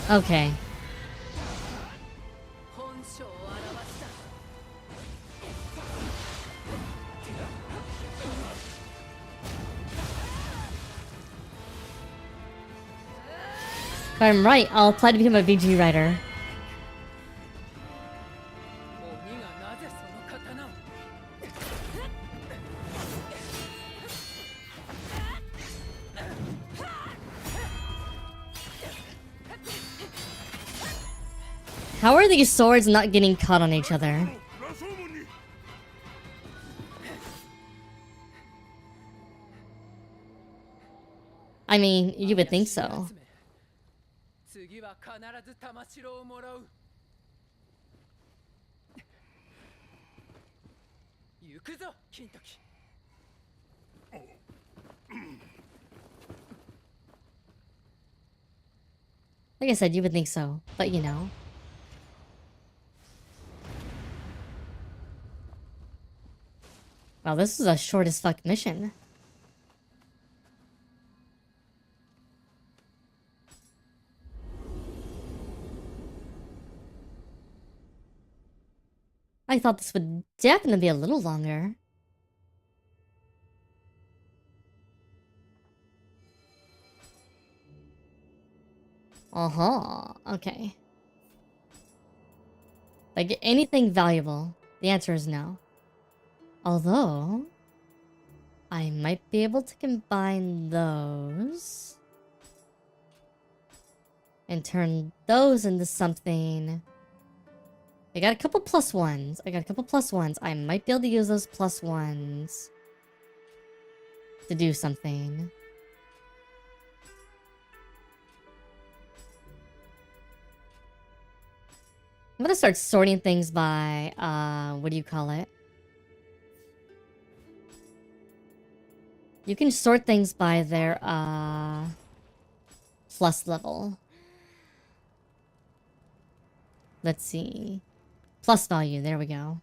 Okay. If I'm right, I'll apply to become a VG writer. How are these swords not getting caught on each other? I mean, you would think so. Like I said, you would think so, but you know. Wow, this is a short as fuck mission. I thought this would definitely be a little longer. Okay. Like anything valuable? The answer is no. Although, I might be able to combine those and turn those into something. I got a couple plus ones. I might be able to use those plus ones to do something. I'm gonna start sorting things by, what do you call it? You can sort things by their, plus level. Let's see. Plus value, there we go.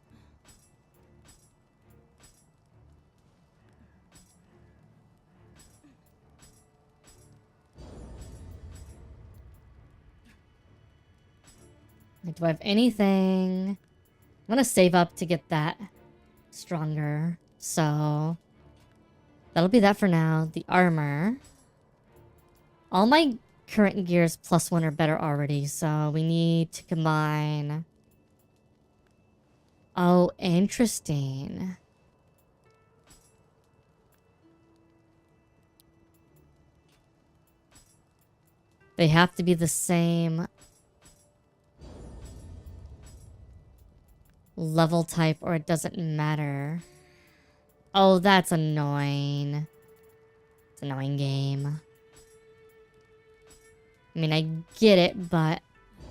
Do I have anything? I'm gonna save up to get that stronger. So that'll be that for now. The armor. All my current gears plus 1 or better already, so we need to combine. Oh, interesting. They have to be the same level type or it doesn't matter. Oh, that's annoying. It's an annoying game. I mean, I get it, but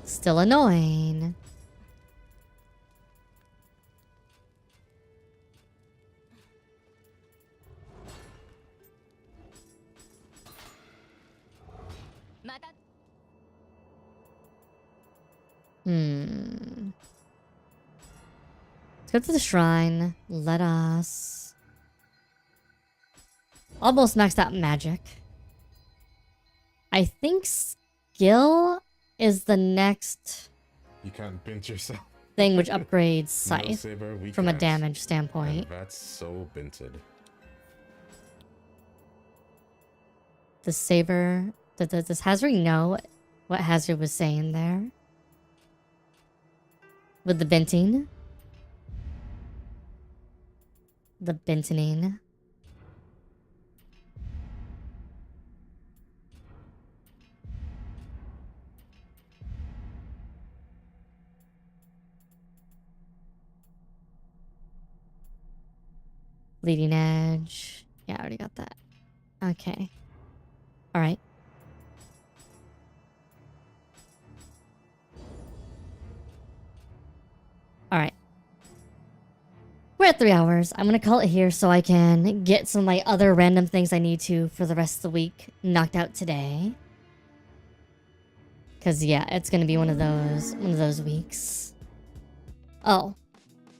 still annoying. Let's go to the shrine. Let us... Almost maxed out magic. I think skill is the next You can't pinch yourself. thing which upgrades No, scythe Saber, we from a can't. damage standpoint. And that's so binted. The saber... Does Hazard know what Hazard was saying there? With the binting? The bintoning. Leading edge. Yeah, I already got that. Okay. Alright. Alright. We're at 3 hours. I'm gonna call it here so I can get some of my other random things I need to for the rest of the week knocked out today. Cause yeah, it's gonna be one of those weeks. Oh.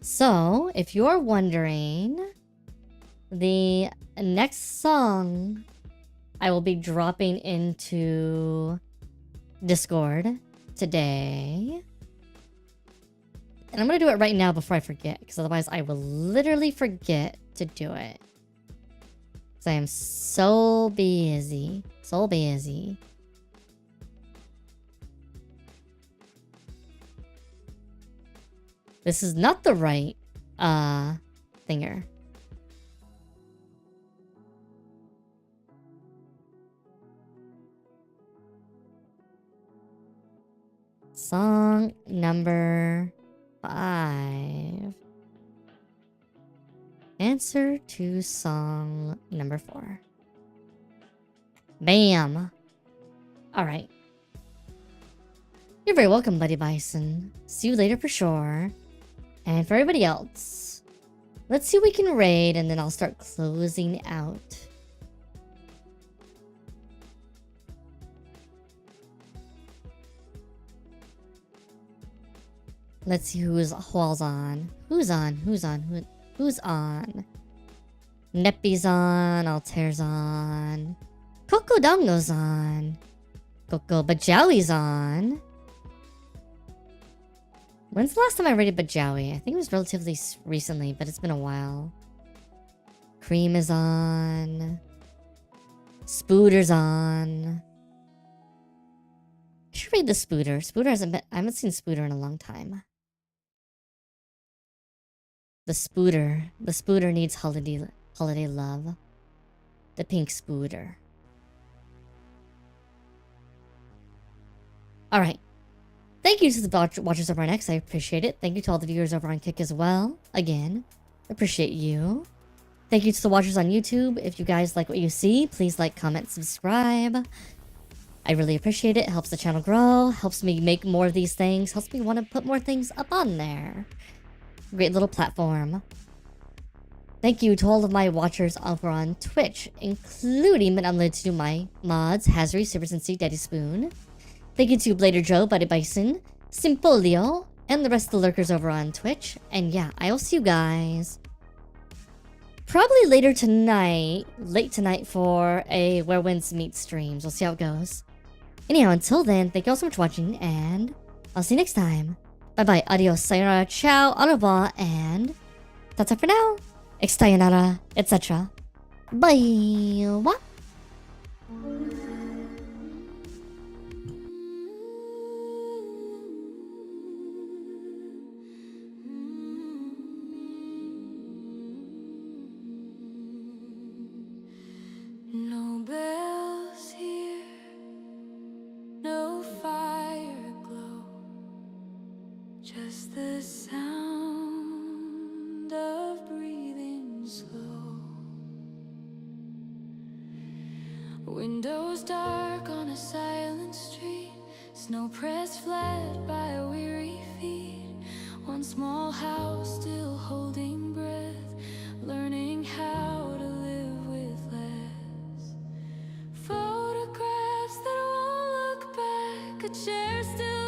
So, if you're wondering, the next song I will be dropping into Discord today. And I'm gonna do it right now before I forget, because otherwise I will literally forget to do it. Because I am so busy. So busy. This is not the right, thinger. Song number 5. Answer to song number 4. Bam. Alright. You're very welcome, Buddy Bison. See you later for sure. And for everybody else, let's see what we can raid and then I'll start closing out. Let's see who's on. Who's on? Neppy's on. Altair's on. Coco Dongo's on. Coco Bajowi's on. When's the last time I raided Bajowi? I think it was relatively recently, but it's been a while. Cream is on. Spooder's on. I should raid the Spooder. I haven't seen Spooder in a long time. The Spooder needs holiday love. the pink scooter. Alright. Thank you to the watchers over on X. I appreciate it. Thank you to all the viewers over on Kick as well. Again, appreciate you. Thank you to the watchers on YouTube. If you guys like what you see, please like, comment, subscribe. I really appreciate it. It helps the channel grow, helps me make more of these things, helps me want to put more things up on there. Great little platform. Thank you to all of my watchers over on Twitch, including but unlimited to my mods, AsuReDi, Super Sensei, Daddy Spoon. Thank you to Blader Joe, Buddy Bison, Simpolio, and the rest of the lurkers over on Twitch. And yeah, I will see you guys probably later tonight, late tonight for a Where Winds Meet streams. We'll see how it goes. Anyhow, until then, thank you all so much for watching, and I'll see you next time. Bye-bye, adios, sayonara, ciao, au revoir, and that's it for now. Sayonara, etc. Bye. What? No bells here, no fire glow, just the sound of breathing slow. Windows dark on a silent street, snow pressed flat by weary feet. One small house still holding breath, learning how to live with less. Photographs that won't look back, a chair still